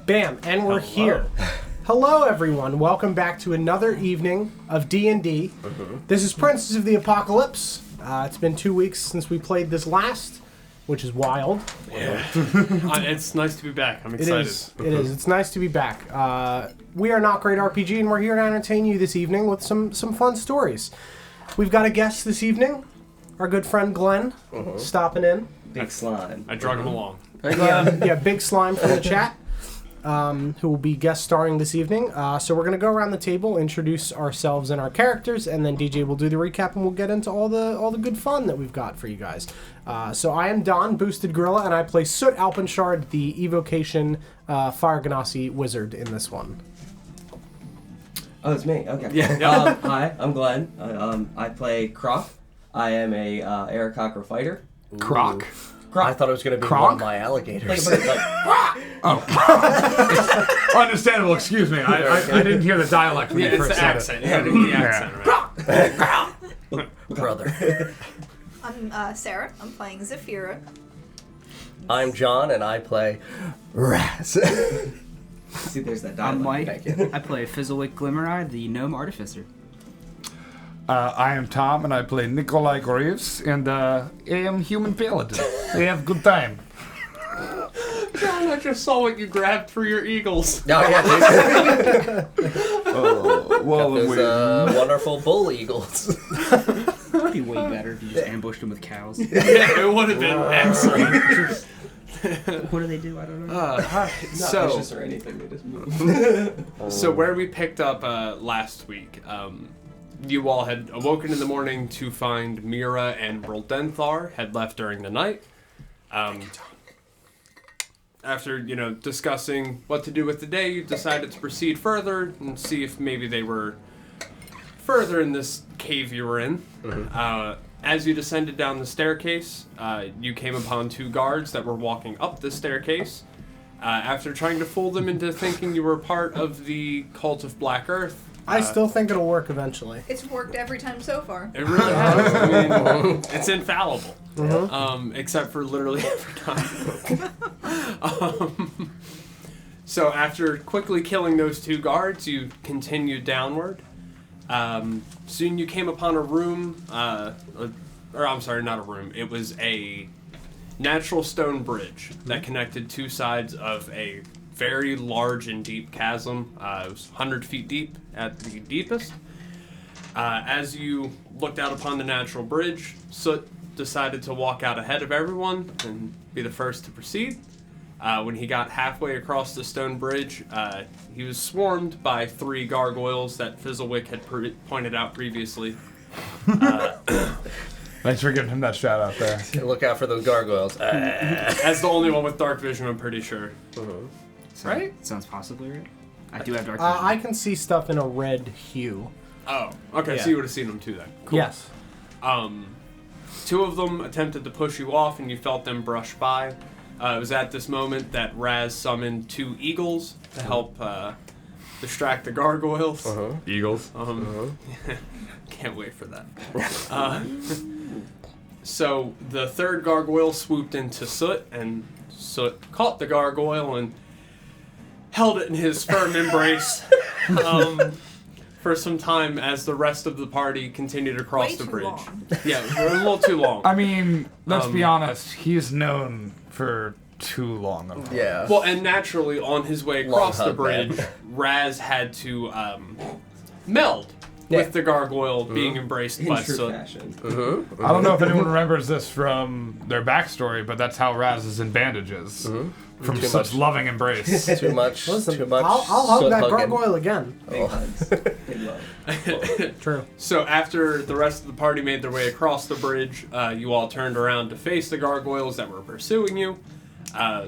Bam, and we're here. Hello, everyone. Welcome back to another evening of D&D. This is Princes of the Apocalypse. It's been 2 weeks since we played this last, which is wild. Yeah. It's nice to be back. I'm excited. It is. It's nice to be back. We are Not Great RPG, and we're here to entertain you this evening with some fun stories. We've got a guest this evening, our good friend Glenn, stopping in. Big slime. I drug him along. Yeah, Big Slime from the chat, who will be guest starring this evening. So we're going to go around the table, introduce ourselves and our characters, and then DJ will do the recap, and we'll get into all the good fun that we've got for you guys. So I am Don, Boosted Gorilla, and I play Soot Alpenshard, the Evocation Fire Ganassi wizard in this one. Oh, it's me. Okay. Yeah. Hi, I'm Glenn. I play Croc. I am a Aarakocra fighter. Croc? Croc. I thought it was going to be Croc? one of my alligators. Understandable, excuse me. I didn't hear the dialect when you It's first the said accent. it. You gotta get the accent, right? Brother. I'm Sarah. I'm playing Zafira. I'm John, and I play Raz. See, there's that I'm dialogue. Mike. Thank you. I play Fizzlewick Glimmereye, the Gnome Artificer. I am Tom, and I play Nikolai Greaves, and I am human paladin. We have good time. John, I just saw what you grabbed for your eagles. Oh, yeah, dude. Oh, well, Those wonderful bull eagles. It'd be way better if you just ambushed them with cows. Yeah, it would have been excellent. What do they do? I don't know. Not So, vicious or anything. They just move. so where we picked up last week, you all had awoken in the morning to find Mira and Roldenthar had left during the night. After, discussing what to do with the day, you decided to proceed further and see if maybe they were further in this cave you were in. As you descended down the staircase, you came upon two guards that were walking up the staircase. After trying to fool them into thinking you were part of the Cult of Black Earth, I still think it'll work eventually. It's worked every time so far. it really has. I mean, it's infallible. Except for literally every time. So after quickly killing those two guards, you continued downward. Soon you came upon a room, or I'm sorry, not a room. It was a natural stone bridge that connected two sides of a very large and deep chasm. It was 100 feet deep at the deepest. As you looked out upon the natural bridge, Soot decided to walk out ahead of everyone and be the first to proceed. When he got halfway across the stone bridge, he was swarmed by 3 gargoyles that Fizzlewick had pointed out previously. Thanks for giving him that shout out there. Look out for those gargoyles. As the only one with dark vision, I'm pretty sure. Right? Sounds possibly right. I do have dark vision. I can see stuff in a red hue. Oh, okay, Yeah. so you would have seen them too then. Cool. Yes. 2 of them attempted to push you off, and you felt them brush by. It was at this moment that Raz summoned 2 eagles to help distract the gargoyles. Eagles. Can't wait for that. So the 3rd gargoyle swooped into Soot, and Soot caught the gargoyle and held it in his firm embrace for some time as the rest of the party continued across Way the too bridge. long. Yeah, a little too long. I mean, let's be honest. He's known for too long. Of Yeah. Well, and naturally, on his way Long across the hug, bridge, man. Raz had to meld with the gargoyle being embraced In by true Soot. fashion. I don't know if anyone remembers this from their backstory, but that's how Raz is in bandages. From Too such much. loving embrace. Too much. Listen, Too much. I'll hug soot that hugging. gargoyle again. Big hugs. Big love. True. So after the rest of the party made their way across the bridge, you all turned around to face the gargoyles that were pursuing you.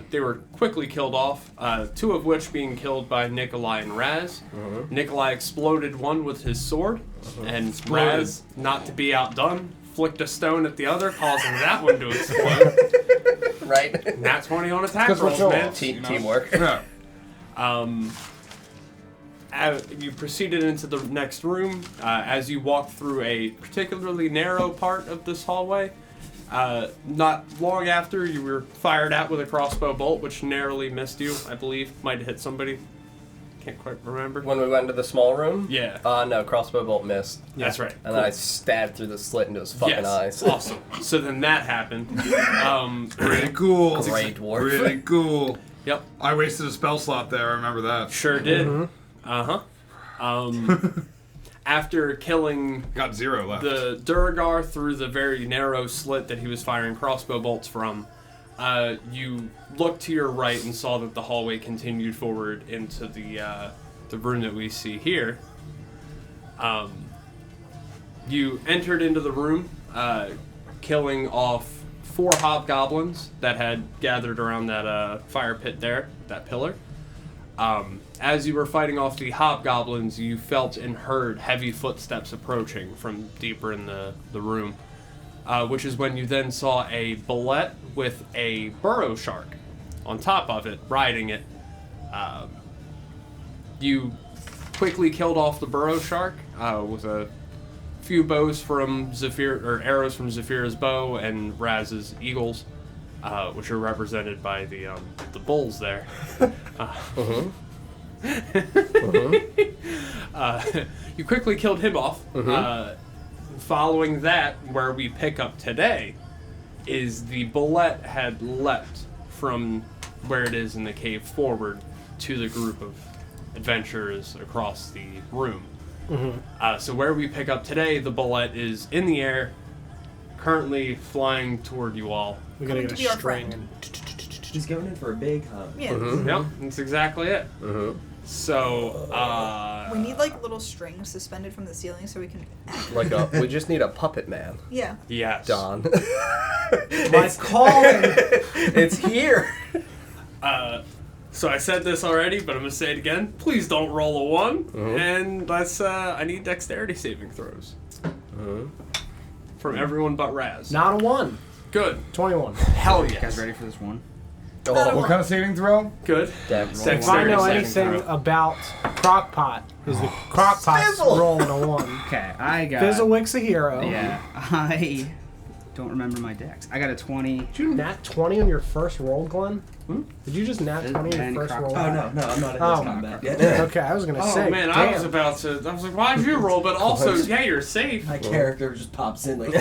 They were quickly killed off, 2 of which being killed by Nikolai and Raz. Nikolai exploded one with his sword, and Raz, not to be outdone, flicked a stone at the other, causing that one to explode. Right? Nat 20 on attack 'Cause we're rolls, chill. man. Teamwork. Yeah. You proceeded into the next room. As you walked through a particularly narrow part of this hallway, Not long after, you were fired at with a crossbow bolt, which narrowly missed you, I believe. Might have hit somebody. Can't quite remember. When we went into the small room? Yeah. No, crossbow bolt missed. That's right. And then I stabbed through the slit into his fucking eyes. Awesome. So then that happened. Pretty cool. Great dwarf. Pretty cool. Yep. I wasted a spell slot there. I remember that. Sure did. After killing Got 0 left. the Duragar through the very narrow slit that he was firing crossbow bolts from, you looked to your right and saw that the hallway continued forward into the room that we see here. You entered into the room, killing off 4 hobgoblins that had gathered around that fire pit there, that pillar. As you were fighting off the hobgoblins, you felt and heard heavy footsteps approaching from deeper in the room, which is when you then saw a bulette with a burrow shark on top of it, riding it. You quickly killed off the burrow shark with a few bows from Zephyr, or arrows from Zephyr's bow and Raz's eagles, which are represented by the bulls there. You quickly killed him off. Following that, where we pick up today, is the bulette had leapt from where it is in the cave forward to the group of adventurers across the room. So where we pick up today, the bulette is in the air, currently flying toward you all. We gotta get to be a our string. friend. He's going in for a big hug. Yeah. Yep, that's exactly it. So, We need like little strings suspended from the ceiling so we can. We just need a puppet man. Yeah. yes. Don. My calling. It's here. So I said this already, but I'm gonna say it again. Please don't roll a 1, and let's. I need dexterity saving throws from everyone but Raz. Not a 1. Good. 21. Hell You guys yes. ready for this one? What kind of saving throw? Good. Dex. If I know saving anything throw. about Crockpot, is the Crockpot's rolling a 1. Okay, I got. Fizzlewick's a hero. Yeah, I don't remember my dex. I got a 20. Did you nat 20 on your first roll, Glenn? Did you just nat 20 on your first roll? Oh, no, I'm not in this Oh. combat yet. Okay, I was gonna say. Oh man, damn. I was about to. I was like, why'd you roll? But also, yeah, you're safe. My character just pops in like,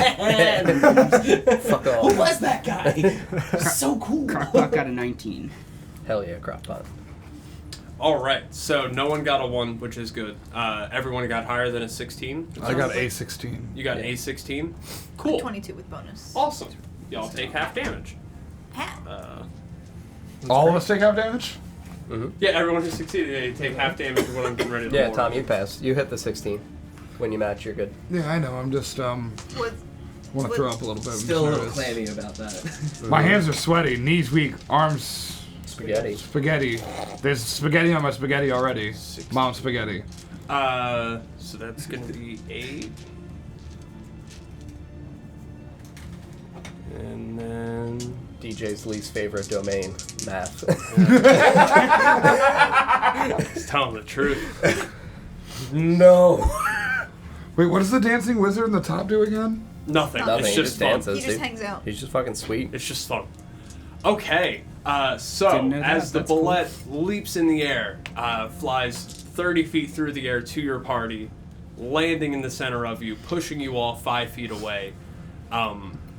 Fuck who off. was that guy? So cool. Crockpot got a 19. Hell yeah, Crockpot. All right, so no one got a 1, which is good. Everyone got higher than a 16. I got A16. You got Yeah. A16. Cool. 22 with bonus. Awesome. Y'all take half damage. Half. All of us take half damage? Yeah, everyone who succeeded, they take half damage when I'm getting ready to Yeah, roll. Tom, you passed. You hit the 16. When you match, you're good. Yeah, I know. I'm just, With want to throw up a little bit. I'm Still a just little nervous. clammy about that. My hands are sweaty, knees weak, arms Spaghetti. spaghetti. There's spaghetti on my spaghetti already. Mom spaghetti. So that's gonna be 8. And then DJ's least favorite domain, math. he's telling the truth. No. Wait, what does the dancing wizard in the top do again? Nothing. Nothing. It's He just just fun. dances. He just dude. hangs out. He's just fucking sweet. It's just fun. Okay, so Didn't know that. as the That's cool. bulette leaps in the air, flies 30 feet through the air to your party, landing in the center of you, pushing you all 5 feet away.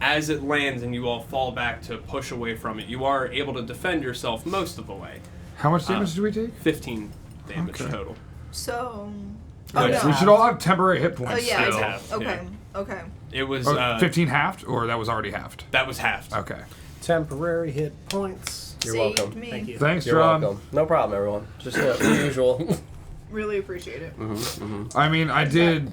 As it lands and you all fall back to push away from it, you are able to defend yourself most of the way. How much damage do we take? 15 damage Okay. total. So. Oh, Oh, yeah. no. We should all have temporary hit Oh, points yeah. It's still. half, Okay. yeah. Okay. It was Oh, 15 halved, or that was already halved? that was halved. Okay. Temporary hit points. You're Saved welcome. me. Thank you. Thanks, You're John. welcome. No problem, everyone. Just the usual. Really appreciate it. I mean, I did.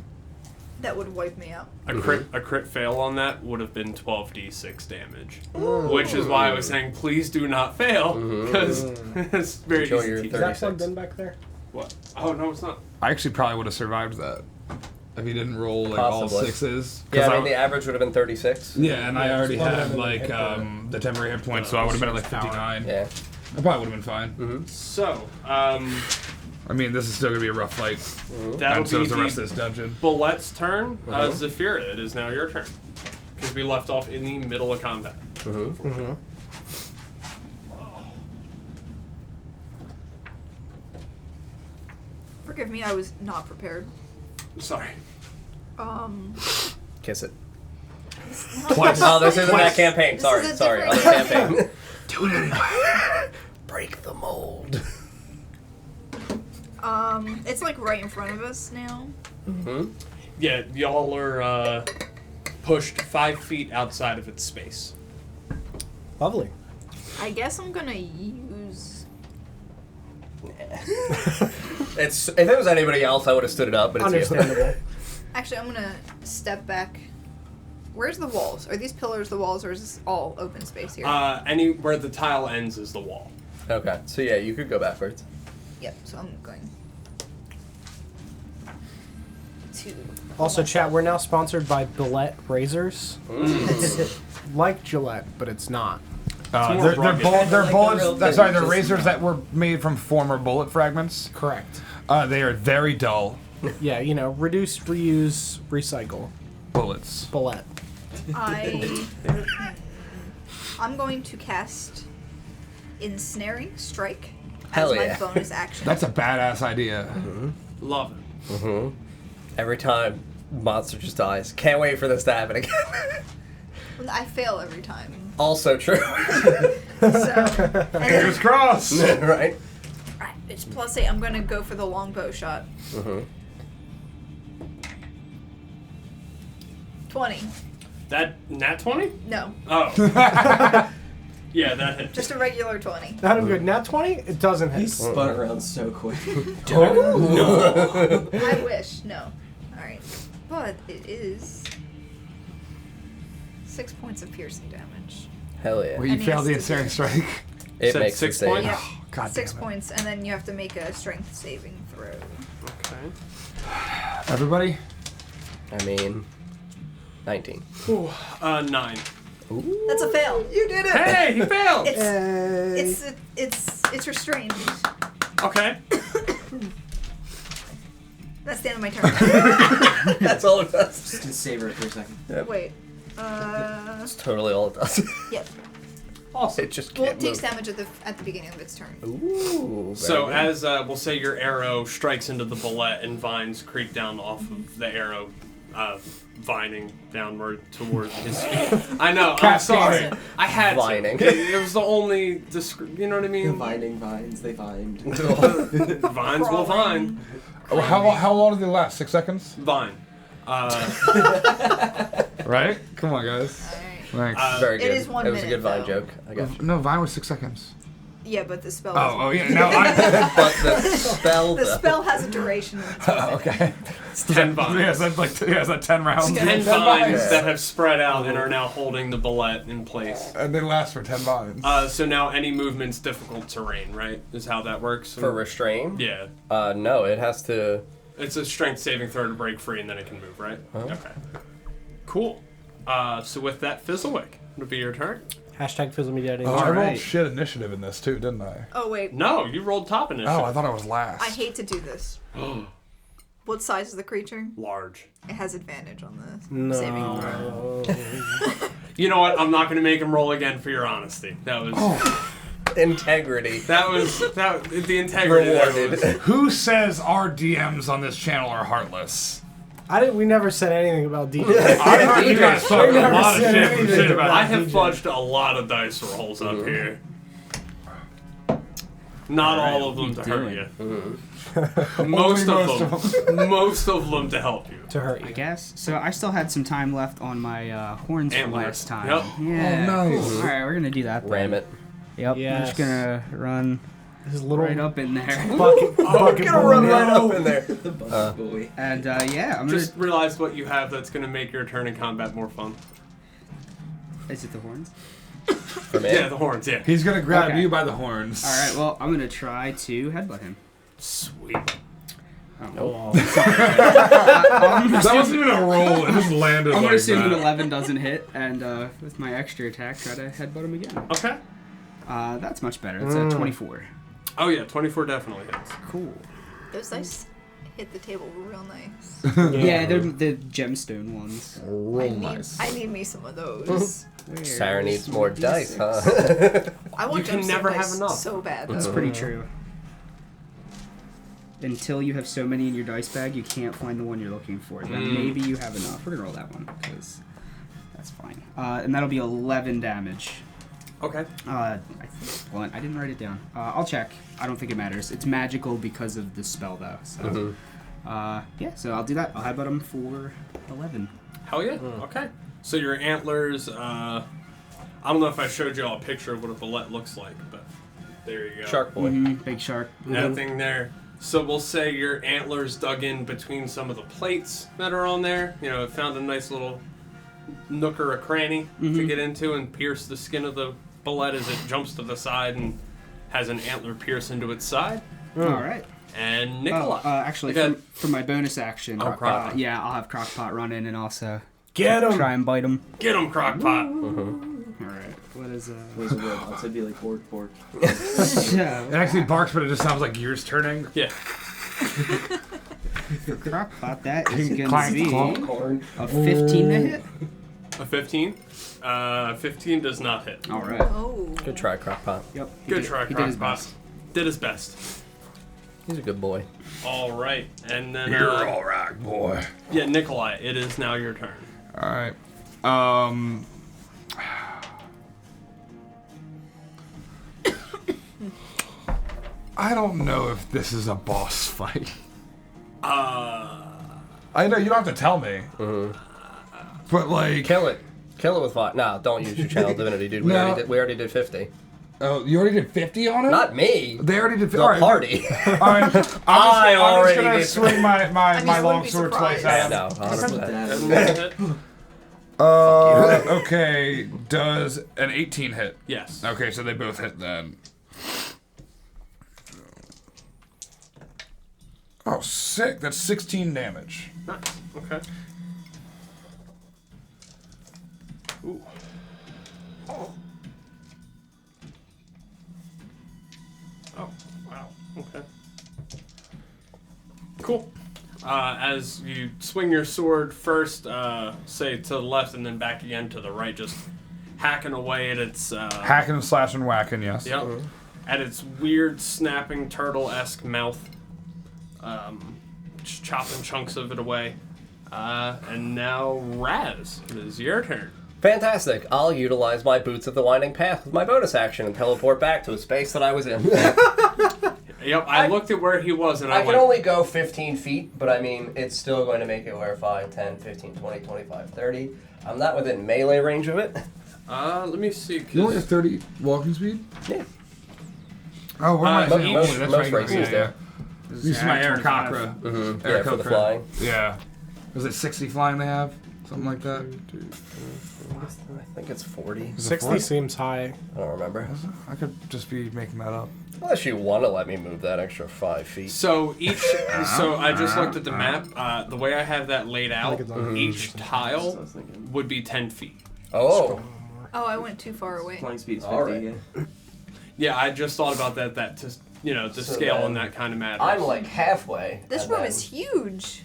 That would wipe me out. A crit fail on that would have been 12d6 damage, which is why I was saying please do not fail because it's very Enjoy easy your to Is that 36. plugged in back there? What? Oh no, it's not. I actually probably would have survived that if he didn't roll like all Possibly. sixes. Yeah, 'Cause I mean, the average would have been 36. yeah, and I already Plug it had in like and hit the temporary hit points, so I would have been at like 59. Yeah. I probably would have been fine. So, I mean, this is still gonna be a rough fight, that'll and so be is the rest of the this dungeon. Bullette's turn. Zephyra, it is now your turn. because we left off in the middle of combat. Forgive me, I was not prepared. Sorry. Kiss it. Twice. Oh, this isn't that campaign. This Sorry, is a sorry. different Other campaign. campaign. Do it anyway. Break the mold. It's like right in front of us now. Yeah, y'all are pushed 5 feet outside of its space. Lovely. I guess I'm gonna use. It's if it was anybody else, I would have stood it up, but it's you. Understandable. Actually, I'm gonna step back. Where's the walls? Are these pillars the walls, or is this all open space here? Any where the tile ends is the wall. Okay, so yeah, you could go backwards. Yep. So I'm going to. Also, chat, we're now sponsored by Bulette razors. It's like Gillette, but it's not. They're rugged. bullets. Like the real Sorry, thing, they're just razors not. that were made from former bullet fragments. Correct. They are very dull Yeah, you know, reduce, reuse, recycle. bullets. Bulette. I'm going to cast Ensnaring Strike Hell as my yeah. bonus action. That's a badass idea. Love it. Every time, monster just dies. Can't wait for this to happen again. I fail every time. Also true. So, and then, Fingers crossed. Right? right, it's +8. I'm going to go for the longbow shot. 20. That nat 20? No, Oh. Yeah, that hit. just a regular 20. Not a good nat 20? It doesn't He hit. spun around so quick. I wish. No. Alright. But it is 6 points of piercing damage. Hell yeah. Well, you And he failed the has to ensnaring do- strike. It Said makes 6 the save. points? Yep. God 6 damn it. points, and then you have to make a strength saving throw. Okay. Everybody. I mean, 19. 9. That's a fail. You did it! Hey, he failed! It's restrained. Okay. That's the end of my turn. That's all it does. Just to savor it for a second. Wait. That's totally all it does. Yep. Awesome. It just Well, can't it takes move. damage at the beginning of its turn. Ooh. So very good. as we'll say your arrow strikes into the bulette and vines creep down off of the arrow, vining downward toward his feet. I know, I'm sorry. I had Vining. to. It was the only, you know what I The mean? binding vines, they find. Vines will vine. Oh, how long did they last? 6 seconds? Vine. Right? Come on, guys. Alright. Thanks. Very It good. is 1 It was a minute, good Vine though. joke. I got you. No, Vine was 6 seconds. Yeah, but the spell. Oh yeah. No, I. But the spell, The though. spell has a duration. Of its own. Okay. It's 10 vines. Yeah, so that's like is that 10 rounds? 10 vines Yeah. that have spread out and are now holding the bulette in place. And they last for 10 vines. So now any movement's difficult terrain, right? Is how that works? For restrain? Yeah. No, it has to. It's a strength saving throw to break free and then it can move, right? Okay. Cool. So with that, Fizzlewick, it'll be your turn. Hashtag Fizzle Me Dead. I rolled right. shit initiative in this too, didn't I? Oh wait. No, you rolled top initiative. Oh, I thought I was last. I hate to do this. What size is the creature? Large. It has advantage on the No. saving throw. You know what? I'm not going to make him roll again for your honesty. That was Integrity. the integrity there Rewarded. was. Who says our DMs on this channel are heartless? We never said anything about DJ. I heard you guys talking a lot of shit about I have fudged a lot of dice rolls up here. Not all of them to hurt you. Most most of them. Most of them to help you. To hurt I you. guess. So I still had some time left on my horns from Antlers. last time. Yep. Yeah. Oh, nice. Cool. All right, we're gonna do that. Then. Ram it. Yep. I'm Yes. just gonna run His little right up in there. bucket. bucket Gonna run boy. right up in there. The bug boy. And yeah, I'm Just gonna. realize what you have that's going to make your turn in combat more fun. Is it the horns? For me. Yeah, the horns, yeah. He's gonna grab Okay. you by the horns. All right. Well, I'm gonna try to headbutt him. Sweet. Oh. That wasn't even a roll. It just landed I'm like gonna assume an that. 11 doesn't hit, and with my extra attack, try to headbutt him again. Okay. That's much better. It's a 24. Oh, yeah, 24 definitely hits. Cool. Those dice hit the table real nice. Yeah, they're the gemstone ones. I need me some of those. Sarah needs more dice, huh? I want You can gemstone never have dice enough. so bad. That's Though. pretty true. Until you have so many in your dice bag, you can't find the one you're looking for. Then maybe you have enough. We're gonna roll that one because that's fine. And that'll be 11 damage. Okay. I think blunt. I didn't write it down. I'll check. I don't think it matters. It's magical because of the spell, though. So, yeah. So I'll do that. I'll headbutt him for 11. Hell yeah. Okay. So your antlers. I don't know if I showed you all a picture of what a bulette looks like, but there you go. Shark boy. Big shark. Nothing there. So we'll say your antlers dug in between some of the plates that are on there. You know, it found a nice little nook or a cranny to get into and pierce the skin of the bulette as it jumps to the side and has an antler pierce into its side. All right. And Nicola. Actually, for my bonus action, Crockpot. yeah, I'll have Crockpot run in and also Get him! try and bite him. Get him, Crockpot. All right. What is Where's the word? It'd be like bork. yeah. It actually barks, but it just sounds like gears turning. Yeah. Crockpot, that is going to Clank, be clonk. a 15 to hit. A 15? 15 does not hit. All right. Oh. Good try, Crockpot. Yep. Good try, He did his Crockpot. best. Did his best. He's a good boy. All right. And then, You're all right, boy. yeah, Nikolai, it is now your turn. All right. I don't know if this is a boss fight. I know you don't have to tell me. But like, Kill it. Kill it with fire. No, don't use your channel divinity, dude. We No. already did 50. oh, you already did 50 on it. Not me. They already did. The all right. party. All right. I'm just already gonna did. swing my I my just long wouldn't be sword twice surprised. out. No, 100%. Doesn't hit? Okay. Does an 18 hit? Yes. Okay, so they both hit then. Oh, sick. That's 16 damage. Nice. Okay. Ooh. Oh, wow. Okay. Cool. As you swing your sword first, say to the left and then back again to the right, just hacking away at its... Hacking and slashing, whacking, yes. Yep. At its weird, snapping, turtle-esque mouth. Just chopping chunks of it away. And now, Raz, it is your turn. Fantastic. I'll utilize my Boots of the Winding Path with my bonus action and teleport back to a space that I was in. Yep, I looked at where he was and I I can went... only go 15 feet, but I mean, it's still going to make it where 5, 10, 15, 20, 25, 30. I'm not within melee range of it. let me see. You only have 30 walking speed? Yeah. Oh, what am I saying? most- Holy, that's most right. races Yeah. This is my Aarakocra. Yeah, for the flying. Yeah. Was it 60 flying they have? Something like that? I think it's 40. 60 seems high. I don't remember. I could just be making that up. Unless you want to let me move that extra 5 feet. So so I just looked at the map. The way I have that laid out, each tile would be 10 feet. Oh. Oh, I went too far away. Flying speed is 50. All right. Yeah. Yeah, I just thought about that to the So scale then and that kind of matters. I'm like halfway. This and room then- is huge.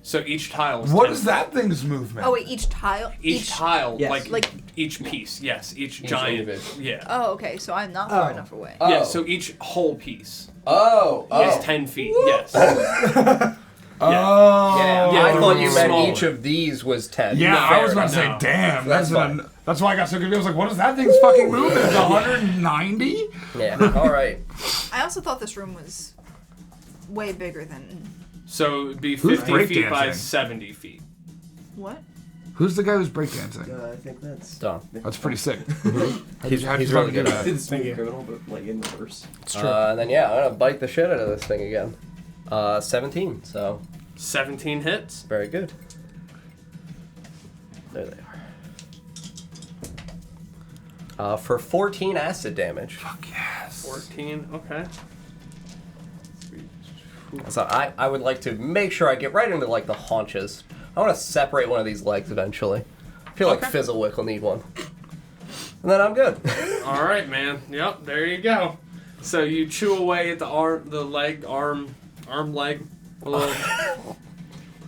So each tile is What 10 is feet. that thing's movement? Oh wait, each tile. Each tile, Yes. like each piece, yes, each giant, individual. yeah. Oh, okay. So I'm not far enough away. Oh. Yeah, so each whole piece Oh. is 10 feet, yes. Oh. Yeah, Yeah, I thought you meant smaller. each of these was 10. Yeah, Fair I was about to say, enough. damn. That's That's why I got so confused. I was like, what is that thing's fucking movement? It's 190? Yeah, alright. I also thought this room was way bigger than So it'd be Who's 50 feet by breakdancing? 70 feet. what? Who's the guy who's breakdancing? I think that's... Done. That's pretty sick. He's How'd you really fucking do good. that? It's Thank you. criminal, but like in reverse. It's true. And then, yeah, I'm going to bite the shit out of this thing again. 17, so 17 hits. very good. There they are. For 14 acid damage. Fuck yes. 14, okay. So I would like to make sure I get right into like the haunches. I want to separate one of these legs eventually. I feel like Okay. Fizzlewick will need one. And then I'm good. All right, man. Yep, there you go. So you chew away at the arm leg,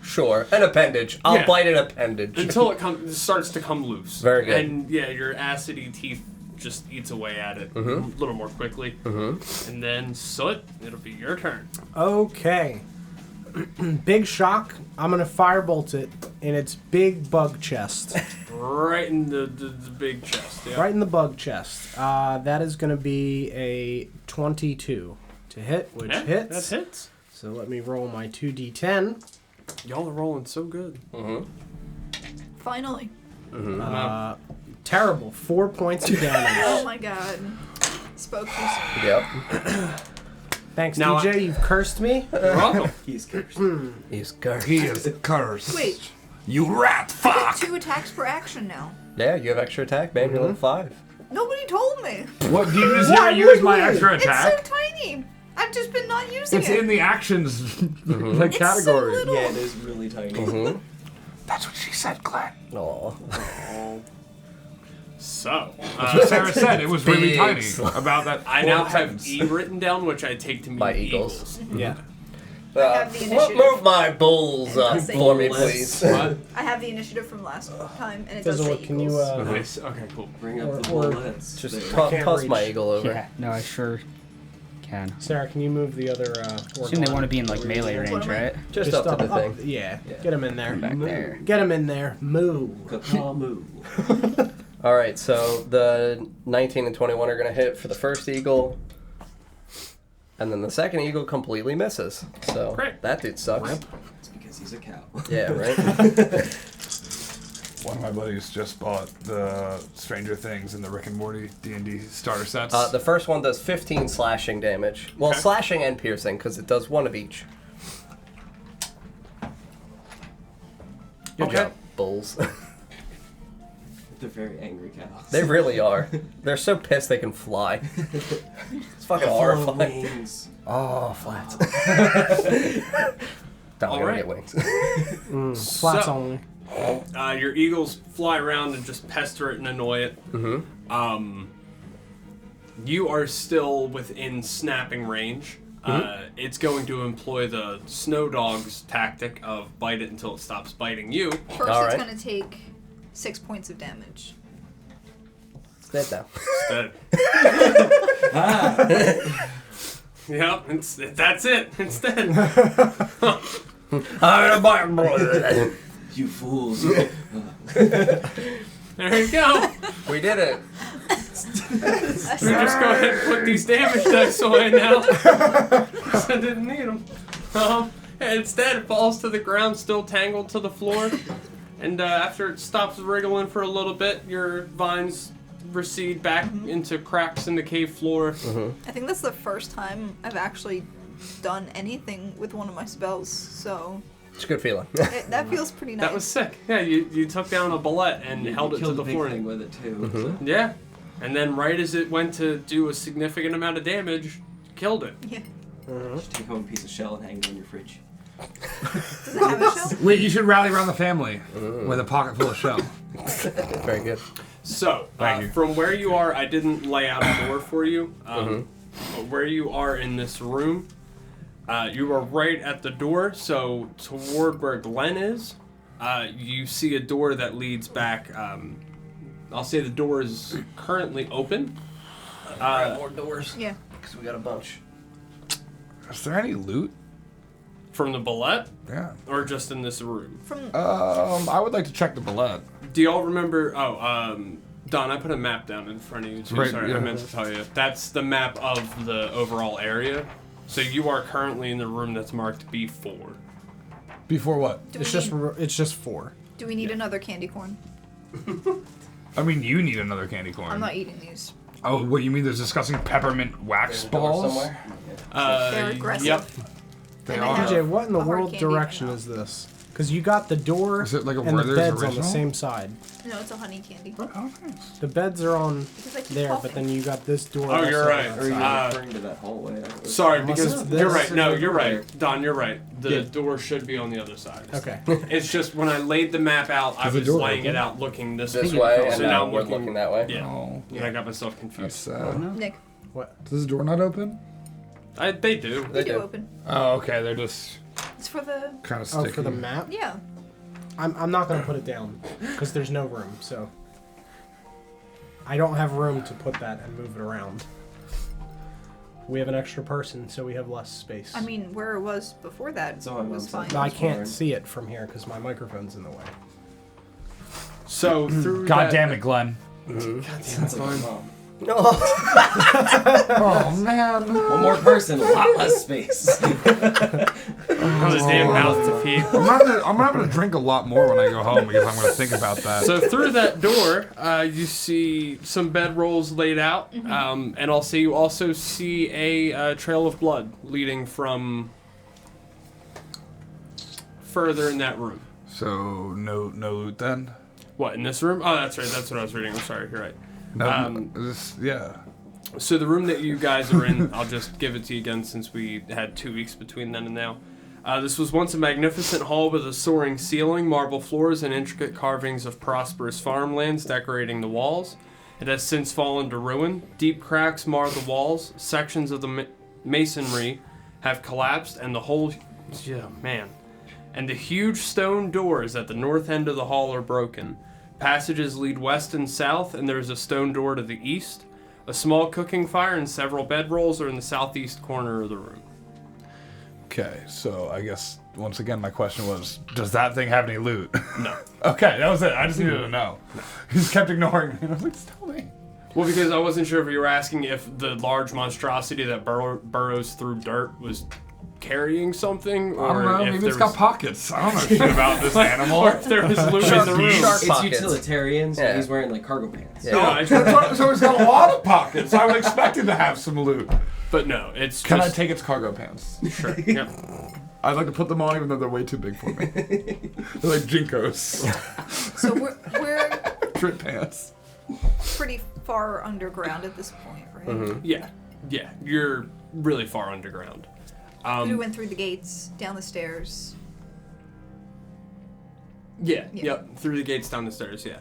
Sure, an appendage. I'll Yeah. bite an appendage. Until it starts to come loose. Very good. And yeah, your acidy teeth just eats away at it a little more quickly. And then Soot, it'll be your turn. Okay. Big shock. I'm gonna firebolt it in its big bug chest. Right in the big chest. Yeah. Right in the bug chest. That is gonna be a 22 to hit, which Yeah, hits. That hits. So let me roll my 2d10. Y'all are rolling so good. Finally. Terrible. 4 points of Oh damage. my god. Spoke too soon. Yep. Thanks, Now DJ. You've cursed me. You're welcome. He's cursed. He's cursed. He is cursed. Wait, You rat I fuck! get 2 attacks per action now. Yeah, you have extra attack, man. You're level 5. Nobody told me. What, do you just hear me use my extra attack? It's so tiny. I've just been not using It's it. in the actions like It's category. so little. Yeah, it is really tiny. That's what she said, Glenn. Aw. So, Sarah said it was really Big tiny slug. about that. I now whole have sentence. E written down, which I take to mean My eagles. Yeah. have the initiative. Move my bulls up Unless they- for me, Bullets. please. What? I have the initiative from last time, and it does Fizzle, say can you equals. Nice. Okay, cool. Bring up the Or- bullets. Just There. can't toss my reach. eagle over. Yeah, no, I sure can. Sarah, can you move the other Assume they want to be in like melee range, What am I- right? Just up to the thing. Yeah. Yeah. Get him in there. Back there. Get him in there. Moo. Caw moo. All right, so the 19 and 21 are going to hit for the first eagle. And then the second eagle completely misses. So Great. that dude sucks. It's because he's a cow. Yeah, right? One of my buddies just bought the Stranger Things and the Rick and Morty D&D starter sets. The first one does 15 slashing damage. Well, Okay. slashing and piercing, because it does one of each. Good Okay. job, bulls. They're very angry cows. They really are. They're so pissed they can fly. It's fucking horrifying. Wings. Oh, flats. Don't All gonna right. get wings. Flats So- only. Your eagles fly around and just pester it and annoy it. You are still within snapping range. It's going to employ the snow dog's tactic of bite it until it stops biting you. First, All it's right. going to take 6 points of damage. It's dead now. Yep, that's it. It's dead. You fools. There you go. We did it. We just go ahead and put these damage dice away now. I didn't need them. And instead, it falls to the ground, still tangled to the floor. And after it stops wriggling for a little bit, your vines recede back into cracks in the cave floor. I think that's the first time I've actually done anything with one of my spells, so It's a good feeling. that feels pretty nice. That was sick. Yeah, you took down a bulette and held it to killed the the big floor. thing with it too. So. Yeah. And then right as it went to do a significant amount of damage, killed it. Yeah. Just take home a piece of shell and hang it on your fridge. Does it have a shell? Wait, you should rally around the family with a pocket full of shell. Very good. So, Thank you. from where you are, I didn't lay out a door for you. But where you are in this room, you are right at the door. So, toward where Glenn is, you see a door that leads back. I'll say the door is currently open. More doors. Yeah. Because we got a bunch. Is there any loot? From the bulette, Yeah. or just in this room? From I would like to check the bulette. Do y'all remember? Don, I put a map down in front of you too. Right, Sorry, I yeah. meant to tell you. That's the map of the overall area. So you are currently in the room that's marked B4. Before what? do, It's we just need, it's just 4. do we need another candy corn? I mean, you need another candy corn. I'm not eating these. Oh, what you mean? There's discussing peppermint wax There's a door balls? somewhere. They're aggressive. Yep. They And are. have DJ, what in the a hard world candy direction right now. is this? Because you got the door Is it like a and the Werther's beds on the original? same side. No, it's a honey candy. Oh, nice. The beds are on Because I keep there, coughing. but then you got this door. Oh, you're also right. on Or that are you side. referring to that hallway? Sorry, Unless because it's you're this right. No, or you're there. right. Don, you're right. The Yeah. door should be on the other side. Okay. It's just when I laid the map out, I Is the was door laying open? it out looking this This way. way, and So now now we're looking that way. Yeah. Oh, And I got myself that's confused. sad. Nick, What? Does the door not open? They do. they They do do. open. Oh, okay. They're just. It's for the... Kind of sticky. Oh, for the map? Yeah. I'm not going to put it down because there's no room, so... I don't have room to put that and move it around. We have an extra person, so we have less space. I mean, where it was before that It's on my was mom's fine. No, I can't see it from here because my microphone's in the way. So through God that, damn it, Glenn. Sounds like my mom. Oh, man. One more person, a lot less space. Another damn mouth to feed. I'm gonna have to drink a lot more when I go home because I'm gonna think about that. So through that door, you see some bedrolls laid out, and I'll say you also see a trail of blood leading from further in that room. So no loot then? What, in this room? Oh, that's right. That's what I was reading. I'm sorry. You're right. No, yeah. So the room that you guys are in, I'll just give it to you again since we had 2 weeks between then and now. This was once a magnificent hall with a soaring ceiling, marble floors, and intricate carvings of prosperous farmlands decorating the walls. It has since fallen to ruin. Deep cracks mar the walls. Sections of the masonry have collapsed, and the whole... Yeah, man. And the huge stone doors at the north end of the hall are broken. Passages lead west and south, and there is a stone door to the east. A small cooking fire and several bedrolls are in the southeast corner of the room. Okay, so I guess once again my question was, does that thing have any loot? No. Okay, that was it. I just needed to know. He just kept ignoring me. And I was like, tell me. Well, because I wasn't sure if you were asking if the large monstrosity that burrows through dirt was carrying something, or I don't know. if Maybe there it's got was, pockets. I don't know shit about this animal. or if there was loot in the room. Shark It's pockets. utilitarian, so Yeah. he's wearing like cargo pants. Yeah. So it's got a lot of pockets. I would expect it to have some loot. But no, it's Can I just... take its cargo pants? Sure. Yeah. I'd like to put them on even though they're way too big for me. They're like Jinkos. So we're Trip pants. pretty far underground at this point, right? Yeah. Yeah. You're really far underground. We went through the gates, down the stairs. Yeah, Yeah. yep, through the gates down the stairs, yeah.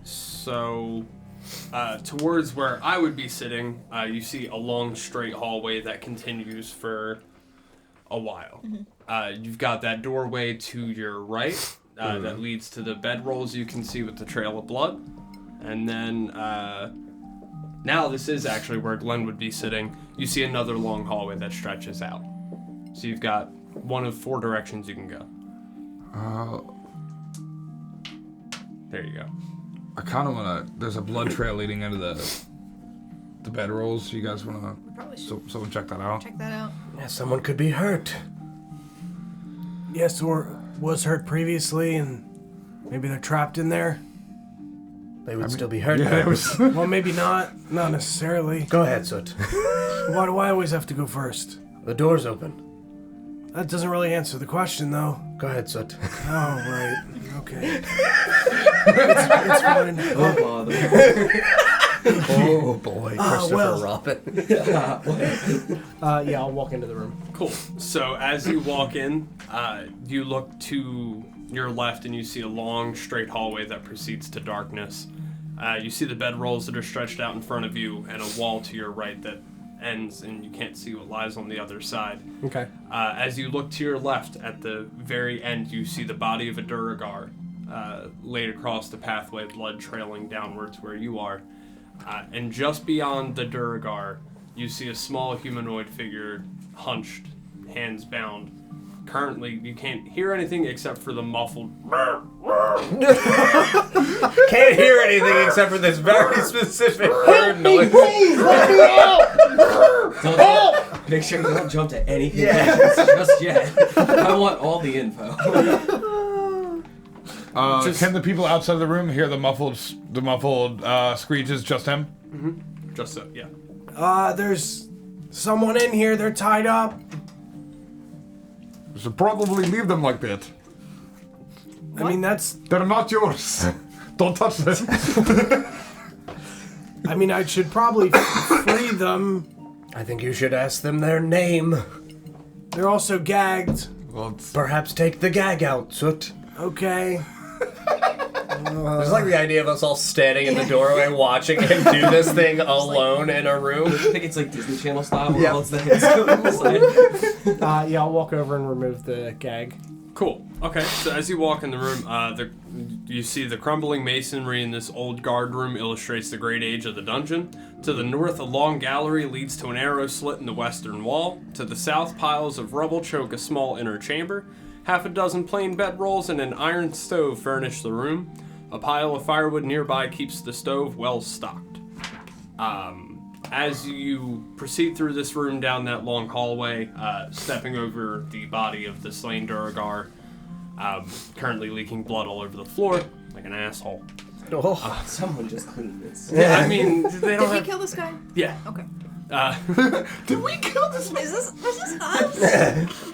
So, towards where I would be sitting, you see a long straight hallway that continues for a while. You've got that doorway to your right that leads to the bedrolls you can see with the trail of blood. And then, now this is actually where Glenn would be sitting. You see another long hallway that stretches out. So you've got one of 4 directions you can go. There you go. I kind of want to. There's a blood trail leading into the bedrolls. You guys want to? Probably should Someone check that out. check that out. Yeah, someone could be hurt. Yes, or was hurt previously, and maybe they're trapped in there. They would still be hurt. Yeah, though. it was. Well, maybe not. Not necessarily. Go ahead, Soot. Why do I always have to go first? The door's open. That doesn't really answer the question, though. Go ahead, Soot. Oh, right. Okay. It's fine. Oh, bother. Oh boy, Christopher well. Robin. Yeah, I'll walk into the room. Cool. So as you walk in, you look to your left and you see a long straight hallway that proceeds to darkness. You see the bedrolls that are stretched out in front of you and a wall to your right that ends and you can't see what lies on the other side. Okay. As you look to your left, at the very end, you see the body of a Duragar laid across the pathway, blood trailing downwards where you are. And just beyond the Duragar, you see a small humanoid figure hunched, hands bound. Currently, you can't hear anything except for the muffled... Can't hear anything except for this very specific bird noise. Make sure you don't jump to anything just yet. I want all the info. Can the people outside of the room hear the muffled screeches? Just him? Just so, yeah. There's someone in here. They're tied up. You should probably leave them like that. I mean, that's... They're not yours. Don't touch them. I mean, I should probably free them. I think you should ask them their name. They're also gagged. Well, it's... Perhaps take the gag out, Soot. Okay. There's like the idea of us all standing in the doorway watching him do this thing alone in a room. I think it's like Disney Channel style. Yeah. All it's the heads go to the side. Yeah, I'll walk over and remove the gag. Cool. Okay, so as you walk in the room, you see the crumbling masonry in this old guard room illustrates the great age of the dungeon. To the north, a long gallery leads to an arrow slit in the western wall. To the south, piles of rubble choke a small inner chamber. Half a dozen plain bedrolls and an iron stove furnish the room. A pile of firewood nearby keeps the stove well stocked. As you proceed through this room down that long hallway, stepping over the body of the slain Duragar, currently leaking blood all over the floor, like an asshole. Someone just cleaned this. Yeah, I mean, they don't Did we have... kill this guy? Yeah. Okay. Did we kill this man? Is this us?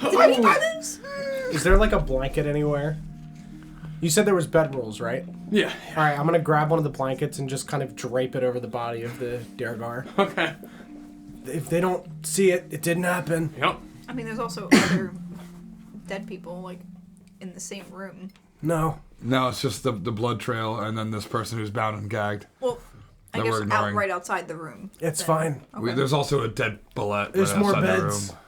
Did we do this? Is there like a blanket anywhere? You said there was bedrolls, right? Yeah. All right, I'm gonna grab one of the blankets and just kind of drape it over the body of the Duragar. Okay. If they don't see it, it didn't happen. Yep. I mean, there's also other dead people, like, in the same room. No. No, it's just the blood trail and then this person who's bound and gagged. Well, I That guess we're ignoring. right outside the room. It's then. fine. Okay. There's also a dead bulette. There's right more outside the beds. room.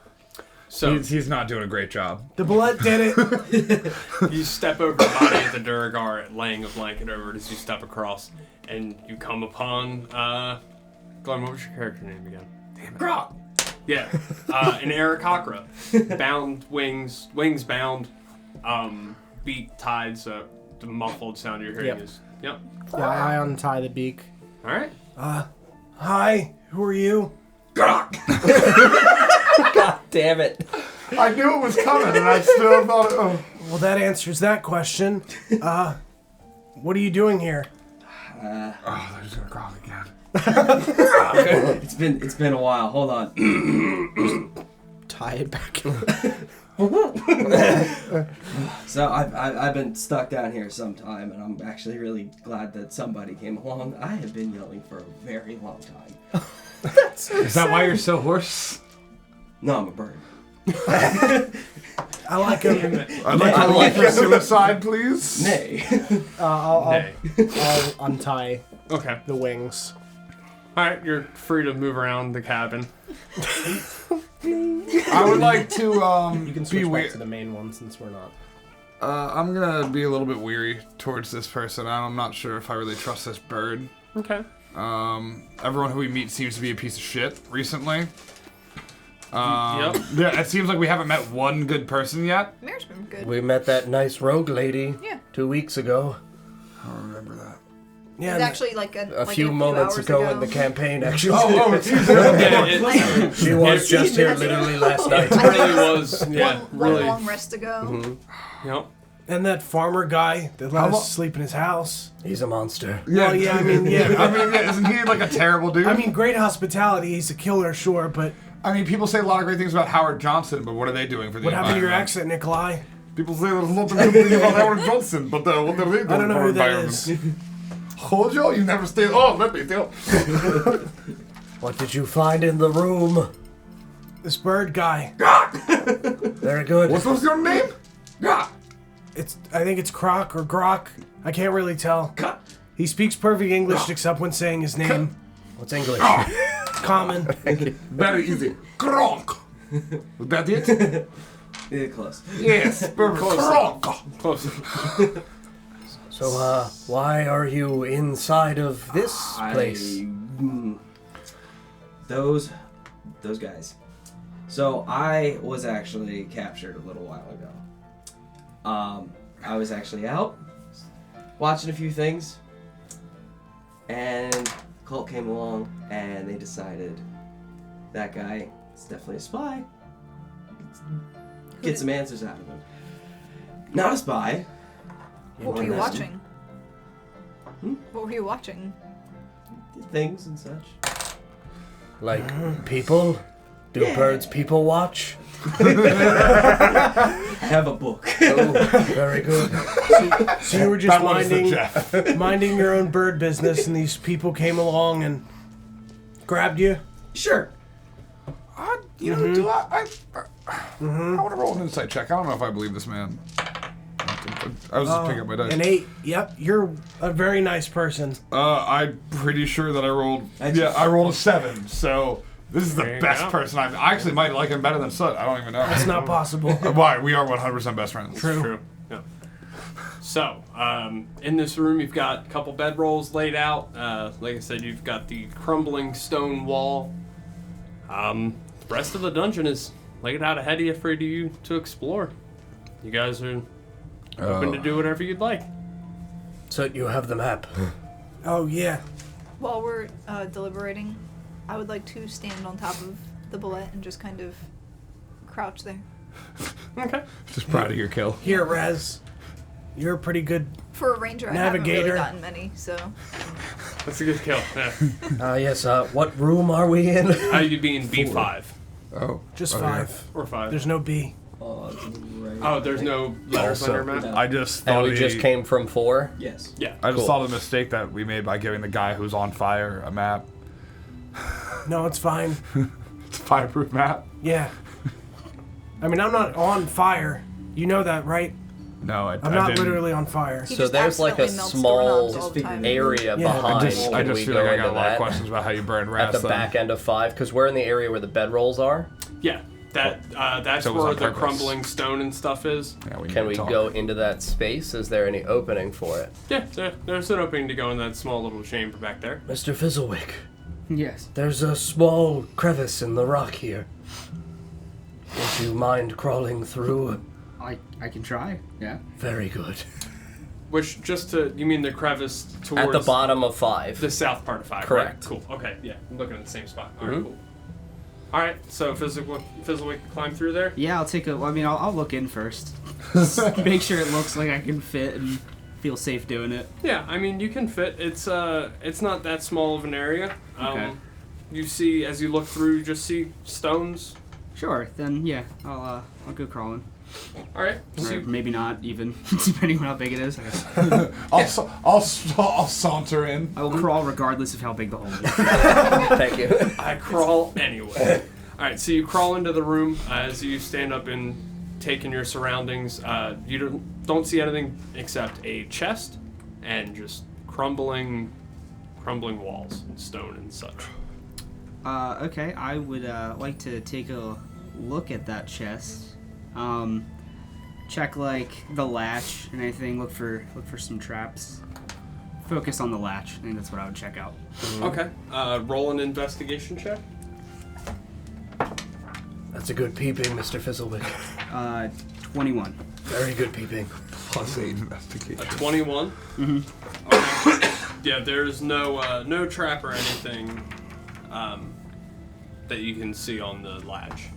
So He's not doing a great job. The bulette did it. you step over the body of the Duragar, laying a blanket over it as you step across, and you come upon, Glenn, what was your character name again? Damn it. Grok! Yeah, an Aarakocra. Bound, wings bound, beak tied, so the muffled sound you're hearing Yep. is, yep. Yeah, I untie the beak. Alright. Hi, who are you? Grok! God damn it. I knew it was coming and I still thought, Well, that answers that question. What are you doing here? oh, they're just gonna Grok again. It's been a while. Hold on. Tie it back in. So I've been stuck down here some time, and I'm actually really glad that somebody came along. I have been yelling for a very long time. Is that why you're so hoarse? No, I'm a bird. I like him. I'd like to roll for suicide, please. Nay. I'll Nay. untie Okay. the wings. Alright, you're free to move around the cabin. I would like to You can be switch back weird. to the main one since we're not. I'm gonna be a little bit weary towards this person. I'm not sure if I really trust this bird. Okay. Everyone who we meet seems to be a piece of shit recently. Yep. Yeah, it seems like we haven't met one good person yet. Mare's been good. We met that nice rogue lady Yeah. 2 weeks ago. I don't remember that. Yeah, It's actually like A few moments hours ago in the campaigin, actually. Yeah, it, She was just here literally last night. it really was. Yeah, one really. long rest ago. Yep. and that farmer guy that let us sleep in his house. He's a monster. Well, yeah, I mean, yeah. I mean, isn't he like a terrible dude? I mean, great hospitality. He's a killer, sure, but I mean, people say a lot of great things about Howard Johnson, but what are they doing for the what happened to your environment? accent, Nikolai? People say there's lots of good things about Howard Johnson, but what are they doing I don't know for who that environment? is. Hojo, you never stayed. Oh, let me tell. What did you find in the room? This bird guy. Very good. What was your name? Yeah. I think it's Croc or Grok. I can't really tell. He speaks perfect English except when saying his name. What's English? It's common. Very easy. Kronk. Was that it? Yeah, close. Yes, perfect. Kronk. Close. So, why are you inside of this place? Those guys. So I was actually captured a little while ago. I was actually out watching a few things, and cult came along, and they decided that guy is definitely a spy. Get some answers out of him. Not a spy. What were you watching? Hmm? What were you watching? Things and such. Like people? Do Yeah. birds people watch? Have a book. Oh, very good. So you were just That one is the Jeff. minding your own bird business, and these people came along and grabbed you. Sure. You know, do I want to roll an insight check. I don't know if I believe this man. I was just picking up my dice. An 8. Yep, you're a very nice person. I'm pretty sure that I rolled. I rolled a 7. So this is the There you best go. person I actually might like him better than Soot. I don't even know. That's not possible. Why? We are 100% best friends. True. Yeah. So, in this room, you've got a couple bedrolls laid out. Like I said, you've got the crumbling stone wall. The rest of the dungeon is laid out ahead of you for you to explore. You guys are open to do whatever you'd like. So you have the map. Oh, yeah. While we're deliberating, I would like to stand on top of the bulette and just kind of crouch there. Okay. Just proud of your kill. Here, Rez. You're a pretty good... For a ranger, I haven't Navigator. really gotten many, so... That's a good kill. Yeah. Yes, what room are we in? You being B5 Oh. Just okay. 5. or 5? There's no B. Oh, there's no letters on your map? No. I just And thought we just came from 4? Yes. Yeah. I just Cool. saw the mistake that we made by giving the guy who's on fire a map. No, it's fine. It's a fireproof map. Yeah. I mean, I'm not on fire. You know that, right? No, I I'm not didn't. literally on fire. He So just there's like a accidentally melts small doorknobs all the time. area Yeah. behind. I Can just we feel go like I into got a lot of that? questions about how you burn At rats. the back end of 5? Because we're in the area where the bedrolls are. Yeah. That's So it was where on the purpose. crumbling stone and stuff is. Yeah, Can need we to talk. go into that space? Is there any opening for it? Yeah, there's an opening to go in that small little chamber back there. Mr. Fizzlewick, Yes. there's a small crevice in the rock here. Would you mind crawling through? I can try. Yeah. Very good. Which, you mean the crevice towards At the bottom of 5. the south part of 5, Correct. Right? Cool. Okay, yeah. I'm looking at the same spot. Alright, Mhm. cool. Alright, so Fizzlewick can climb through there? Yeah, I'll take a. I mean, I'll look in first. Make sure it looks like I can fit and feel safe doing it. Yeah, I mean, you can fit. It's not that small of an area. Okay. You see, as you look through, you just see stones. Sure. Then yeah, I'll go crawling. Alright, Or maybe not even, depending on how big it is. I'll saunter in. I will crawl regardless of how big the hole is. Thank you. I crawl anyway. Alright, so you crawl into the room as you stand up and take in your surroundings. You don't see anything except a chest and just crumbling walls and stone and such. Okay, I would like to take a look at that chest. Check like the latch and anything. Look for some traps. Focus on the latch. I think that's what I would check out. Okay, roll an investigation check. That's a good peeping, Mr. Fizzlewick. 21. Very good peeping. Plus 8 investigation. 21. Mm-hmm. Okay. Yeah, there's no trap or anything that you can see on the latch.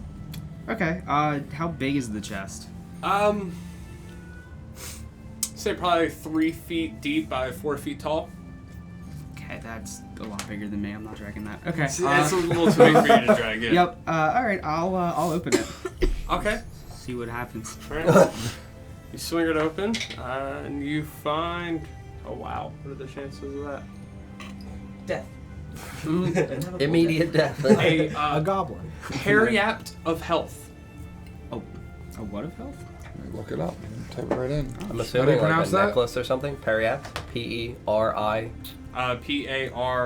Okay. How big is the chest? Say probably 3 feet deep by 4 feet tall. Okay, that's a lot bigger than me. I'm not dragging that. Okay. It's a little too big for you to drag in. Yep. All right. I'll open it. Okay. See what happens. All right. You swing it open, and you find. Oh wow! What are the chances of that? Death. Immediate death. A A goblin. Periapt of health. Oh, a what of health? Look it up. Type it right in. I'm How do you assuming like a pronounce that? necklace or something. Periapt. P-E-R-I.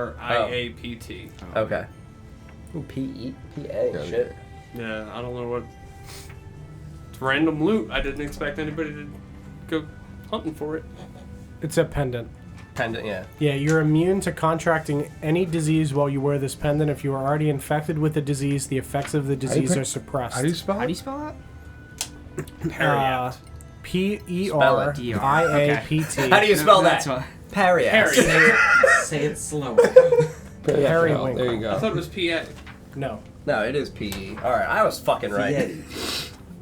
P-A-R-I-A-P-T. Okay. Ooh, P-E-P-A. Yeah, Shit. Yeah, I don't know what. It's random loot. I didn't expect anybody to go hunting for it. It's a pendant. Pendant, yeah. Yeah, you're immune to contracting any disease while you wear this pendant. If you are already infected with the disease, the effects of the disease are suppressed. How do you spell How do you it? spell that? Periapt. P-E-R-I-A-P-T. How do you spell That's that? what- Periapt. Say it slower. Periwinkle. There you I go. thought it was P-A. No. No, it is P-E. Alright, I was fucking right.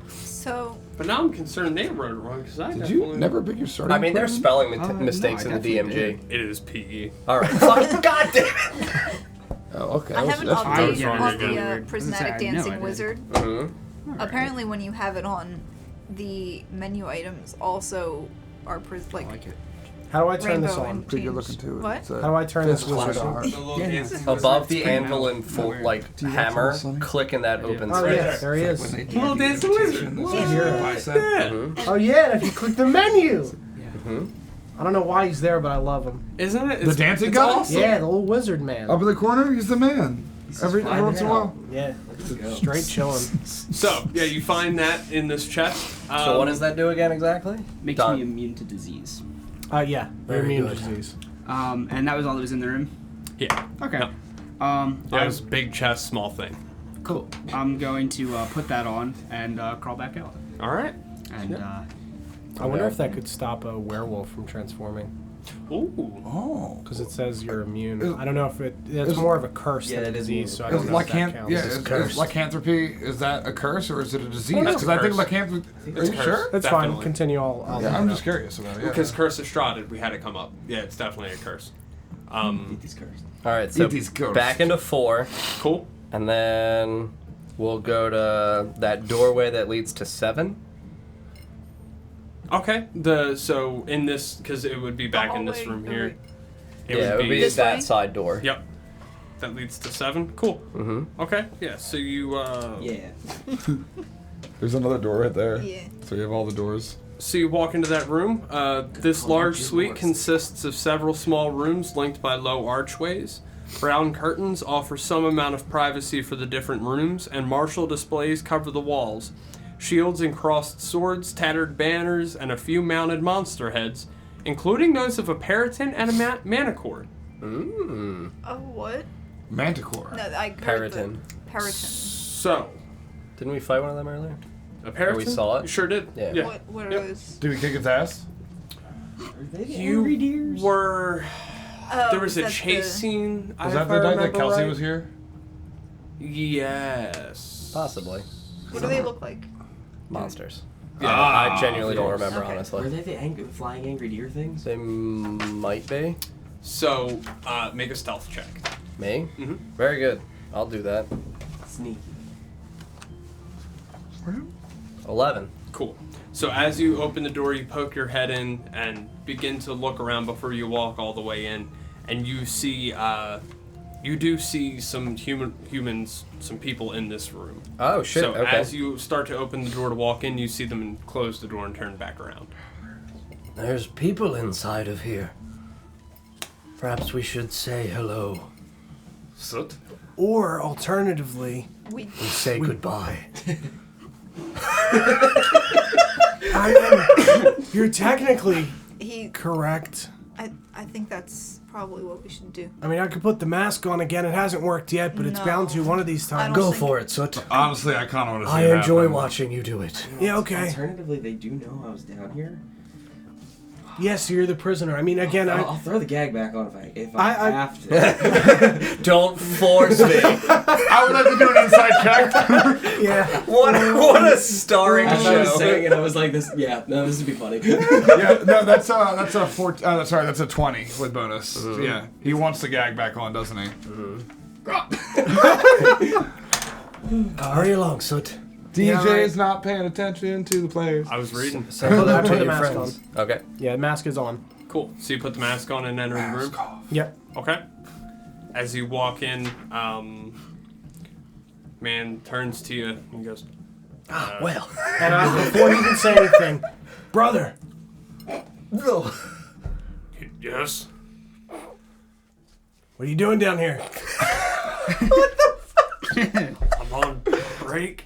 So, But now I'm concerned they wrote it wrong because I Did definitely. you never pick your starting I mean, there's point? spelling no, mistakes I in the definitely DMG. It is P-E. Alright, fucking goddamn it! Oh, okay. I have an That's update very on wrong the again. prismatic I know I dancing did. wizard. Mhm. Apparently, when you have it on, the menu items also are I like it. How do I turn this rainbow on? and Pretty good change- looking too. What? It's a How do I turn this fist wizard flash on? art. The little Yeah. dancing Above the Pretty anvil cool. and full, Where- like Do you want hammer, some, Sonny? click and that opens. Oh right yeah, there. there he is. Little dancing wizard. Oh yeah, and if you click the menu. Mhm. I don't know why he's there, but I love him. Isn't it? The dancing it's guy? awesome. Yeah, the little wizard man. Up in the corner, he's the man. He's just Every flying once in a it out. while. Yeah, Let's go. straight chilling. So yeah, you find that in this chest. So what does that do again exactly? Makes Done. me immune to disease. Yeah, you're Very immune to good. disease. And that was all that was in the room? Yeah. Okay. Yep. Yeah, That was big chest, small thing. cool. I'm going to put that on and crawl back out. All right. And I wonder if that could stop a werewolf from transforming. Ooh. Oh. Because it says you're immune. Is- I don't know if it's is- more of a curse Yeah, than a it is disease, so more I of a don't Is know if that counts. is cursed. lycanthropy, is that a curse or is it a disease? Well, it's Because a I think curse. lycanthropy. Are It's you a sure? curse. That's fine. Definitely. Continue. I'll Yeah, look I'm it just up. curious about it. Yeah. Because Curse Estrada, we had it come up. Yeah, it's definitely a curse. Eat these cursed. All right, so Eat these ghosts. back into 4, Cool. and then we'll go to that doorway that leads to 7. Okay. So in this, because it would be back in this hallway, room the here. way- It would be This that way? side door. Yep. That leads to 7. Cool. Mm-hmm. Okay. Yeah. So you. Yeah. There's another door right there. Yeah. So you have all the doors. So you walk into that room. This Oh, large good suite lord. consists of several small rooms linked by low archways. Brown curtains offer some amount of privacy for the different rooms, and martial displays cover the walls. Shields and crossed swords, tattered banners, and a few mounted monster heads, including those of a Periton and a Manicore. Mm. Oh, what? Manticore. No, I heard Periton. the Periton. So, Didn't we fight one of them earlier? a Periton? we saw it? You sure did. Yeah. What are Yep. those? Did we kick its ass? Are they the You angry deers? were. Oh, There was a that's chase the- scene. Was if that I the night that remember Kelsey right. was here? Yes. Possibly. What do they look like? Monsters. Yeah. I genuinely don't of course. remember, Okay. Were honestly. they the flying angry deer things? They might be. So, make a stealth check. Me? Mhm. Very good. I'll do that. Sneaky. 11. Cool. So as you open the door, you poke your head in and begin to look around before you walk all the way in, and you see, you do see some humans, some people in this room. Oh, shit. So okay. as you start to open the door to walk in, you see them close the door and turn back around. There's people inside of here. Perhaps we should say hello. Soot. Or alternatively, We Say goodbye. you're technically he. correct. I think that's probably what we should do. I mean, I could put the mask on again. It hasn't worked yet, but it's No. bound to one of these I times. don't Go think- for it, Soot. Honestly, I kind of want to see I it enjoy happen. watching you do it. Yeah, okay. Alternatively, they do know I was down here. Yes, you're the prisoner. I mean, again, I'll throw the gag back on if I I- have to. Don't force me. I would like to do an inside check. yeah. What a starring As I was show. saying it, I was like, "This, yeah, no, this would be funny." Yeah, no, that's a 20 with bonus. Yeah, he wants the gag back on, doesn't he? Hurry along, Soot. DJ right. is not paying attention to the players. I was reading. Say hello I to put the your mask friends. Okay. Yeah, the mask is on. Cool. So you put the mask on and enter the room. Mask off. Yep. Okay. As you walk in, man turns to you and goes, Well. And before you can say anything, brother, "Yes." what are you doing down here? I'm on break.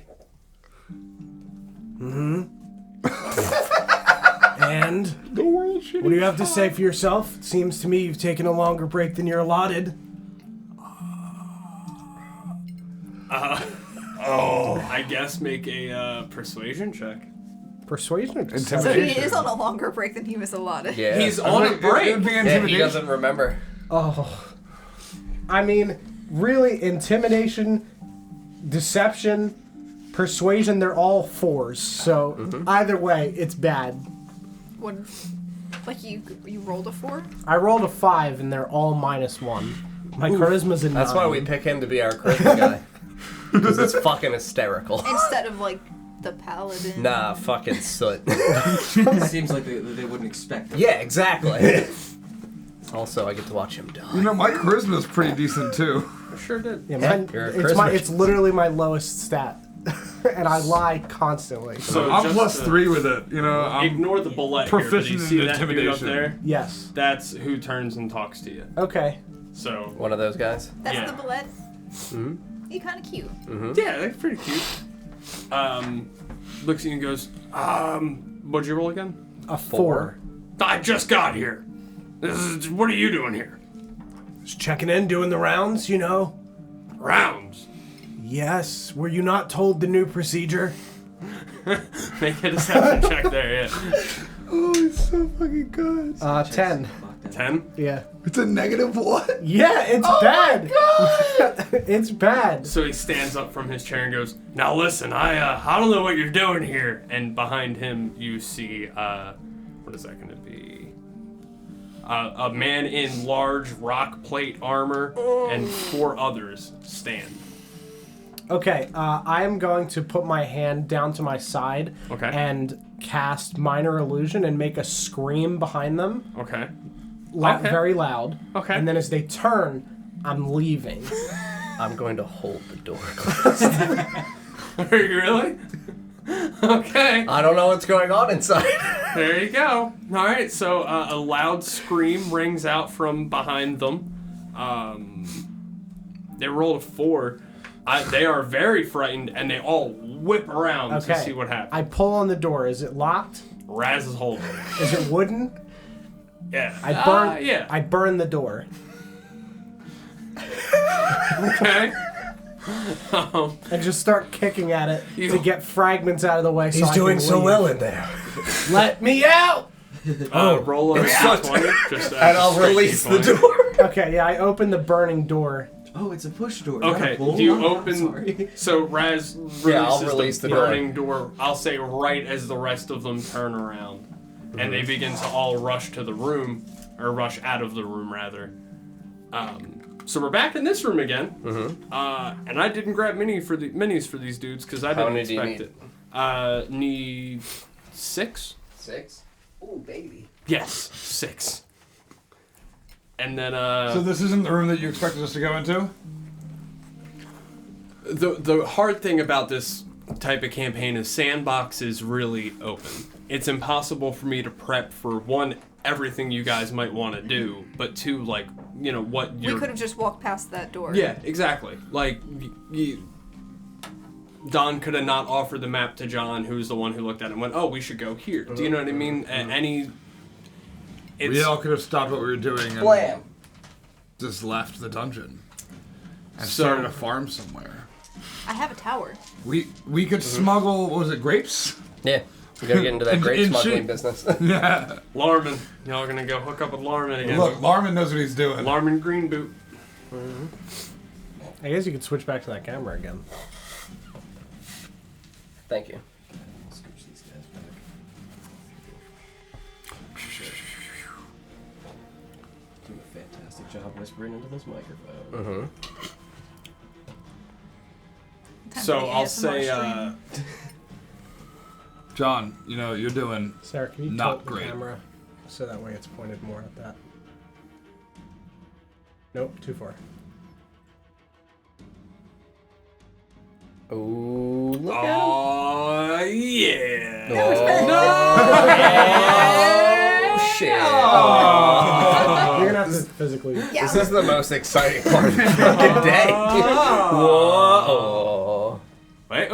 And The world shit. what do you have to say for yourself? It seems to me you've taken a longer break than you're allotted. I guess make a persuasion check. Persuasion or So Intimidation. he is on a longer break than he was allotted. Yeah. He's on a It would break. be Yeah, he intimidation. doesn't remember. Oh. I mean, really, intimidation, deception, persuasion, they're all 4s. So either way, it's bad. What? Like you rolled a 4? I rolled a 5 and they're all -1. My charisma's a 9. That's why we pick him to be our charisma guy. Because it's fucking hysterical. Instead of like the paladin. Nah, fucking soot. Seems like they wouldn't expect it. Yeah, exactly. Also, I get to watch him die. You know, my charisma's pretty decent too. I sure did. Yeah, Yeah, mine, you're a it's charisma. it's literally my lowest stat, and I lie constantly. So I'm just +3 with it. You know, I'm Ignore the bullet here, but you proficient see in that dude up intimidation. there? Yes. That's who turns and talks to you. Okay. So, One of those guys. That's Yeah. the bulette. Mm-hmm. He kind of cute. Mm-hmm. yeah, they're pretty cute. Looks at you and goes, what'd you roll again? A 4. I just got here. What are you doing here? Just checking in, doing the rounds, you know. Rounds. Yes. Were you not told the new procedure? Make a deception check there, yeah. Oh, it's so fucking good. 10. 10? Yeah. It's a negative what? Yeah, it's bad. It's bad. So he stands up from his chair and goes, now listen, I don't know what you're doing here. And behind him you see, what is that going to be? A man in large rock plate armor and 4 others stand. Okay, I am going to put my hand down to my side Okay. and cast Minor Illusion and make a scream behind them, Okay. Okay. very loud. Okay. And then as they turn, I'm leaving. I'm going to hold the door closed. Are you really? Okay. I don't know what's going on inside. There you go. All right, so a loud scream rings out from behind them. They rolled a 4. They are very frightened, and they all whip around Okay. to see what happens. I pull on the door. Is it locked? Raz is holding it. Is it wooden? Yeah. I burn. Yeah. I burn the door. Okay. And just start kicking at it You- to get fragments out of the way. He's I doing can so leave. well in there. Let me out! Roll a d20. Just, And I'll straight release the d20. door. Okay, yeah, I open the burning door. Oh, it's a push door. not a Okay, pull? you Oh, I'm open. sorry. So Raz releases Yeah, I'll release the the door. burning door. I'll say right as the rest of them turn around, and they begin to all rush to the room, or rush out of the room rather. So we're back in this room again, and I didn't grab minis for these dudes because I How didn't many do you expect it. Need 6. 6? Ooh, baby. Yes, 6. And then So this isn't the room that you expected us to go into? the hard thing about this type of campaign is sandbox is really open. It's impossible for me to prep for 1, everything you guys might want to do, but 2, like, you know, what We you're... could have just walked past that door. Yeah, exactly. Like, Don could have not offered the map to John, who's the one who looked at it and went, oh, we should go here. Do you know what I mean? We all could have stopped what we were doing and Blam. just left the dungeon and So- started a farm somewhere. I have a tower. We could smuggle, what was it, grapes? Yeah. We gotta get into that And- grape and smuggling shoot. business. Yeah. Larman. Y'all gonna go hook up with Larman again. Look, Larman knows what he's doing. Larman Green Boot. I guess you could switch back to that camera again. Thank you. Scooch these guys back. Doing a fantastic job whispering into this microphone. Time So for the I'll ASMR say, stream. John, you know, you're doing... Sarah, can you Not tilt the great. camera so that way it's pointed more at that? Nope, too far. Ooh, look at him. Oh, yeah. Oh, shit. You're gonna have to physically. Yeah. This is the most exciting part of the fucking day. Whoa. Wait.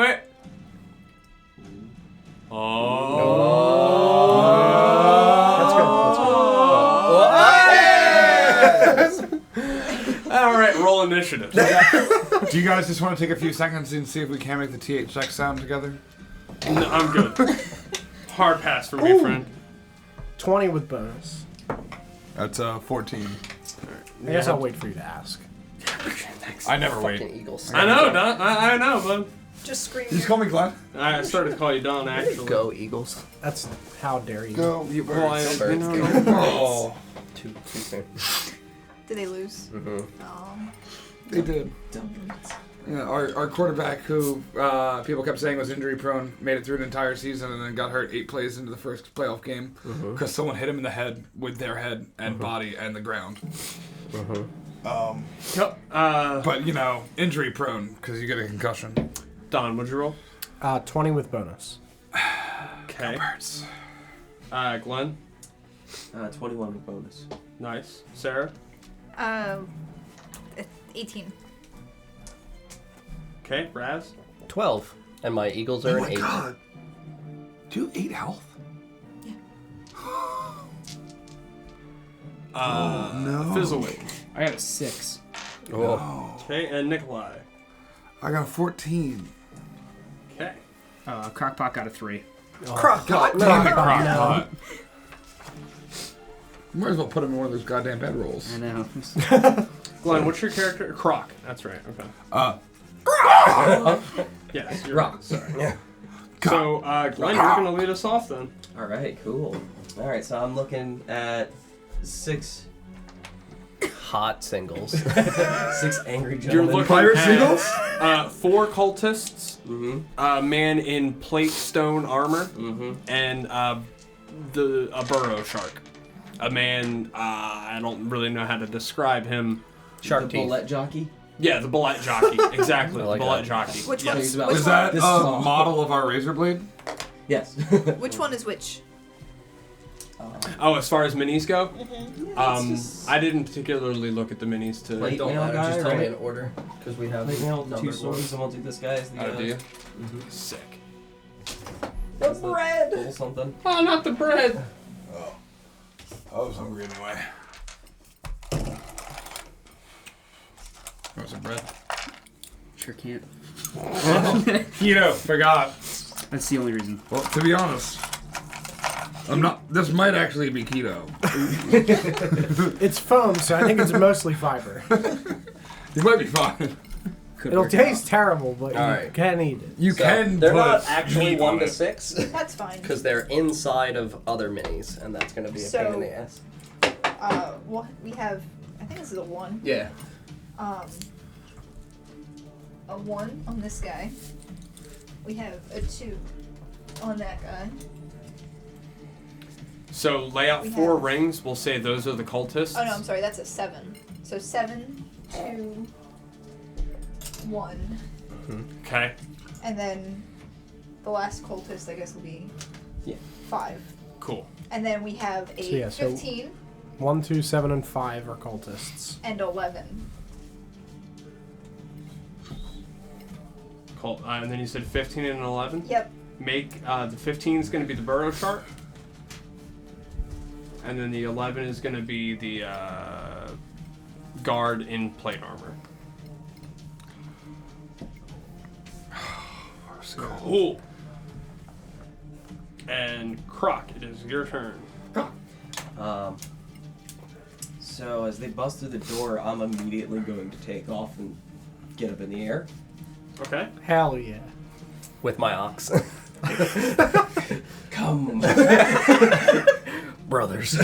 Oh. That's good. All right, roll initiative. Do you guys just want to take a few seconds and see if we can make the THX sound together? No, I'm good. Hard pass for me, friend. 20 with bonus. That's 14. I guess I'll wait for you to ask. Thanks. I never wait. Fucking Eagles. I know, Don. I know, bud. Just scream. You just call me Glenn? I started to call you Don, actually. Go Eagles. That's how dare you. Go. Well, Birds. Oh. Too soon. Did they lose? Mm-hmm. Oh. They did. Dumplings. Yeah, our quarterback, who people kept saying was injury prone, made it through an entire season and then got hurt 8 plays into the first playoff game because someone hit him in the head with their head and body and the ground. Yep. But injury prone because you get a concussion. Don, what'd you roll? 20 with bonus. Okay. Glenn. 21 with bonus. Nice. Sarah. 18. Okay. Raz. 12. And my eagles are an 8. God. Do you have 8 health? No. Fizzlewick. I got a 6. Oh. Okay, and Nikolai. I got a 14. Okay. Crockpot got a 3. God damn it, Crockpot. You might as well put him in one of those goddamn bedrolls. I know. Glenn, what's your character? Croc. That's right. Okay. Yes, you're Croc. right. Sorry. Yeah. So, Glenn, you're going to lead us off then. Alright, cool. Alright, so I'm looking at 6 Hot singles. 6 angry You're gentlemen. looking Pirate at seagulls? 4 cultists, Mm-hmm. a man in plate stone armor, Mm-hmm. and a burrow shark. A man, I don't really know how to describe him. Shark The teeth. bulette jockey. Yeah, the bulette jockey. Exactly, I like the bulette that. jockey. Which Yes. one's, Is which, Is one, that This a small. model of our razor blade? Yes. which one is which? Oh, as far as minis go, just- I didn't particularly look at the minis to. Plate Don't mail matter, guy, just tell me right? in order. Because we have Plate mail, 2 numbered swords, ones. and we'll do this guy as the. Oh, do you? Mhm. Sick. The bread. Little something. Oh, not the bread. I was hungry anyway. Want some bread? Sure can't. Forgot. That's the only reason. Well, to be honest, I'm not. This might actually be keto. It's foam, so I think it's mostly fiber. You might be fine. Could It'll work taste out. terrible, but you Alright. can eat it. You So, can. they're put not actually meat 1 on to it. 6. That's fine. Because they're inside of other minis, and that's going to be a pain in the ass. We have, I think this is a 1. Yeah. A 1 on this guy. We have a 2 on that guy. So lay out We 4 have- rings. We'll say those are the cultists. Oh no, I'm sorry, that's a 7. So 7, 2, 1. Okay. And then the last cultist, I guess, will be 5. Cool. And then we have a So, yeah, so- 15 1, 2, 7, and 5 are cultists. and 11. Cool. And then you said 15 and 11. Yep. Make the 15 is going to be the burrow shark, and then the 11 is going to be the guard in plate armor. Cool. And Croc, it is your turn. So as they bust through the door, I'm immediately going to take off and get up in the air. Okay. Hell yeah. With my ox. Come. Brothers.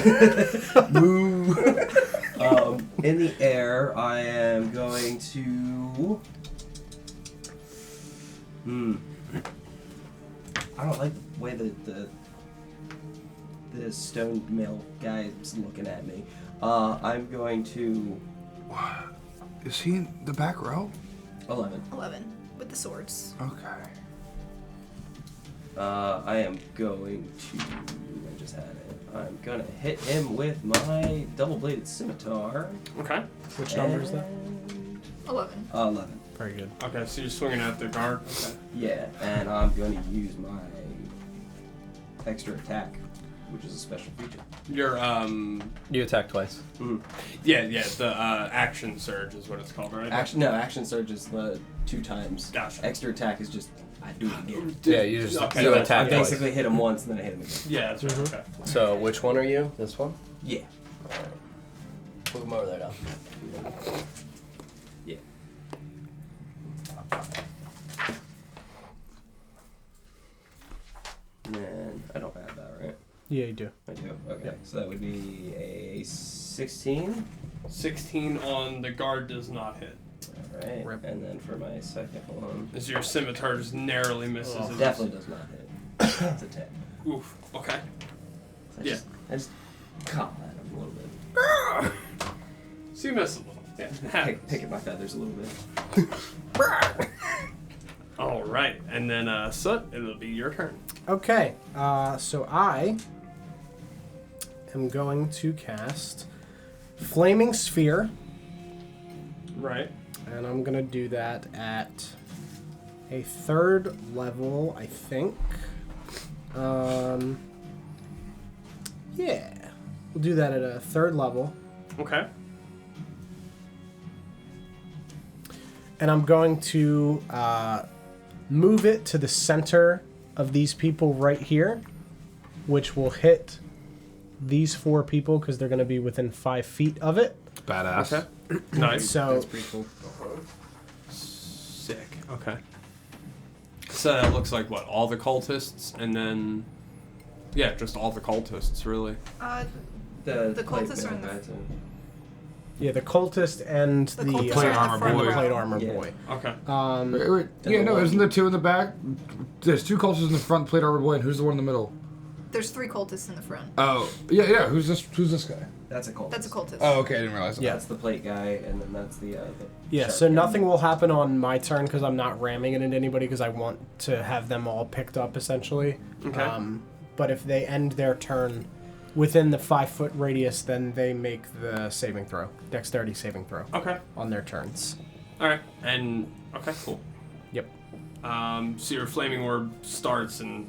Moo. In the air, I am going to. I don't like the way the stone mail guy is looking at me. I'm going to. What? Is he in the back row? 11. 11 with the swords. Okay. I am going to. I just had it. I'm gonna hit him with my double-bladed scimitar. Okay. Which number is that? and- 11. 11. Very good. Okay, so you're swinging at the guard. Okay. Yeah, and I'm going to use my extra attack, which is a special feature. Your You attack twice. yeah, the action surge is what it's called, right? Action surge is the 2 times. Gotcha. Extra attack is just I do it again. Yeah, you just Okay, you that's I attack twice. basically hit him once and then I hit him again. Yeah, that's right. Okay. So which one are you? This one? Yeah. Move him over there now. Yeah. And I don't have that, right? Yeah, you do. I do. Okay. Yep. So that would be a 16. 16 on the guard does not hit. All right. Alright, Rip. and then for my second one. As your scimitar just narrowly misses. Oh, it. Definitely does not hit. It's a 10. Oof. Okay. I Yeah. just caught at him a little bit. So you miss a little. Yeah. Pick at my feathers a little bit. All right, and then Soot, it'll be your turn. Okay, so I am going to cast Flaming Sphere, Right. and I'm going to do that at a 3rd level, I think. Yeah, we'll do that at a 3rd level. Okay. And I'm going to move it to the center of these people right here, which will hit these 4 people because they're going to be within 5 feet of it. Badass. Okay. Nice. So That's pretty cool. Sick. Okay. So that looks like what? All the cultists, and then yeah, just all the cultists, really. The cultists are in the- yeah, the cultist and The the cultists are in the and front the row. plate armor Yeah. boy. Okay. Wait. Yeah, no, isn't there 2 in the back? There's 2 cultists in the front, plate armor boy, and who's the one in the middle? There's 3 cultists in the front. Oh, yeah. Who's this guy? That's a cult. That's a cultist. Oh, okay, I didn't realize that. Yeah. That's the plate guy, and then that's the Yeah, sharp so guy. nothing will happen on my turn because I'm not ramming it into anybody because I want to have them all picked up essentially. Okay. But if they end their turn within the 5-foot radius, then they make the saving throw, dexterity saving throw Okay. on their turns. All right. And okay, cool. Yep. So your flaming orb starts, and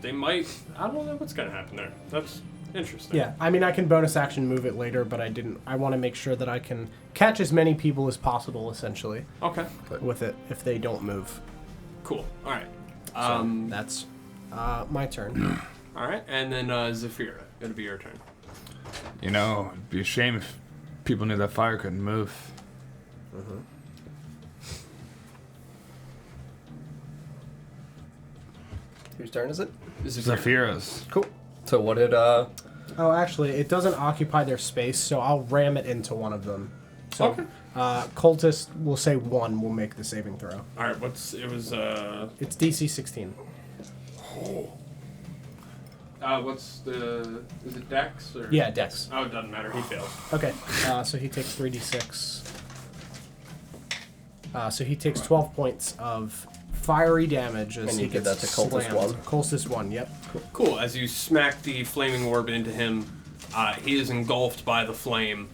they might. I don't know what's gonna happen there. That's interesting. Yeah, I mean, I can bonus action move it later, but I didn't. I want to make sure that I can catch as many people as possible, essentially, Okay. with it if they don't move. Cool. All right. So that's my turn. All right, and then Zafira, it'll be your turn. You know, it'd be a shame if people knew that fire couldn't move. Whose turn is it? Zephyra's. Cool. So what did Oh, actually, it doesn't occupy their space, so I'll ram it into one of them. So, Okay. Cultist will say 1 will make the saving throw. All right. It's It's DC 16. what's the? Is it Dex or? Yeah, Dex. Oh, it doesn't matter. He fails. Okay, so he takes 3d6. So he takes 12 points of fiery damage as And he you did gets that to Cultist slammed. 1? Cultist 1, yep. Cool. As you smack the flaming orb into him, he is engulfed by the flame.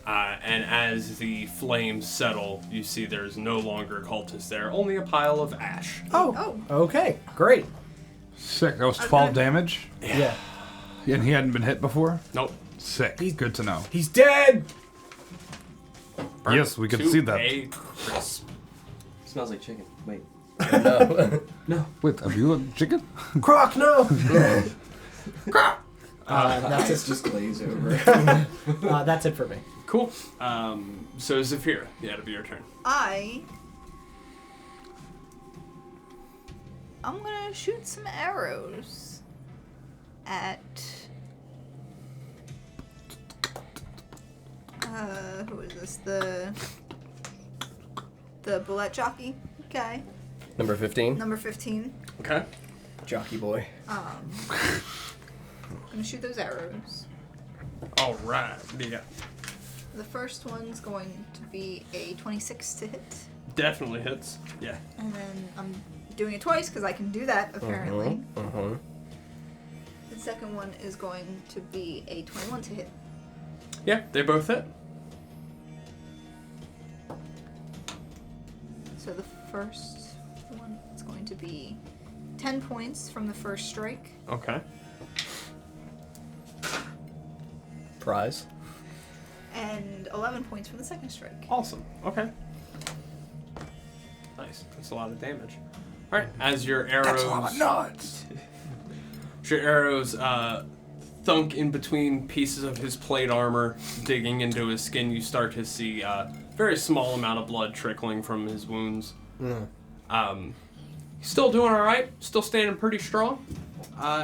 And as the flames settle, you see there's no longer a cultist there, only a pile of ash. Oh, okay, great. Sick. That was 12 damage? Yeah. And he hadn't been hit before? Nope. Sick. Good to know. He's dead! Yes, we could To see that. a crisp. Smells like chicken. Wait. no? Wait, are you a chicken? Croc, no! That's That's just glaze over. that's it for me. Cool. So Zafira, yeah, it'll be your turn. I'm gonna shoot some arrows at who is this? The bulette jockey guy, Number 15? number 15. Okay. Jockey boy. I'm gonna shoot those arrows. All right. What do you got? The first one's going to be a 26 to hit, Definitely hits. Yeah. and then I'm doing it twice because I can do that apparently. The second one is going to be a 21 to hit. Yeah, they both hit. So the first one is going to be 10 points from the first strike, Okay. Prize. and 11 points from the second strike. Awesome. Okay. Nice. That's a lot of damage. All right. As your arrows. nuts. As your arrows thunk in between pieces of his plate armor, digging into his skin, you start to see a very small amount of blood trickling from his wounds. He's still doing all right. Still standing pretty strong.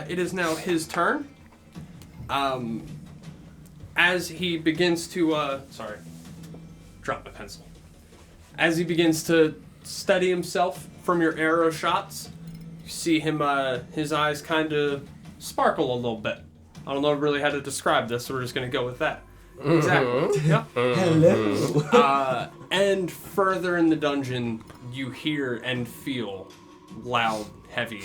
It is now his turn. As he begins to, drop my pencil. As he begins to steady himself from your arrow shots, you see him, his eyes kind of sparkle a little bit. I don't know really how to describe this, so we're just going to go with that. Exactly. Yep. Hello. And further in the dungeon, you hear and feel loud, heavy.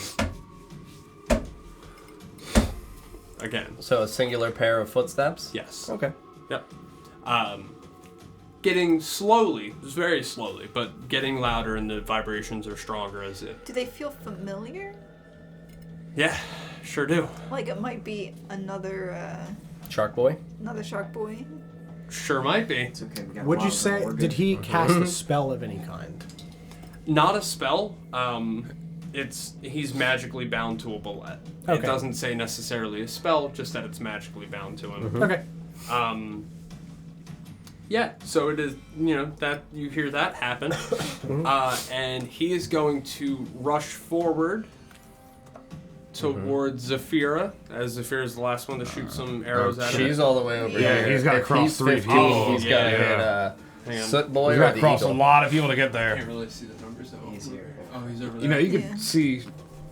Again. So a singular pair of footsteps? Yes. Okay. Yep. Getting slowly, very slowly, but getting louder, and the vibrations are stronger as it. Do they feel familiar? Yeah, sure do. Like it might be another Shark Boy? shark boy. Sure might be. It's okay. We got Would you wild say, girl, we're did good. he cast a spell of any kind? Not a spell. He's magically bound to a bulette. Okay. It doesn't say necessarily a spell, just that it's magically bound to him. Okay. Yeah, so it is, that you hear that happen. And he is going to rush forward towards Zafira, as Zafira's the last one to shoot some arrows at him. She's all the way over Yeah, here. he's gotta If cross he's 3 15, people. he's got to Yeah. Hang hit on. Soot Boy He's or got to the cross a Eagle. lot of people to get I there. can't really see the numbers though. He's here. Oh, he's over there. You know, you Yeah. can see.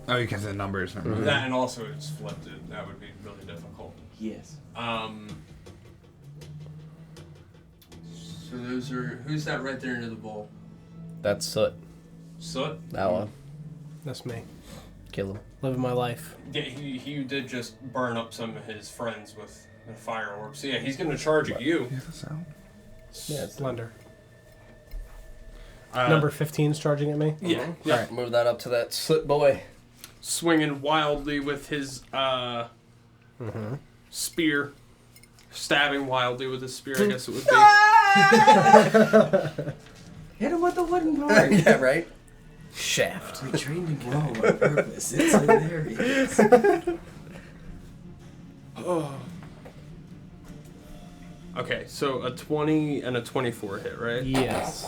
Oh, you can see the numbers. Never mind. That, and also it's flipped. That would be really difficult. Yes. So those are, who's that right there into the bowl? That's Soot. Soot? That one. That's me. Kill him. Living my life. Yeah, he did just burn up some of his friends with the fire orb. So yeah, he's gonna charge at you. Here's the sound. Yeah, it's Slender. Uh, Number 15's charging at me. Yeah. All Yeah. right, move that up to that Soot Boy. Swinging wildly with his spear. Stabbing wildly with his spear, I guess it would be. Hit him with the wooden board. Yeah, right? Shaft. We trained to grow on purpose. It's hilarious. Okay, so a 20 and a 24 hit, right? Yes.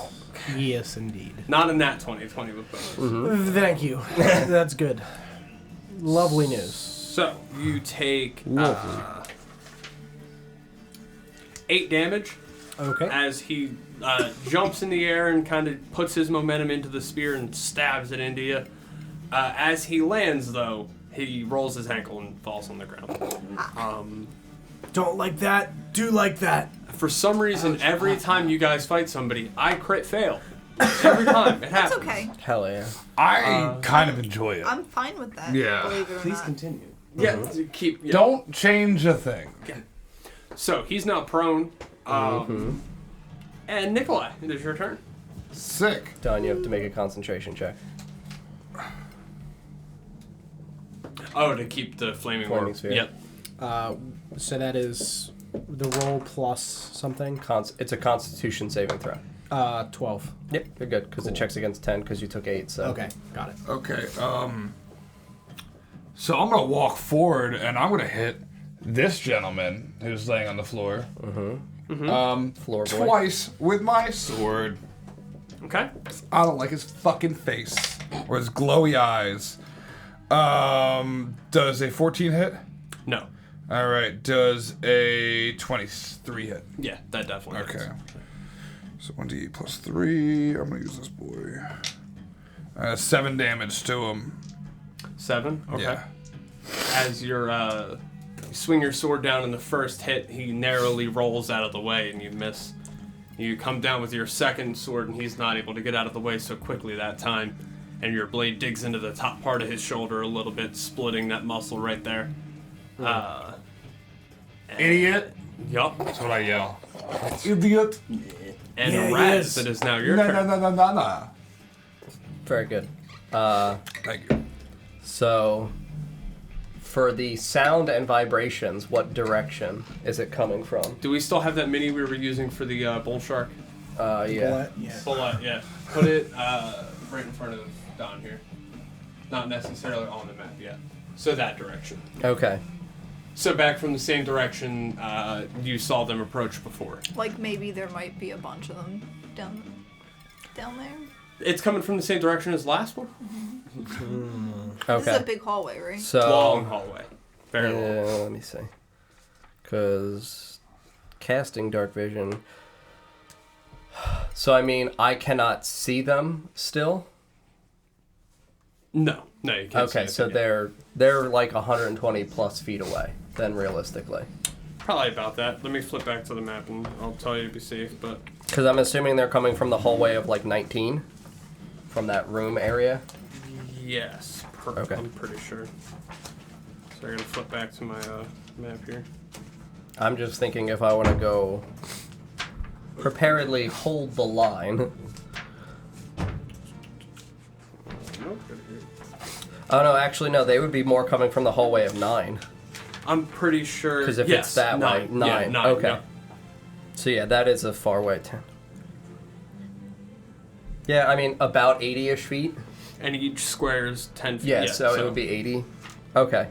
Yes, indeed. Not in that 20 with bonus. Thank you. That's good. Lovely news. So, you take 8 damage Okay. as he jumps in the air and kind of puts his momentum into the spear and stabs it into you. As he lands, though, he rolls his ankle and falls on the ground. Don't like that. Do like that. For some reason, every time you guys fight somebody, I crit fail. Every time. It happens. That's okay. Hell yeah. I kind of enjoy it. I'm fine with that. Yeah. Believe it or Please not. continue. Yeah, to keep... Yeah. Don't change a thing. So, he's now prone. And Nikolai, it is your turn. Sick. Don, you have to make a concentration check. Oh, to keep the flaming orb. sphere. Yep. So that is the roll plus something. It's a Constitution saving throw. 12. Yep, you're good because it checks against 10 because you took 8. So Okay, got it. Okay. So I'm gonna walk forward and I'm gonna hit this gentleman who's laying on the floor. Floor boy. Twice with my sword. Okay. I don't like his fucking face or his glowy eyes. Does a 14 hit? No. All right. Does a 23 hit? Yeah, that definitely Okay. hits. So 1d8 plus 3. I'm gonna use this boy. 7 damage to him. 7? Okay. Yeah. As you swing your sword down in the first hit, he narrowly rolls out of the way and you miss. You come down with your second sword and he's not able to get out of the way so quickly that time. And your blade digs into the top part of his shoulder a little bit, splitting that muscle right there. Idiot. Yup. That's what I yell. Idiot. And Yeah, he Raz, is. it is now your No, turn. no. Very good. Thank you. So, for the sound and vibrations, what direction is it coming from? Do we still have that mini we were using for the bull shark? Yeah. Yeah. Bulette, yeah. Put it right in front of Don here. Not necessarily on the map yet. So that direction. Okay. So back from the same direction you saw them approach before. Like maybe there might be a bunch of them down there. It's coming from the same direction as the last one? This is a Okay. big hallway, right? So Long hallway. Very long. let me see. Because casting dark vision. So, I mean, I cannot see them still? No, you can't. Okay, so they're like 120 plus feet away, then realistically. Probably about that. Let me flip back to the map and I'll tell you to be safe, but... Because I'm assuming they're coming from the hallway of like 19? From that room area? Yes. Okay. I'm pretty sure. So I gotta flip back to my map here. I'm just thinking if I want to go preparedly hold the line. Nope, good here. Oh no, actually no, they would be more coming from the hallway of 9. I'm pretty sure... Because if yes, it's that way, 9. Yeah, 9. Okay. Yeah. So yeah, that is a far way. Yeah, I mean, about 80-ish feet. And each square is 10 feet. Yeah, so it would be 80. Okay.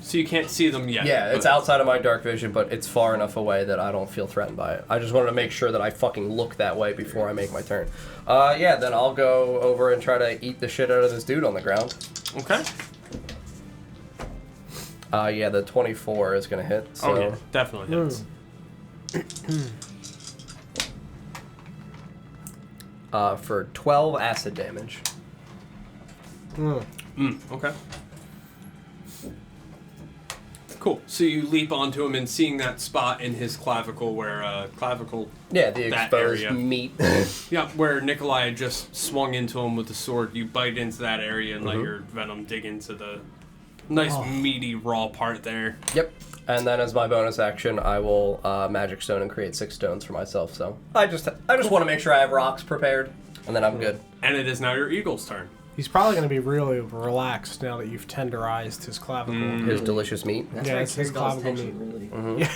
So you can't see them yet. Yeah, it's but- outside of my dark vision, but it's far enough away that I don't feel threatened by it. I just wanted to make sure that I fucking look that way before I make my turn. Yeah, then I'll go over and try to eat the shit out of this dude on the ground. Okay. Yeah, the 24 is going to hit. So. Oh, yeah, definitely hits. For 12 acid damage. Okay. Cool. So you leap onto him and seeing that spot in his clavicle where clavicle. Yeah, the that exposed area. meat. Yeah, where Nikolai had just swung into him with the sword. You bite into that area and let your venom dig into the nice meaty raw part there. Yep. And then as my bonus action, I will Magic Stone and create 6 stones for myself. So I just want to make sure I have rocks prepared, and then I'm good. And it is now your eagle's turn. He's probably going to be really relaxed now that you've tenderized his clavicle. His delicious meat. That's Yeah, right, it's his Kirgall's clavicle tension, really. Yeah,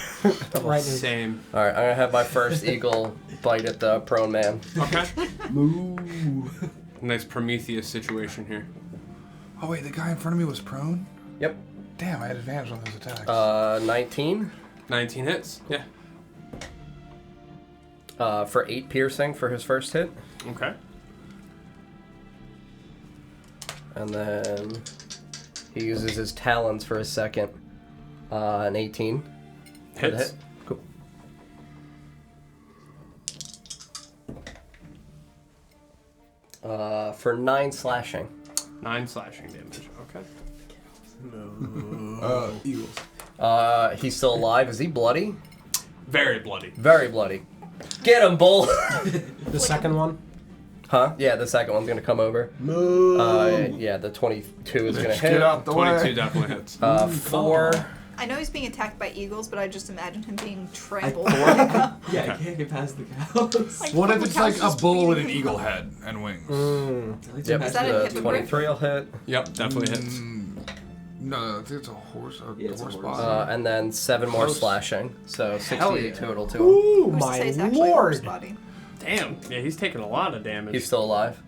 right. In, Same. All right, I'm gonna have my first eagle bite at the prone man. Okay. Moo. Nice Prometheus situation here. Oh wait, the guy in front of me was prone? Yep. Damn, I had advantage on those attacks. 19. 19 hits. Yeah. For 8 piercing for his first hit, Okay. and then he uses his talons for his second. An 18. for the Hits. hit. Cool. For 9 slashing. 9 slashing damage. Okay. Eagles. He's still alive. Is he bloody? Very bloody. Very bloody. Get him, bull! the second one. Huh? Yeah, the second one's gonna come over. Yeah, the 22 is gonna hit. Get out the 22 way. definitely hits. 4. I know he's being attacked by eagles, but I just imagine him being trampled. Yeah, I can't get past the cows. Like, What if the it's couch like a is bull with beating an me. eagle head and wings? Yep, Is that a the hit? 23 will hit. Yep, definitely hits. No, I think it's a horse. Yeah, it's a horse horse. body. And then 7 more Close. slashing. So 68 Hell yeah. total to him. Ooh, Who's to say my it's actually a horse lord! body? Damn. Yeah, he's taking a lot of damage. He's still alive.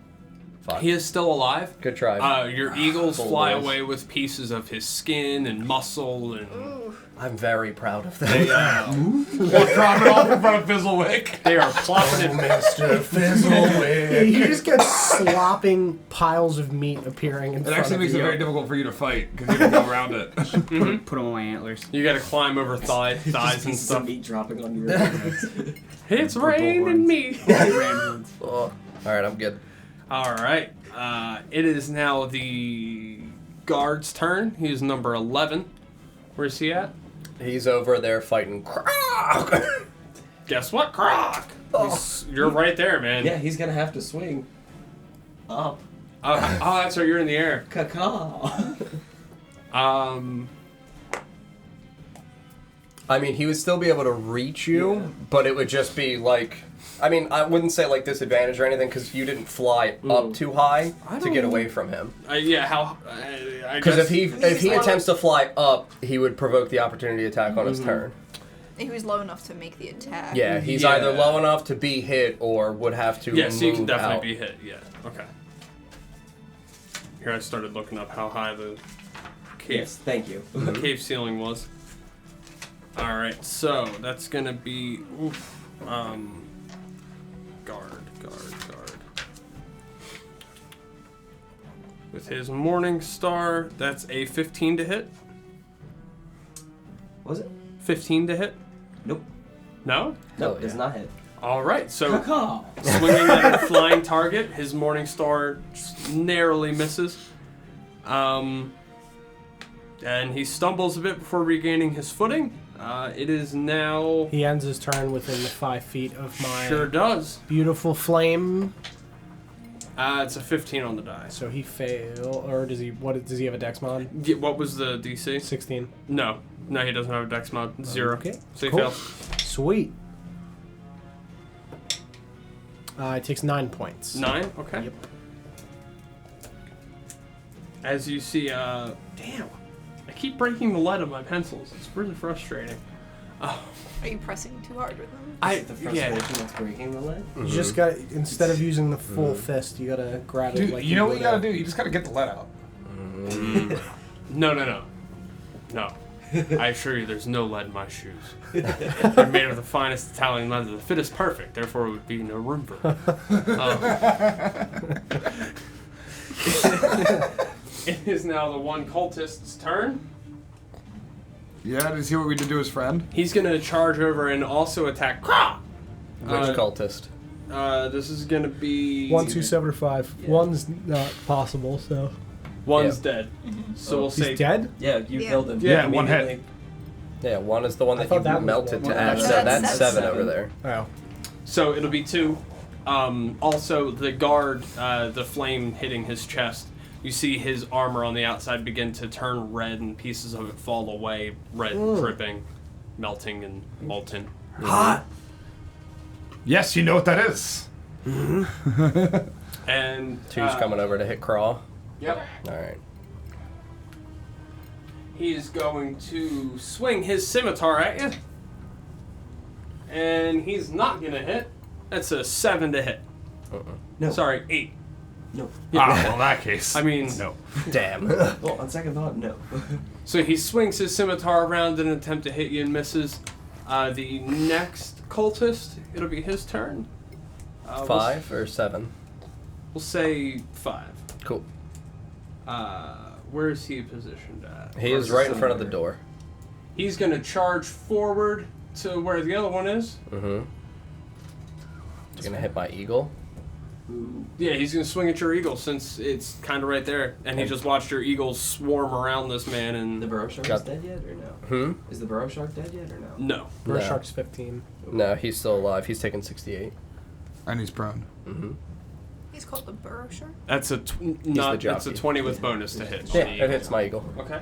Fine. He is still alive. Good try. Your eagles Bull fly boys. away with pieces of his skin and muscle and Ooh. I'm very proud of that. Drop it off in front of Fizzlewick. they are plopping it. Mr. Fizzlewick. You just get slopping piles of meat appearing in It front actually of makes you. it very difficult for you to fight because you can go around it. Put on my antlers. You gotta climb over thighs and Pieces stuff. of meat dropping on your legs. It's raining meat. Ramblings. Oh. Alright, I'm good. All right. It is now the guard's turn. He's number 11. Where's he at? He's over there fighting. Guess what, Croc? You're right there, man. Yeah, he's gonna have to swing up. Oh, that's right. You're in the air. Caca. I mean, he would still be able to reach you, but it would just be like... I mean, I wouldn't say like disadvantage or anything because you didn't fly up too high to get away from him. Yeah, how? I Because guess if he attempts to fly up, he would provoke the opportunity attack on his turn. He was low enough to make the attack. Yeah, he's Yeah. either low enough to be hit or would have to Yeah, so you move can definitely out. be hit. Yeah. Okay. Here, I started looking up how high the cave Yes, thank you. cave ceiling was. All right, so that's gonna be guard. With his Morning Star, that's a 15 to hit. Was it? 15 to hit? Nope. No? Nope, Oh, does yeah. not hit. All right, so Caw-caw. swinging at a flying target, his Morning Star just narrowly misses. And he stumbles a bit before regaining his footing. It is now... He ends his turn within the 5 feet of my Sure does. beautiful flame. It's a 15 on the die. So he fail, or does he? What does he have a dex mod? Yeah, what was the DC? 16. No, he doesn't have a dex mod. 0. Okay. So he Cool. fails. Sweet. It takes 9 points. 9? Okay. Yep. As you see, damn, I keep breaking the lead of my pencils. It's really frustrating. Are you pressing too hard with them? The frustration that's breaking the lead. You just got instead of using the full fist, you gotta grab it Dude, like you know what would you gotta a- do? You just gotta get the lead out. No. I assure you, there's no lead in my shoes. They're made of the finest Italian leather. The fit is perfect, therefore, it would be no room for it is now the one cultist's turn. Yeah, did you see what we did to his friend? He's gonna charge over and also attack. Which cultist? This is gonna be 1, 2, 7, or 5. Yeah. One's not possible, so One's Yeah. dead. So we'll say he's dead. Yeah, you Yeah. killed him. Yeah, one hit. Immediately. Yeah, 1 is the one I that thought you that was melted one. to ash. So That's that's 7 over there. Oh, So it'll be 2. Also, the guard, the flame hitting his chest. You see his armor on the outside begin to turn red, and pieces of it fall away, red, dripping, melting, and molten. Hot. Yes, you know what that is. And 2's coming over to hit Craw. Yep. Alright. He is going to swing his scimitar at you, and he's not gonna hit. That's a 7 to hit. No. Sorry, 8. No. Well, in that case. I mean, no. Damn. Well, on second thought, no. So he swings his scimitar around in an attempt to hit you and misses. The next cultist, it'll be his turn. 5 or 7? We'll say 5. Cool. Where is he positioned at? He is right in front of the door. He's going to charge forward to where the other one is. Mm-hmm. He's gonna hit my eagle. Yeah, he's going to swing at your eagle since it's kind of right there. And he just watched your eagles swarm around this man The and... burrow shark is dead yet, or no? Is the burrow shark dead yet, or no? No. Burr No. Shark's 15. No, he's still alive. He's taking 68. And he's prone. Mm-hmm. He's called the burrow shark. That's a that's a jockey. 20 with bonus to hit. Yeah, it hits my eagle. Okay.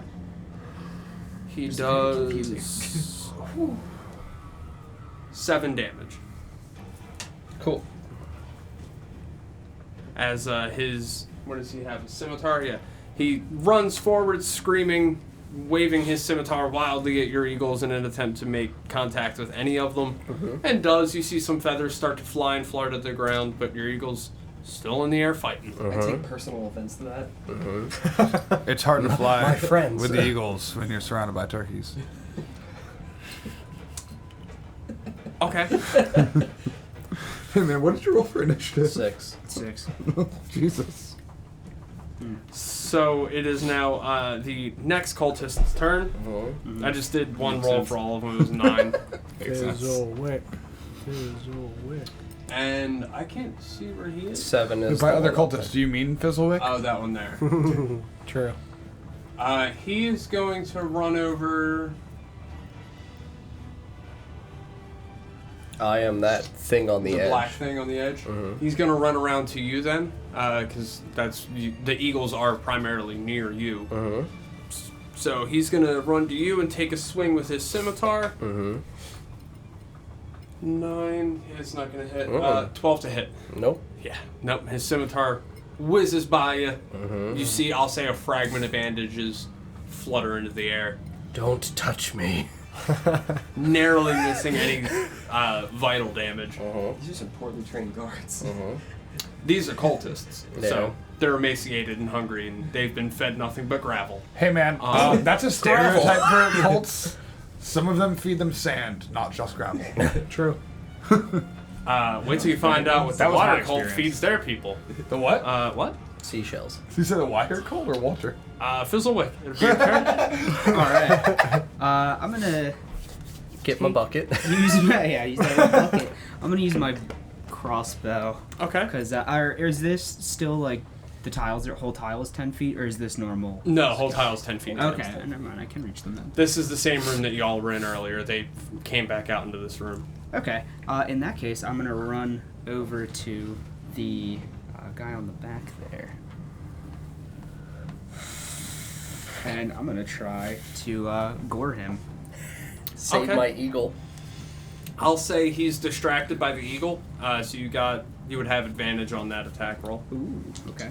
He It's very does 7 damage. Cool. As his, what does he have? A scimitar? Yeah. He runs forward screaming, waving his scimitar wildly at your eagles in an attempt to make contact with any of them. And does. You see some feathers start to fly and flutter to the ground, but your eagles still in the air fighting. I take personal offense to that. It's hard to fly My friends. with the eagles when you're surrounded by turkeys. Okay. Hey man, what did you roll for initiative? 6. 6. Jesus. So it is now the next cultist's turn. I just did one Makes roll sense. for all of them. It was 9. Makes sense. Fizzlewick. Fizzlewick. And I can't see where he is. 7 is. By the other one up cultists, do you mean Fizzlewick? Oh, that one there. True. He is going to run over. I am that thing on the edge. Black thing on the edge. He's going to run around to you then, because the eagles are primarily near you. So he's going to run to you and take a swing with his scimitar. 9. It's not going to hit. 12 to hit. Nope. Yeah. Nope. His scimitar whizzes by you. You see, I'll say a fragment of bandages flutter into the air, Don't touch me. narrowly missing any vital damage. These are some poorly trained guards. These are cultists, Yeah. so they're emaciated and hungry, and they've been fed nothing but gravel. Hey man, that's a stereotype for cults. Some of them feed them sand, not just gravel. True. Wait till you find out what the That was my water cult experience. feeds their people. The what? What? Seashells. You said the wire cult or Walter? Fizzlewick. It'll be your turn. Alright. I'm gonna Get my bucket. use that bucket. I'm gonna use my crossbow. Okay. Because is this still like the tiles? The whole tile is 10 feet, or is this normal? No, whole tile's 10 feet. Okay, never mind. I can reach them then. This is the same room that y'all were in earlier. They came back out into this room. Okay. In that case, I'm gonna run over to the guy on the back there, and I'm gonna try to gore him. Save Okay. my eagle. I'll say he's distracted by the eagle, so you would have advantage on that attack roll. Ooh. Okay.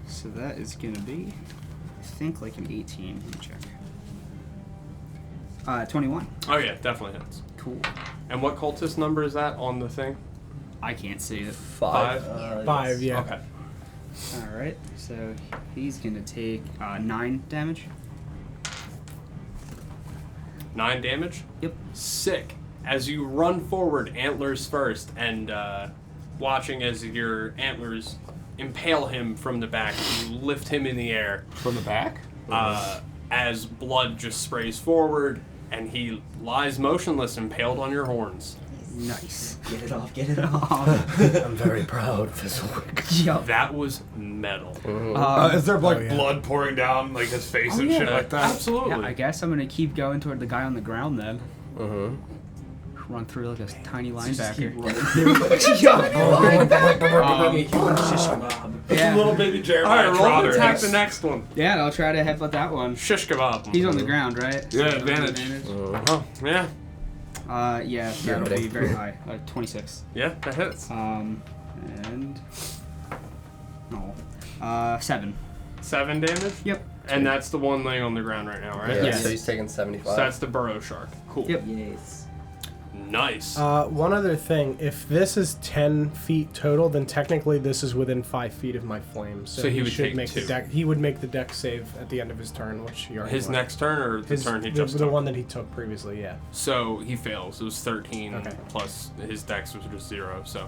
So that is gonna be, I think, like an 18. Let me check. 21. Oh yeah, definitely hits. Cool. And what cultist number is that on the thing? I can't see it. 5. 5, yeah. Okay. All right. So he's gonna take 9 damage. 9 damage? Yep. Sick. As you run forward, antlers first, and watching as your antlers impale him from the back, you lift him in the air. From the back? As blood just sprays forward, and he lies motionless, impaled on your horns. Nice. Get it off, get it off. I'm very proud, Fizzlewick. Yup. That was metal. Is there like Oh, yeah. blood pouring down like his face and yeah, shit like that? Absolutely. Yeah, I guess I'm gonna keep going toward the guy on the ground then. Mm-hmm. Run through like a tiny Just keep linebacker. running through. Yeah. Little baby All Jeremiah right, roll to Trotter. attack the next one. Yeah, I'll try to headbutt that one. Shish kebab. He's on the ground, right? Yeah, advantage. Oh, yeah. Yeah, that'll Riveting. be very high. 26. Yeah, that hits. And no, 7. 7 damage? Yep. And that's the one laying on the ground right now, right? Yeah, Yes. so he's taking 75. So that's the burrow shark. Cool. Yep. Yes. Nice. One other thing, if this is 10 feet total, then technically this is within 5 feet of my flame. So he would should take make 2. the deck. He would make the deck save at the end of his turn, which he already His went. next turn or the turn he just the took? one that he took previously, yeah. So he fails. It was 13 Okay. plus his dex was just 0. So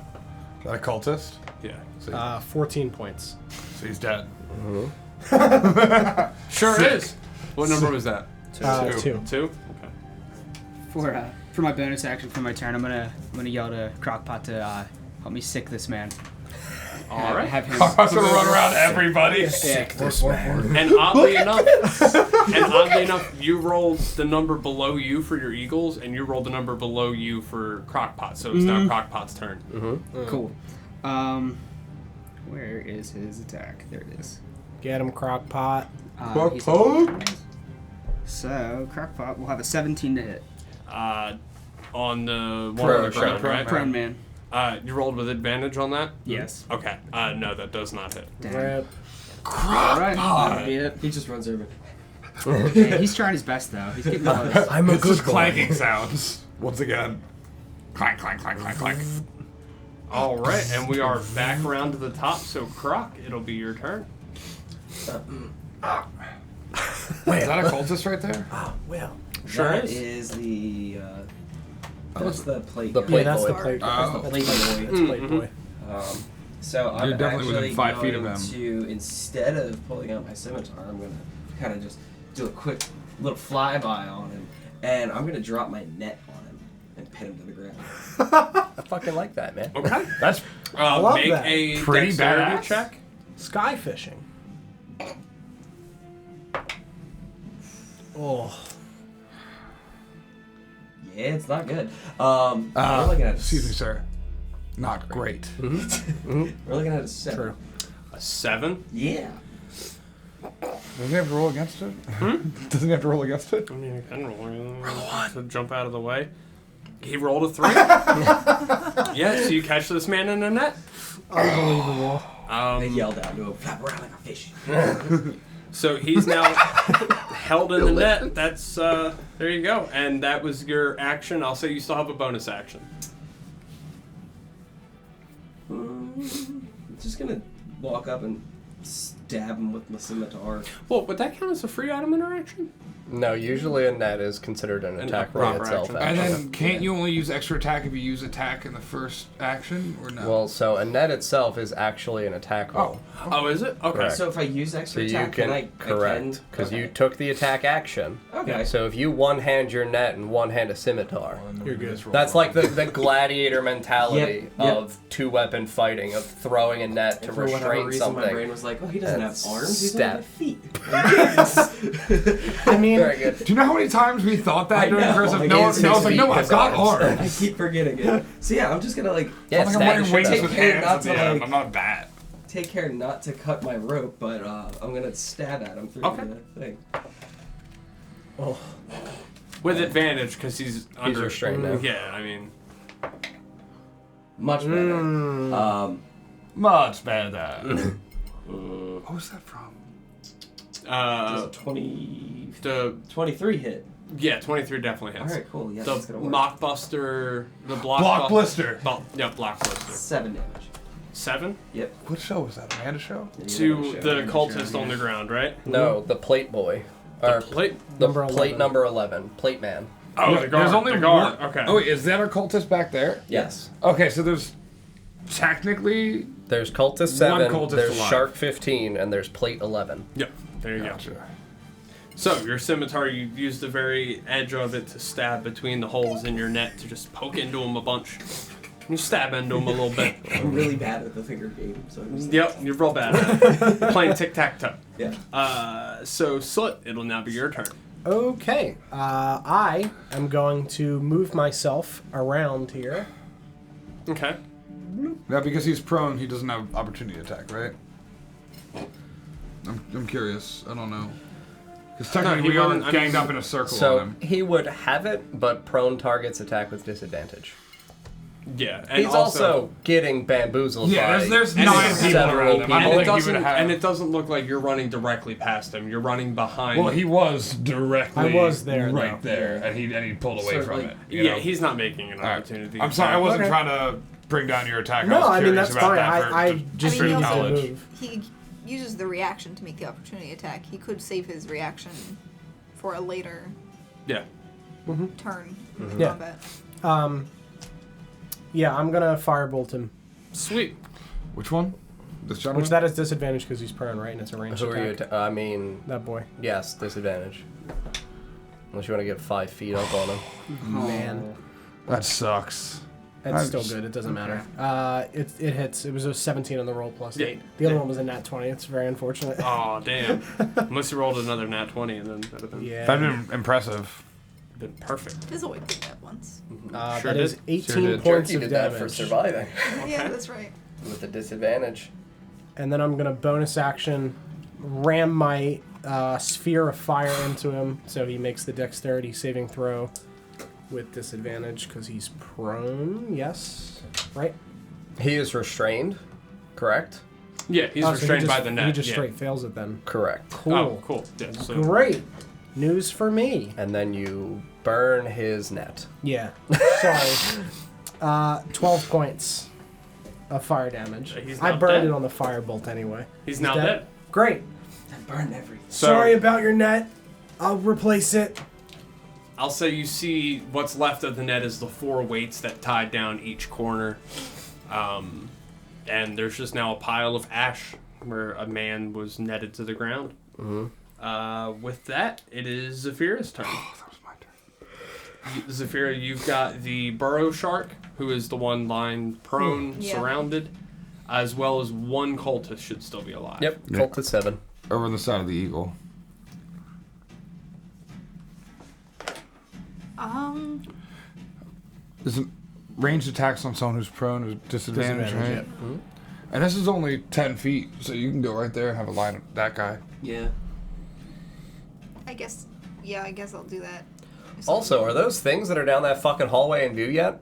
Is that a cultist? yeah. 14 points. So he's dead. Sure is. What number was that? 2. 2? Okay. For my bonus action for my turn, I'm gonna yell to Crockpot to help me sick this man. All right. Have him. I'm gonna run around everybody. And oddly enough, you rolled the number below you for your eagles, and you rolled the number below you for Crockpot. So it's now Crockpot's turn. Cool. Where is his attack? There it is. Get him, Crockpot. He's Crockpot? So Crockpot will have a 17 to hit. On the one Prone, on the ground, prone, right? Prone man. You rolled with advantage on that? Yes. Okay. No, that does not hit. Damn. Rip. Alright, that'll be it. He just runs over. Yeah, he's trying his best though. He's getting close. I'm a It's good just boy. clanking sounds. Once again. Clank, clank, clank, clank, clank. All right, and we are back around to the top. So Croc, it'll be your turn. Is that a cultist right there? Well. Sure That is. is the. That's the plate. The guy. plate Yeah, that's boy. the plate. That's the plate boy. That's plate boy. So I'm You're definitely actually within 5 feet of going him. to, instead of pulling out my scimitar, I'm going to kind of just do a quick little flyby on him, and I'm going to drop my net on him and pin him to the ground. I fucking like that, man. Okay. That's love Make that. a Pretty dexterity badass. check. Sky fishing. Oh. Yeah, it's not good. We're looking at excuse me, sir. Not great. We're looking at a 7. True. A 7. Yeah. Doesn't he have to roll against it? Doesn't he have to roll against it? I mean, you can roll to jump out of the way. He rolled a 3. Yeah, so you catch this man in a net. Unbelievable. They yelled out to him, flap around like a fish. So he's now held in the net. That's there you go. And that was your action. I'll say you still have a bonus action. Just gonna walk up and dab him with my scimitar. Well, would that count as a free item interaction? No, usually a net is considered an attack roll proper itself. action. And Actually. then can't you only use extra attack if you use attack in the first action, or no? Well, so a net itself is actually an attack roll. Oh, is it? Okay. Correct. So if I use So extra you attack, can correct because you took the attack action. Okay. So if you one hand your net and one hand a scimitar, You're good. that's like the gladiator mentality Yep. of 2-weapon fighting, of throwing a net to And for whatever restrain reason, my brain something. was like, oh, he doesn't have That's arms, he's stab. only feet. I mean, Very good. Do you know how many times we thought that I during know. Curse of Like, No? it's No, I was 6 like, no, feet I've got because arms. I keep forgetting it. So yeah, I'm just gonna like Yeah, I'm like I'm stab wearing the wings shit Take with care hands not at to, the end. like- I'm not a bat. take care not to cut my rope, but I'm gonna stab at him through Okay. the thing. Oh. With advantage because he's under restrained now. Yeah, I mean, Much better. Much better. What was that from? Does a 20, the 23 hit. yeah, 23 definitely hits. All right, cool. Yeah, The that's gonna work. mockbuster, the Block Blister. Yeah, blockbuster. 7 damage. 7 Yep. What show was that? Amanda show? to the Amanda cultist show, on yeah. the ground, right? No, the plate boy. The Or plate. the Number plate 11. number 11. Plate man. Oh, Yeah, the guard. there's only the guard. one. Okay. Oh, wait, is that our cultist back there? Yes. Okay, so there's technically. There's cultist 7, cultist there's alive. shark 15, and there's plate 11. Yep. There you go. Gotcha. So your scimitar, you use the very edge of it to stab between the holes in your net to just poke into them a bunch. You stab into them a little bit. I'm really bad at the finger game, so I'm just Yep, you're real bad at it. Playing tic-tac-toe. yeah. So Slit, it'll now be your turn. okay. I am going to move myself around here. Okay. Yeah, because he's prone, he doesn't have opportunity attack, right? I'm curious. I don't know. Because technically he we are wouldn't- I ganged mean- up in a circle on So him. he would have it, but prone targets attack with disadvantage. Yeah, and He's also getting bamboozled Yeah, by there's and 9 it's people several around him. I people. and don't it think he doesn't would have. and it doesn't look like you're running directly past him. You're running behind. Well, he was directly. I was there, right though. there, and he pulled away So, from like- it. you yeah, know? he's not making an All right. opportunity. I'm sorry, I wasn't Okay. trying to bring down your attack. No, I was I mean, curious that's about fine. that for I just just straight needed to knowledge. move. He uses the reaction to make the opportunity attack. He could save his reaction for a later Yeah. turn in Mm-hmm. Yeah. combat. Yeah, I'm gonna firebolt him. Sweet. Which one? This gentleman? Which that is disadvantage because he's prone, right? And it's a ranged Who are you? attack. I mean, That boy. yes, disadvantage. Unless you want to get 5 feet up on him. Man, That sucks. it's I'm still just- good. It doesn't matter. It hits. It was a 17 on the roll plus Yeah. 8. The other Yeah. one was a nat 20. It's very unfortunate. Oh damn. Unless you rolled another nat 20 and then that'd have been, Yeah. That'd been impressive. been perfect. His always did that once. Sure That is did. 18 Sure did. points Jerky of did that for damage. surviving Yeah, that's right. with the disadvantage. And then I'm gonna bonus action ram my sphere of fire into him, so he makes the dexterity saving throw with disadvantage because he's prone. Yes, right. He is restrained, correct? Yeah, he's Oh, so restrained he just, by the net. He just yeah. straight fails it then. Correct. Cool. Oh, cool. Yeah, so Great news for me. And then you burn his net. Yeah. Sorry. 12 points of fire damage. He's I not burned dead. it on the firebolt anyway. He's now dead. Great. I burned everything. So- Sorry about your net. I'll replace it. I'll say you see what's left of the net is the 4 weights that tied down each corner. And there's just now a pile of ash where a man was netted to the ground. With that, it is Zafira's turn. Oh, that was my turn. Zafira, you've got the burrow shark, who is the one lying prone, Yeah. surrounded, as well as one cultist should still be alive. Yep, Yeah. cult to 7. Over on the side of the eagle. Is it ranged attacks on someone who's prone is disadvantage, Disadvantage, right? And this is only 10 feet, so you can go right there and have a line of that guy. Yeah. I guess I'll do that. Also, are those things that are down that fucking hallway in view yet?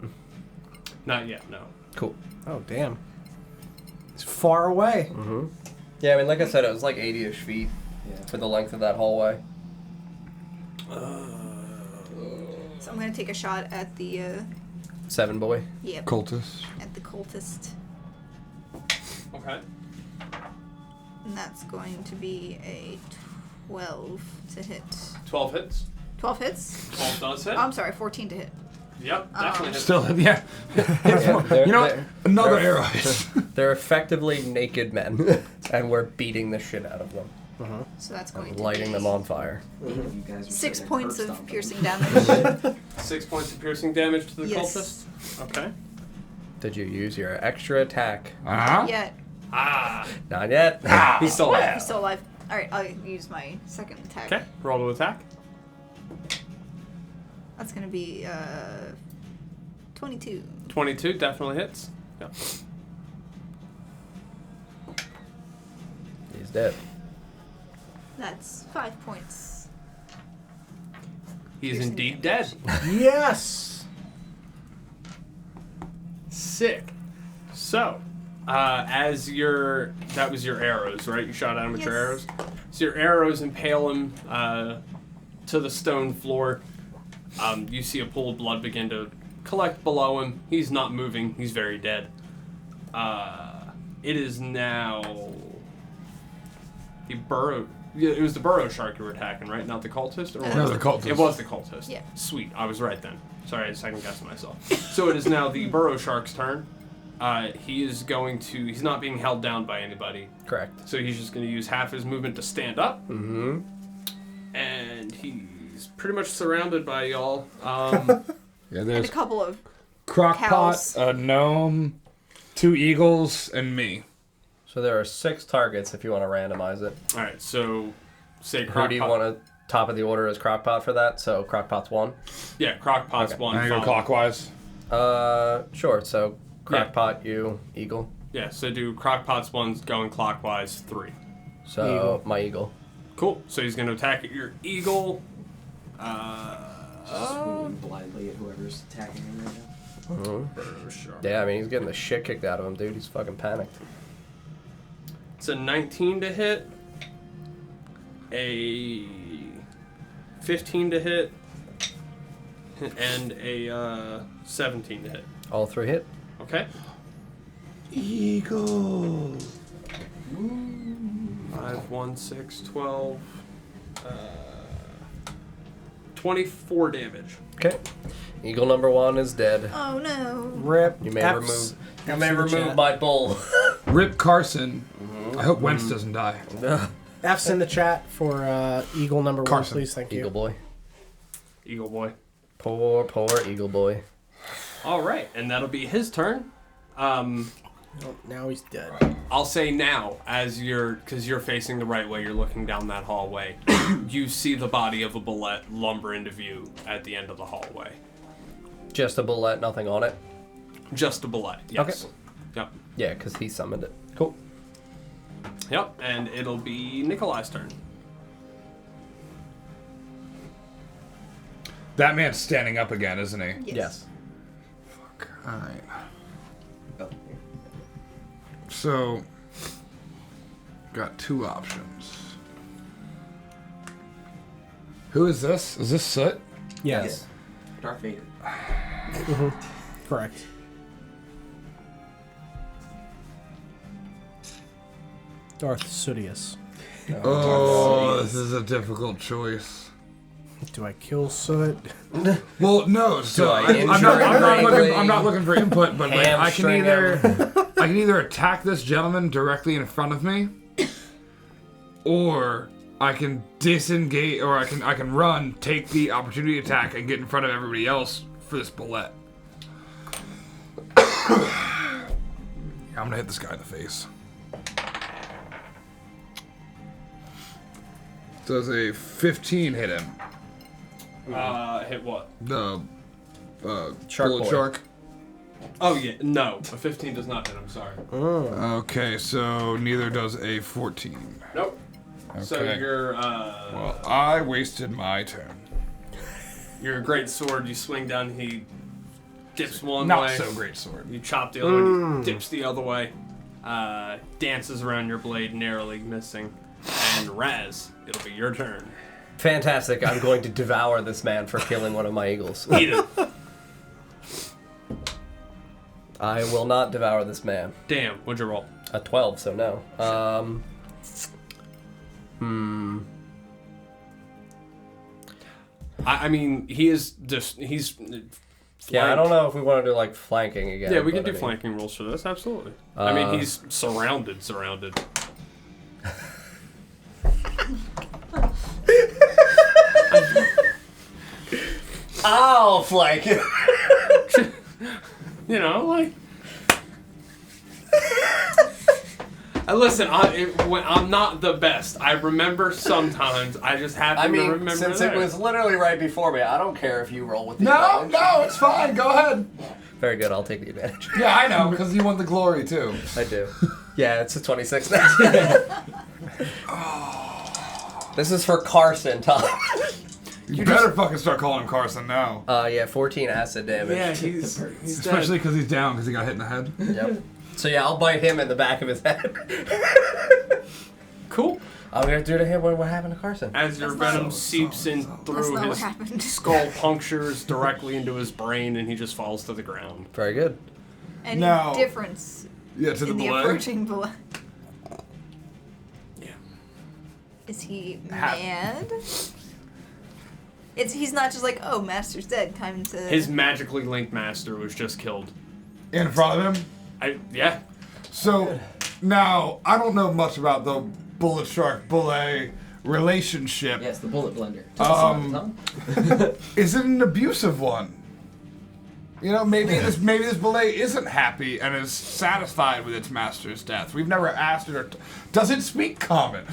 Not yet, no. Cool. Oh, damn. It's far away. Yeah, I mean, like I said, it was like 80-ish feet for the length of that hallway. So I'm gonna take a shot at the 7 boy. Cultist. at the cultist. Okay. And that's going to be a 12 to hit. 12 hits. 12 hits? 12 does hit. Oh, I'm sorry, 14 to hit. Yep, definitely hits. Still, yeah. They're- You know what? they're- Another they're- arrow. They're effectively naked men, and we're beating the shit out of them. So that's going And to lighting be them on fire. You guys were 6 sitting there points curb of stomping. piercing damage. 6 points of piercing damage to the Yes. cultist. Okay. Did you use your extra attack? Uh-huh. Yet. Ah. Not yet. He's still alive. He's still alive. Alright, I'll use my second attack. Okay, roll to attack. That's going to be 22. 22 definitely hits. Yep. He's dead. That's 5 points. He's Piercing indeed damage. dead. Yes. Sick. So, that was your arrows, right? You shot at him with your Yes. arrows. So your arrows impale him to the stone floor. You see a pool of blood begin to collect below him. He's not moving. He's very dead. It is now the burrow. Yeah, it was the burrow shark you were attacking, right? Not the cultist? Or No, the cultist. It was the cultist. Yeah. Sweet. I was right then. Sorry, I second guessed myself. So it is now the burrow shark's turn. He is going to. He's not being held down by anybody. Correct. So he's just going to use half his movement to stand up. Mm-hmm. And he's pretty much surrounded by y'all. Yeah, And a there's couple of Crockpot, cows. a gnome, 2 eagles, and me. So there are 6 targets if you want to randomize it. All right, so say Who do you Crockpot. want to top of the order as Crockpot for that? So Crockpot's 1. Yeah, Crockpot's Okay. one. And I go followed- clockwise. Sure. So Crockpot, you, Eagle. Yeah, so do Crockpot's one's going clockwise 3. So Eagle. my Eagle. Cool. So he's going to attack at your eagle. Swinging blindly at whoever's attacking him right now. Mm-hmm. Sure. Yeah, I mean he's getting the shit kicked out of him, dude. He's fucking panicked. It's a 19 to hit, a 15 to hit, and a 17 to hit. All 3 hit. Okay. Eagle. 5, 1, 6, 12. 24 damage. Okay. Eagle number 1 is dead. Oh no. Rip. You may F's. remove. You F's may in the remove chat. my bull. Rip Carson. I hope Wentz doesn't die. F's in the chat for Eagle number 1, Carson. please. Thank you. Eagle boy. Eagle boy. Poor Eagle boy. All right, and that'll be his turn. Oh, now he's dead. I'll say now, because you're facing the right way, you're looking down that hallway. You see the body of a bulette lumber into view at the end of the hallway. Just a bullet, nothing on it. Just a bulette, yes. Okay. Yep. Yeah, because he summoned it. Cool. Yep, and it'll be Nikolai's turn. That man's standing up again, isn't he? Yes. Alright. So, got 2 options. Who is this? Is this Soot? Yes. Darth Vader. Correct. Darth Sidious. Oh, this is a difficult choice. Do I kill Soot? Well, no. So I I'm injure not, him greatly? I'm not looking for input, but like, I can Hamstring either attack this gentleman directly in front of me, or I can disengage, or I can run, take the opportunity attack, and get in front of everybody else for this bulette. I'm gonna hit this guy in the face. Does a 15 hit him? Hit what? The Shark bullet boy. shark. Oh, yeah, no. A 15 does not hit, I'm sorry. Okay, so neither does a 14. Nope. So Okay. well, I wasted my turn. your great sword, you swing down, he dips one Not way. so great sword. You chop the other one, he dips the other way. Dances around your blade, narrowly missing. And Raz, it'll be your turn. Fantastic. I'm going to devour this man for killing one of my eagles. Eat it. I will not devour this man. Damn, what'd you roll? A 12, so no. I mean, he is just he's. Yeah, I don't know if we want to do like flanking again. Yeah, we can but do I mean- flanking rolls for this. Absolutely. I mean, he's surrounded. I'll flank you. You know, like. Listen, I'm not the best. I remember sometimes. I just happen to remember. Since it was literally right before me, I don't care if you roll with the No, advantage. no, it's fine. Go ahead. Very good. I'll take the advantage. Yeah, I know, because you want the glory too. I do. Yeah, it's a 26 now. This is for Carson, Tom. You better fucking start calling him Carson now. Yeah, 14 acid damage. Yeah, he's Especially because he's down because he got hit in the head. Yep. So yeah, I'll bite him in the back of his head. Cool. I'm gonna do to him what happened to Carson. As your venom seeps in That's through not what his happened. skull, punctures directly into his brain, and he just falls to the ground. Very good. Any No. difference Yeah, to the in the blood. approaching bullet? Yeah. Is he mad? He's not just like, oh, Master's dead, time to... His magically linked master was just killed. In front of him. Yeah. So, now, I don't know much about the bullet shark bullet relationship. Yes, the bullet blender. Is it an abusive one? You know, maybe this bullet isn't happy and is satisfied with its master's death. We've never asked it. Does it speak common?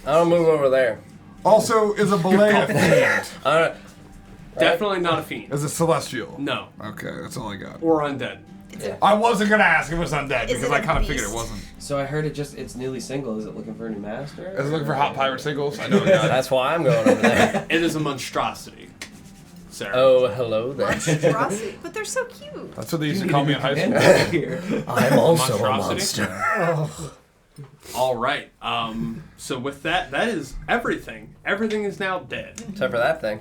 I'll move over there. Also, is a bullet a fiend? Definitely not a fiend. Is it celestial? No. Okay, that's all I got. Or undead. I wasn't gonna ask if it was undead Is because it I a kind of figured it beast? wasn't. So I heard it's newly single. Is it looking for a new master? Is it looking for hot pirate singles? I know it got it. That's why I'm going over there. It is a monstrosity, Sarah. Oh, hello there. Monstrosity. But they're so cute. That's what they used to call me in high school. Here. I'm also a Monstrosity? monster. All right. So with that is everything. Everything is now dead. Except for that thing.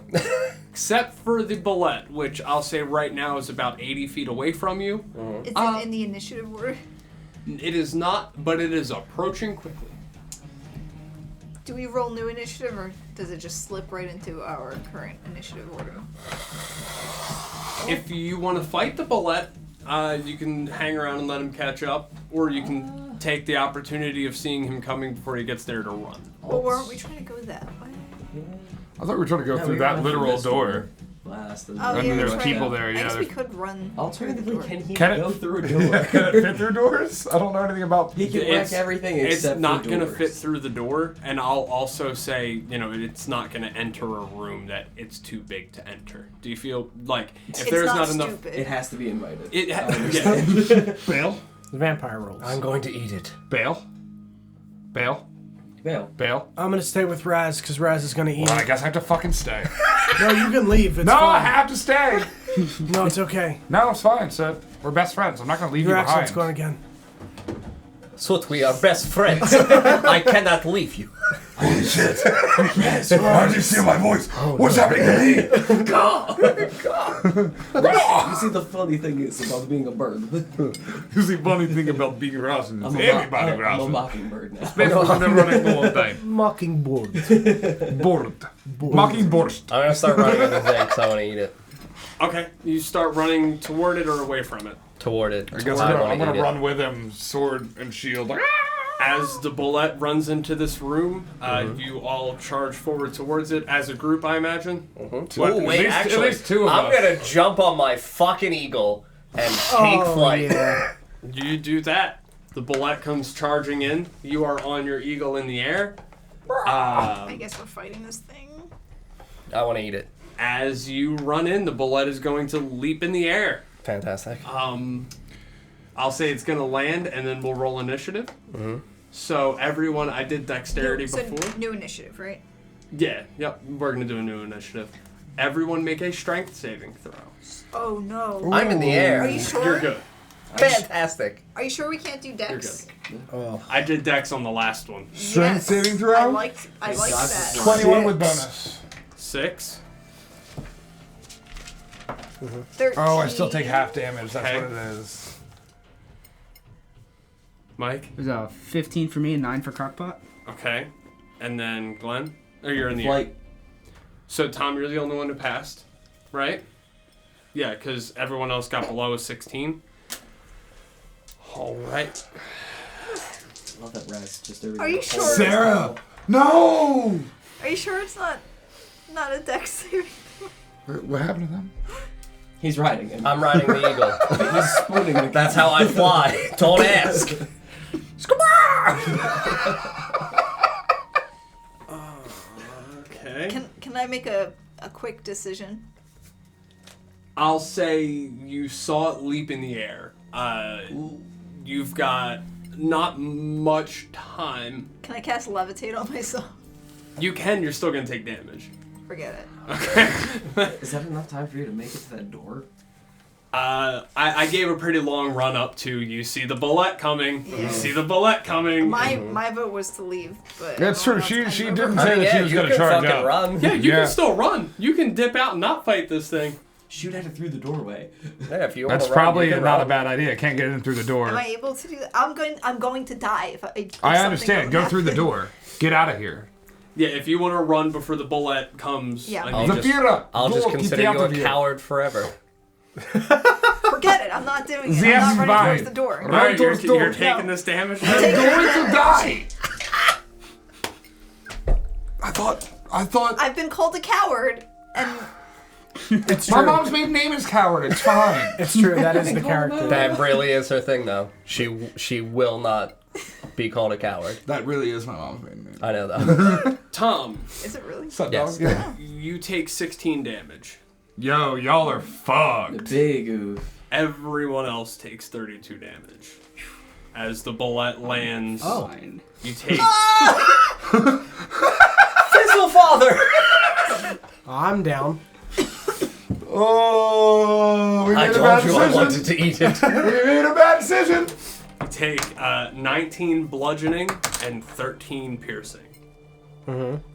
Except for the bulette, which I'll say right now is about 80 feet away from you. Is it in the initiative order? It is not, but it is approaching quickly. Do we roll new initiative, or does it just slip right into our current initiative order? If you want to fight the bulette, you can hang around and let him catch up, or you can take the opportunity of seeing him coming before he gets there to run. Well, weren't we trying to go that way? I thought we were trying to go No, through we that went literal through this door. Last Oh, And yeah, then there's that's people right. there, I yeah. guess we could run. Alternatively, can he Can it- go through a door? Can it fit through doors? I don't know anything about. He can wreck It's- everything It's except not for going to doors. fit through the door, and I'll also say, it's not going to enter a room that it's too big to enter. Do you feel like if It's there's not not enough? stupid. It has to be invited. Yeah. Bail? The vampire rolls. I'm going to eat it. Bail? Bail? Bail. Bail? I'm gonna stay with Raz because Raz is gonna eat Well, I it. guess I have to fucking stay. No, you can leave. It's No, I fine. have to stay. No, it's okay. No, it's fine, Sid. We're best friends. I'm not gonna leave Your you accent's behind. gone again. Soot, we are best friends. I cannot leave you. Holy shit! Yes. Why did you steal my voice? What's happening to me? You see, the funny thing is about being a bird. Here's the funny thing about being Russian. I'm Everybody I'm a Russian. mockingbird now. Especially when they're running all the time. Mockingbird. Bored. Mockingbird. I'm gonna start running at the thing because I want to eat it. Okay, you start running toward it or away from it. Toward it. I guess I I'm wanna gonna eat it. run with him, sword and shield. Like, As the bulette runs into this room, you all charge forward towards it as a group, I imagine. What, Oh, at wait, least- actually, at least two of I'm us. gonna jump on my fucking eagle and take flight. Yeah. You do that. The bulette comes charging in. You are on your eagle in the air. I guess we're fighting this thing. I want to eat it. As you run in, the bulette is going to leap in the air. Fantastic. I'll say it's going to land, and then we'll roll initiative. So everyone, I did dexterity So before. new initiative, right? Yeah, yep. We're going to do a new initiative. Everyone make a strength saving throw. Oh no. I'm in the air. Are you sure? You're good. Fantastic. Are you sure we can't do You're dex? good. I did dex on the last one. Strength Yes. saving throw? I like God, that. 21 with bonus. 6. 13. Oh, I still take half damage. That's Okay. what it is. Mike? It was a 15 for me and 9 for Crockpot. Okay. And then Glenn? Or you're in the Flight. air. So Tom, you're the only one who passed, right? Yeah, because everyone else got below a 16. All right. Love that rest. Just Are you sure? Sarah! No! Are you sure it's not a dex saving? What happened to them? He's riding it. I'm riding the eagle. He's spooning the That's how I fly. Don't ask. Okay. Can I make a quick decision? I'll say you saw it leap in the air. You've got not much time. Can I cast levitate on myself? You can, you're still going to take damage. Forget it. Okay. Is that enough time for you to make it to that door? I gave a pretty long run up to you see the bulette coming. Yeah. You see the bulette coming. My vote was to leave, but That's I don't true. know She if didn't time say that she yeah, was you going to can charge fucking out. run. Yeah, you Yeah. can still run. You can dip out and not fight this thing. Shoot at it through the doorway. Yeah, if you want That's to run, probably you can not run. a bad idea. Can't get in through the door. Am I able to do that? I'm going to die if I something understand. don't Go through the happen. door. Get out of here. Yeah, if you want to run before the bulette comes. Yeah. on I'll you. just, Zafira, I'll just go, keep consider the you a out of coward forever. Forget it. I'm not doing it. Yes, I'm not running fine. towards the door. Right. Alright, you're, towards the door. you're taking No. this damage. I'm going to die. I thought. I've been called a coward, and It's My true. mom's maiden name is Coward. It's fine. It's true. That is the character. That really is her thing, though. She will not be called a coward. That really is my mom's maiden name. I know that. Tom, is it really? What's up, Yes. dog? Yeah. you take 16 damage. Yo, y'all are The fucked. big oof. Everyone else takes 32 damage. As the bullet lands, Fine. you take. Fizzle Father! I'm down. Oh, we I made a bad told you I decision. wanted to eat it. We made a bad decision. You take 19 bludgeoning and 13 piercing.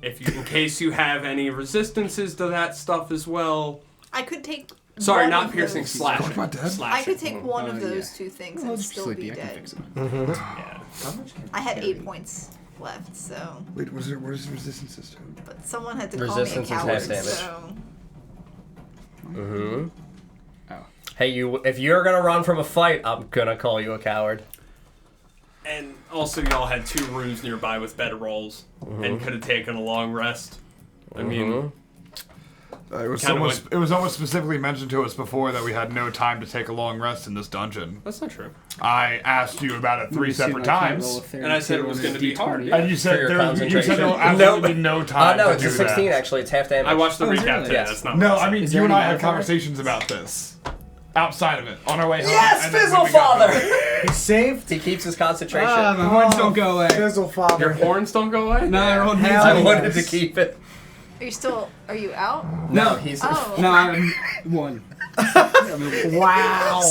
If you, in case you have any resistances to that stuff as well. I could take. Sorry, one not of piercing, those. slashing. my dad. I could take one Oh, of those yeah. two things Well, and just still sleepy. be I can dead. fix it. Yeah. How much can I had carry? 8 points left, so. Wait, what is resistance system? But someone had to Resistance is call me a half coward, damage. so. Mm-hmm. Oh. Hey, if you're gonna run from a fight, I'm gonna call you a coward. And also, y'all had 2 rooms nearby with bedrolls and could have taken a long rest. I mean, It was Kinda almost. It was almost specifically mentioned to us before that we had no time to take a long rest in this dungeon. that's not true. I asked you about it 3 separate times, And I said it was gonna be hard. and you For said your there was, you said concentration. no, absolutely no time No, to it's do a 16 that. actually. It's half damage. I watched the Oh, is it recap really? today. Yes. That's not No, what I mean Is you there and any I had modifier? conversations about this outside of it on our way home. Yes, and then Fizzle when we got Father! home- He's saved. He keeps his concentration. Ah, my horns don't go away. Fizzle Your Father. horns don't go away? No, I rolled Hell I yes. wanted to keep it. Are you out? No, he's. Oh. No, I'm 1. Wow.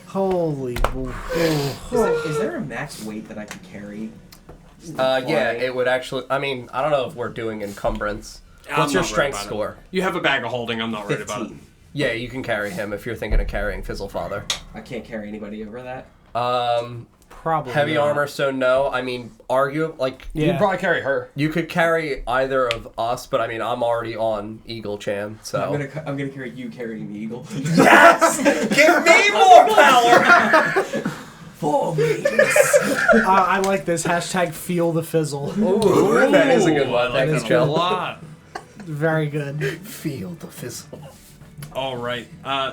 Holy. Is there a max weight that I can carry? Yeah, Flying? it would actually. I mean, I don't know if we're doing encumbrance. I'm What's your not worried strength about it. score? You have a bag of holding. I'm not worried about it. 15. Yeah, you can carry him if you're thinking of carrying Fizzle Father. I can't carry anybody over that. Probably. Heavy not. armor, so no. I mean, like You'd Yeah. probably carry her. you could carry either of us, but I mean, I'm already on Eagle Chan, so. I'm gonna carry you carrying the eagle. Yes! Give me more power! 4 meters. I like this. Hashtag feel the fizzle. Ooh, that is a good one. I like Thanks, that a Joe. lot. Very good. Feel the fizzle. All right.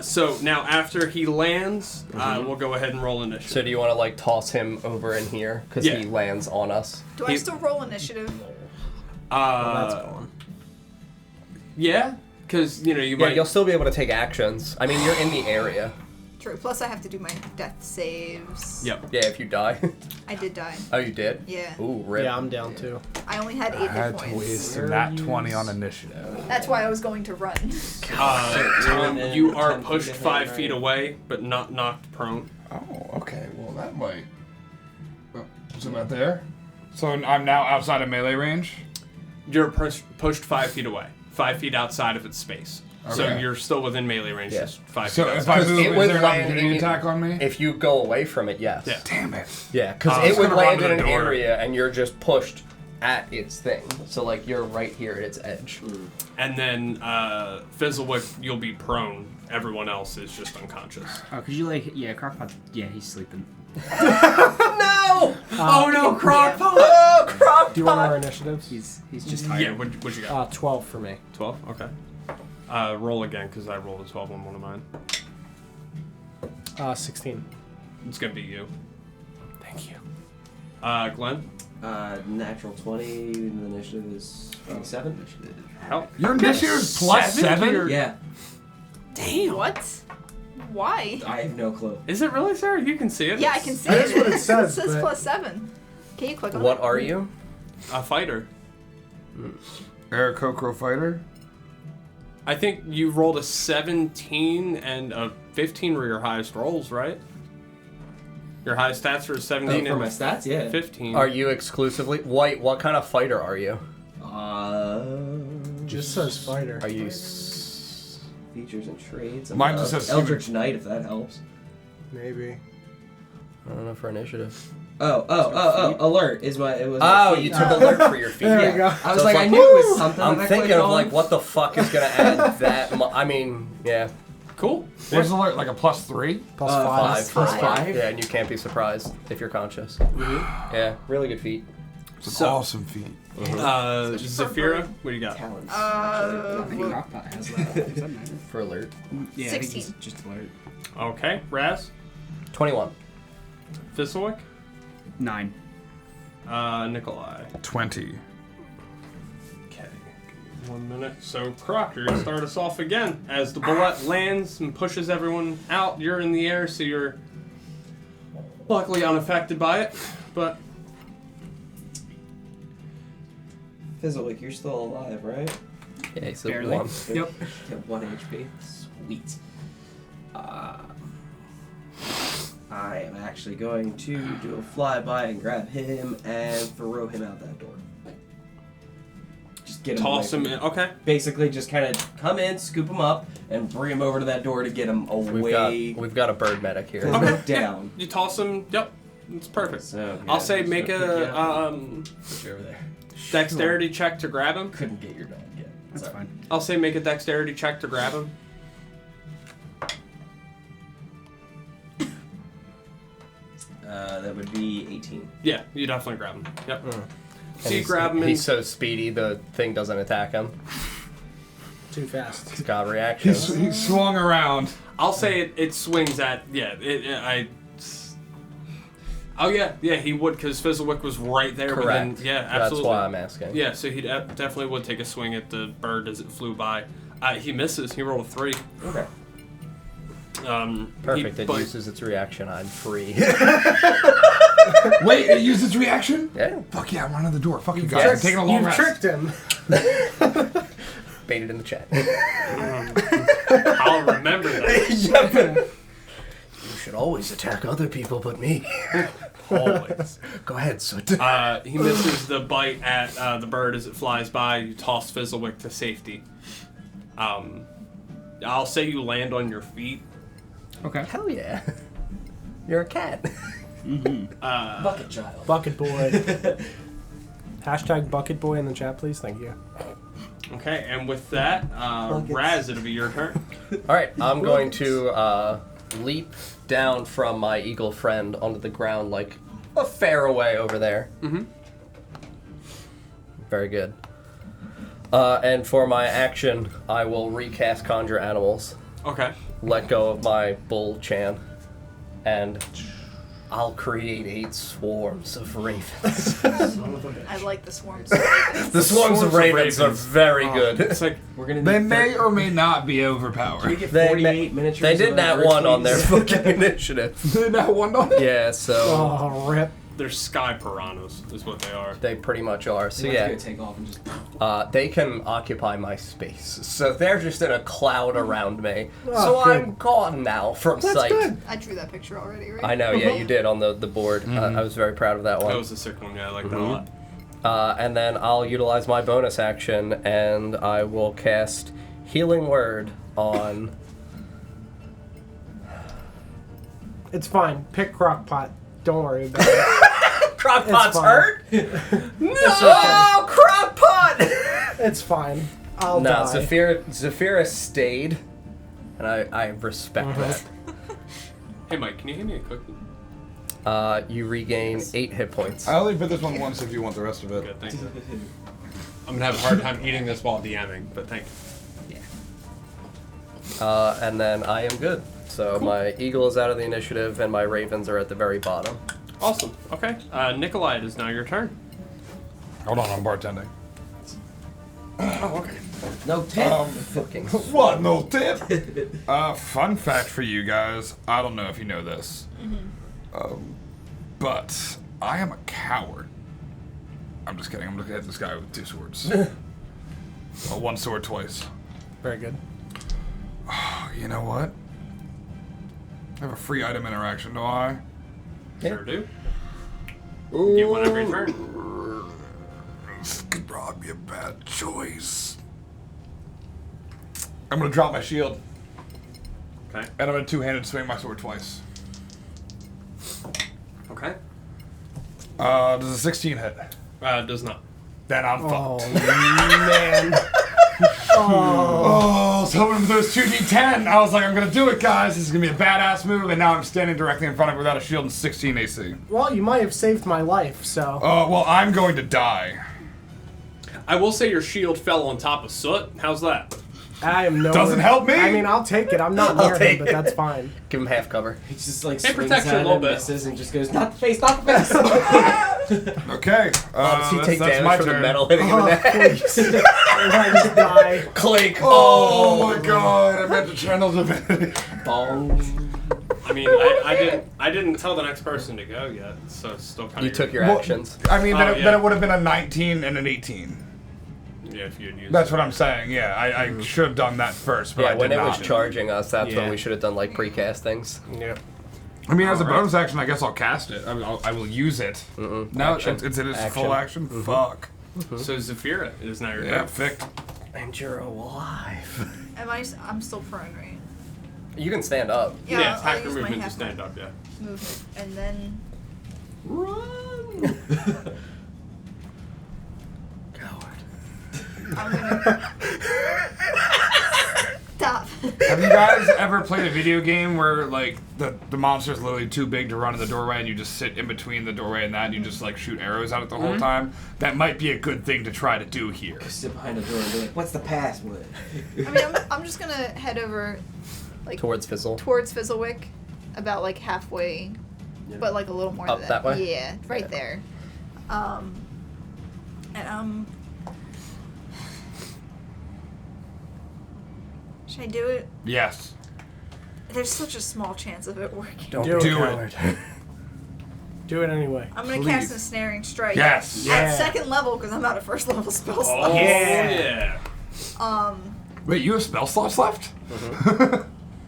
So now after he lands, we'll go ahead and roll initiative. So do you want to like toss him over in here because Yeah. he lands on us? Do I still roll initiative? That's gone. Yeah, because you Yeah, might. you'll still be able to take actions. I mean, you're in the area. True. Plus, I have to do my death saves. Yep. Yeah, if you die. I did die. Oh, you did? Yeah. Ooh, rip. Yeah, I'm down too. I only had 8 I hit had to points. waste a nat 20 on initiative. That's why I was going to run. Tom, within you are 10 feet pushed of him, 5 right? feet away, but not knocked prone. Oh, okay. Well, that might. Oh, is it about there? So I'm now outside of melee range. You're pushed 5 feet away, 5 feet outside of its space. So Okay. you're still within melee range. Yeah. Just 5 So feet if outside. I move, It is would there an land opportunity in- attack on me? If you go away from it, yes. Yeah. Damn it. Yeah, because I was it would gonna run land to in the an door. area and you're just pushed at its thing. So like you're right here at its edge. And then Fizzlewick, you'll be prone. Everyone else is just unconscious. Oh, could you like, yeah, Crockpot, yeah, he's sleeping. No! Oh no, Crockpot! Oh, crop! Do you want our initiatives? He's just tired. Yeah, what you got? 12 for me. 12? Okay. Roll again, because I rolled a 12 on one of mine. 16. It's going to be you. Thank you. Glenn? Natural 20, the initiative is 27. Hell. Your initiative is plus 7? Yeah, Damn. What? Why? I have no clue. Is it really, Sarah? You can see it? Yeah, I can see That's it. what it says, It says but- +7. Can you click on What it? are you? A fighter. Aarakocro fighter? I think you rolled a 17 and a 15 were your highest rolls, right? Your highest stats were 17 For and my stats, yeah. 15. Are you exclusively white? What kind of fighter are you? Just says fighter. Are you? Features and trades. Mine just says Eldritch Knight, if that helps. Maybe. I don't know for initiative. Oh! Alert is what it was. Oh, you took alert for your feet. There we go. I was So like, it's I like, knew it was something. I'm that I thinking clicked of on. like what the fuck is gonna add that. I mean, yeah, Cool. What's alert? Like a plus 3? Plus Five. 5. Plus 5? Yeah, and you can't be surprised if you're conscious. Yeah, really good feat. It's an So- awesome feat. Zafira, what do you got? Talents. I think Crockpot has that. Does that matter? For alert. Yeah, I think 16. he's just alert. Okay, Raz, 21. Fizzlewick, 9. Nikolai. 20. Okay, 1 minute. So, Croc, you're gonna start us off again. As the bullet lands and pushes everyone out, you're in the air, so you're luckily unaffected by it. But Fizzlewick, you're still alive, right? Yeah, so Barely. 1. Yep. You have 1 HP. Sweet. I am actually going to do a flyby and grab him and throw him out that door. Just get him toss away him from in. me. Okay. Basically, just kind of come in, scoop him up, and bring him over to that door to get him away. We've got a bird medic here. Okay. Down. You toss him. Yep. It's perfect. So, I'll say just make gonna pick you a up and put you over there. dexterity check to grab him. Couldn't get your dog yet. That's Sorry. fine. I'll say make a dexterity check to grab him. That would be 18. Yeah, you definitely grab him. Yep. And So you he's- grab him and He's so speedy, the thing doesn't attack him. Too fast. He's got reaction. He swung around. I'll say it swings at Oh yeah, he would because Fizzlewick was right there. Correct. But then, yeah, That's absolutely. why I'm asking. Yeah, so he definitely would take a swing at the bird as it flew by. He misses. He rolled a 3. Okay. Perfect. It but- uses its reaction. I'm free. Wait, it used its reaction? Yeah. Fuck yeah, I'm running the door. Fuck you guys. I'm taking a long You've rest. tricked him. Baited in the chat. I'll remember that. You should always attack other people but me. Always. Go ahead, Soot. He misses the bite at the bird as it flies by. You toss Fizzlewick to safety. I'll say you land on your feet. Okay. Hell yeah. You're a cat. Bucket child. Bucket boy. Hashtag bucket boy in the chat, please. Thank you. Okay, and with that, Raz, it'll be your turn. Alright, I'm going to leap down from my eagle friend onto the ground like a fair away over there. Mm-hmm. Very good. And for my action, I will recast Conjure Animals, Okay. let go of my bull Chan, and I'll create 8 swarms of ravens. I like the swarms. The swarms of ravens are very good. It's like We're gonna They need may 30 or may not be we overpowered. get They 48 miniatures. They did of that birds, one on their please? fucking initiative. Did that one on? Yeah, so Oh, rip. they're sky piranhas, is what they are. they pretty much are. So Let's yeah, go take off and just. they can occupy my space. So they're just in a cloud around me. Oh, So good. I'm gone now from That's sight. good. I drew that picture already, right? I know, yeah, you did on the board. I was very proud of that That one. was a sick one. Yeah, I like that a lot. And then I'll utilize my bonus action, and I will cast healing word on. It's fine. Pick Crockpot. Don't worry about it. Crockpot's fine. hurt? No! Oh, Crockpot! It's fine. I'll No, die. Zafira stayed, and I respect that. Hey, Mike, can you hand me a cookie? You regain 8 hit points. I only put this one once if you want the rest of it. Good, thank you. I'm gonna have a hard time eating this while DMing, but thank you. And then I am good. So my eagle is out of the initiative, and my ravens are at the very bottom. Awesome. Okay. Nikolai, it is now your turn. Hold on, I'm bartending. Oh, okay. No tip. Fucking. What? No tip? Fun fact for you guys. I don't know if you know this. But I am a coward. I'm just kidding. I'm looking at this guy with 2 swords. One sword twice. Very good. You know what? I have a free item interaction, do I? Sure do. Get one every turn. This could probably be a bad choice. I'm gonna drop my shield, Okay. and I'm gonna two-handed swing my sword twice. Okay. Does a 16 hit? Does not. Then I'm Oh, fucked. man. Oh, so when there's 2d10, I was like, I'm gonna do it, guys. This is gonna be a badass move, and now I'm standing directly in front of it without a shield and 16 AC. Well, you might have saved my life, so. Well, I'm going to die. I will say your shield fell on top of soot. How's that? I am no. Doesn't help me. I mean, I'll take it. I'm not near him, take but it. that's fine. Give him half cover. He just like It swings protects you a at little it, bit. misses, and just goes, not the face, not the face. Okay. Does he take that's damage my from the turn. metal hitting him in the head? Please. I just die. Clink. Oh my god! I meant to channel divinity. Bong. I mean, I didn't tell the next person to go yet, so it's still kind of. You took your Well, actions. I mean, Oh, then it would have been a 19 and an 18. Yeah, if you'd used. That's what I'm saying. Yeah, I should have done that first, but Yeah, I did when it not. was charging us, that's when Yeah. we should have done like precast things. Yeah. I mean, as a Alright. bonus action, I guess I'll cast it. I will use it. No, Action. it's Action. full action. Fuck. So Zafira, it is now your Yeah, turn. ficked. And you're alive. I'm still prone, right? You can stand up. Yeah, Yeah, I'll attack use your my movement to half stand up. Yeah. movement, and then Run. I'm gonna stop. Have you guys ever played a video game where like the monster's literally too big to run in the doorway and you just sit in between the doorway and that and you just like shoot arrows at it the whole time? That might be a good thing to try to do here. Sit behind the door and be like, what's the password? I mean, I'm just gonna head over, like Towards Fizzle. towards Fizzlewick, about like halfway, but like a little more Up than that way? Yeah, right there. And should I do it? Yes. There's such a small chance of it working. Don't Do be it. a coward. Do it anyway. I'm gonna Please. cast a snaring strike. Yes. Yeah. At second level because I'm out of first level spell Oh slots. yeah. Wait, you have spell slots left?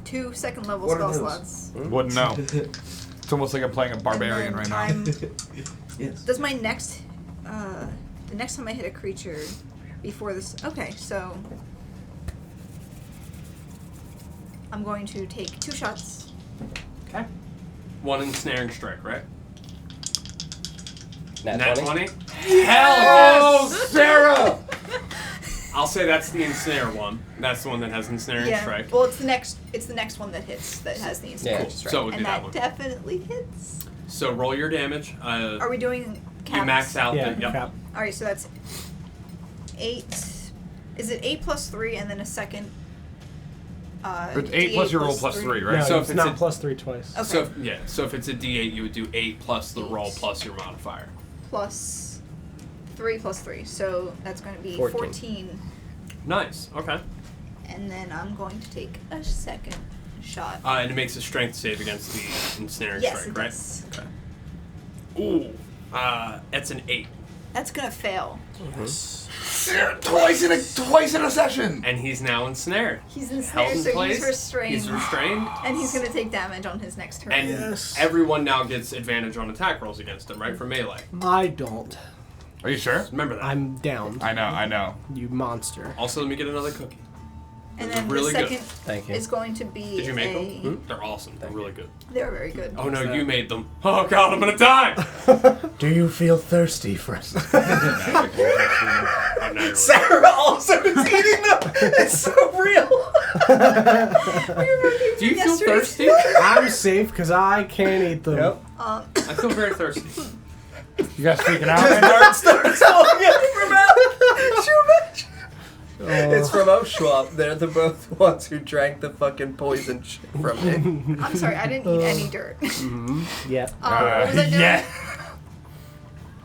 2 second level What are spell those? slots. Wouldn't know. It's almost like I'm playing a barbarian right now. Yes. Does my next, the next time I hit a creature before this, okay, so I'm going to take 2 shots. Okay. One ensnaring strike, right? Nat 20? Hell Oh, yes! Sarah! I'll say that's the ensnare one. That's the one that has ensnaring Yeah. strike. Well, it's the next one that hits that has the instant Yeah. Cool. strike, So it would be and that that one. definitely hits. So roll your damage. Are we doing caps? You max out Yeah, the. Yep. cap. All right, so that's 8. Is it 8 plus 3 and then a second? It's 8 plus D8 your roll plus 3, right? No, So it's if it's not a- plus 3 twice. Okay. So yeah. So if it's a D8, you would do 8 plus the roll plus your modifier. Plus 3 plus 3, so that's going to be 14. 14. Nice. Okay. And then I'm going to take a second shot. And it makes a strength save against the ensnaring Yes, strike, it right? does. Okay. Ooh. That's an 8. That's gonna fail. Twice in a session! And he's now ensnared. He's Held ensnared, in so place. he's restrained. He's restrained. And he's gonna take damage on his next turn. And Yes. everyone now gets advantage on attack rolls against him, right? For melee. I don't. Are you sure? Remember that. I'm down. I know. You monster. Also, let me get another cookie. And Those are then really the good. second Thank you. is going to be Did you make a... them? They're awesome. They're really good. They're very good. Oh no, you made them. Oh god, I'm gonna die! Do you feel thirsty, friend? Oh, no, you're Sarah also is eating them. It's so real. Do you feel thirsty? I'm safe because I can't eat them. Yep. I feel very thirsty. You guys freaking out? Dart starts going in from out. It's from Oshwap. They're the both ones who drank the fucking poison shit from me. I'm sorry, I didn't eat any dirt. Yeah. What was I doing? Yeah.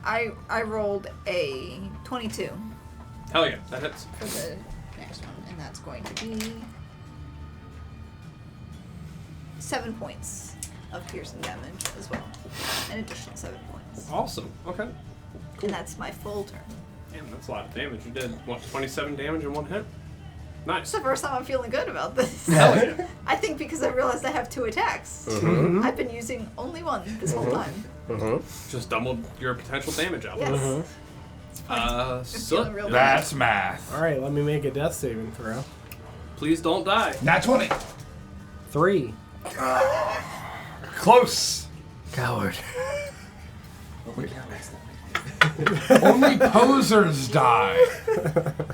I rolled a 22 Hell yeah, that hits. for the next one, and that's going to be 7 points of piercing damage as well. An additional 7 points. Awesome. Okay. And that's my full turn. Damn, that's a lot of damage. You did, what, 27 damage in one hit? It's Nice. the first time I'm feeling good about this. Hell yeah. I think because I realized I have 2 attacks. I've been using only one this whole time. Just doubled your potential damage output. Yes. I'm So, feeling real That's math. All right, let me make a death saving throw. please don't die. Nat 20. 3. Close. Coward. Only posers die.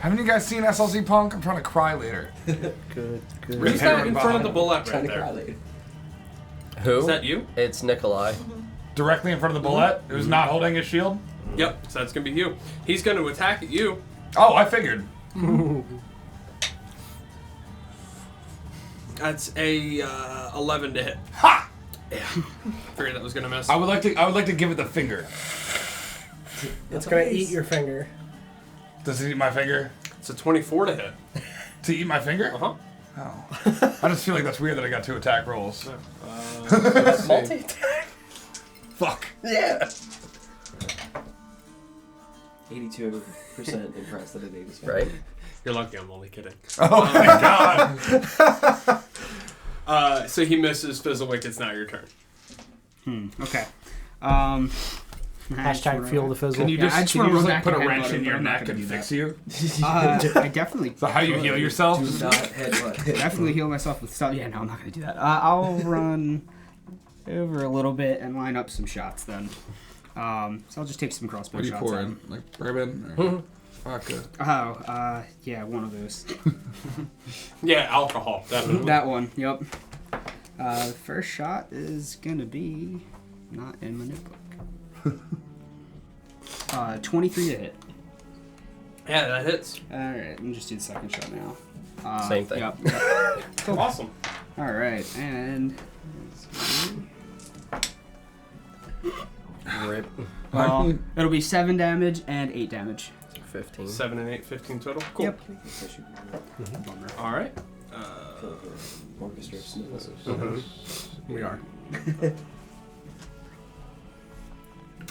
Haven't you guys seen SLC Punk? I'm trying to cry later. Good, good. Who's that in front of the bullet right there? Who? Is that you? It's Nikolai. Directly in front of the bullet, who's not holding his shield. Yep, so that's gonna be you. He's gonna attack at you. Oh, I figured. That's a 11 to hit. Ha! Yeah. Figured that was gonna miss. I would like to give it the finger. It's gonna eat your finger. Does it eat my finger? It's a 24 to hit. To eat my finger? Uh-huh. Oh. I just feel like that's weird that I got 2 attack rolls. Multi-attack? Fuck. Yeah. 82% impressed that it ate his finger. Right? You're lucky, I'm only kidding. Oh my god. So he misses Fizzlewick, it's now your turn. Okay. Hashtag feel the fizzle. Can you Yeah, I just, just can wanna you run just like back put a and wrench headbutt in him, your but I'm not neck gonna and do fix that. you? I definitely So how you heal yourself? Do not headbutt. definitely heal myself with stuff. Yeah, no, I'm not gonna do that. I'll run over a little bit and line up some shots then. So I'll just take some crossbow What are you shots. pouring? Like bourbon? Or vodka? Yeah, one of those. Yeah, alcohol, definitely. That one. Yep. The first shot is gonna be not in my notebook. 23 to hit. Yeah, that hits. Alright, let me just do the second shot now. Same thing. Yep. Awesome. Alright, and Rip. well, it'll be 7 damage and 8 damage. 15. 7 and 8, 15 total. Cool. Yep. All right. Orchestra of snows. We are.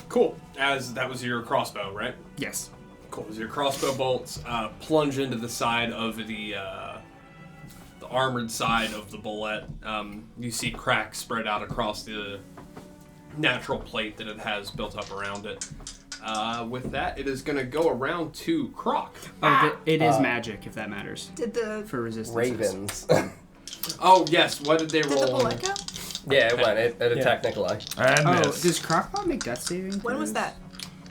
Cool. As that was your crossbow, right? Yes. Cool. As your crossbow bolts plunge into the side of the armored side of the bullet, you see cracks spread out across the natural plate that it has built up around it. With that, it is going to go around to Croc. Oh, it is magic, if that matters. Did the For resistance. Ravens. Oh, yes. What did they did the roll? bullet go? Yeah, it went. It attacked Nikolai. And Oh, miss. does Crockpot make death saving? When was that?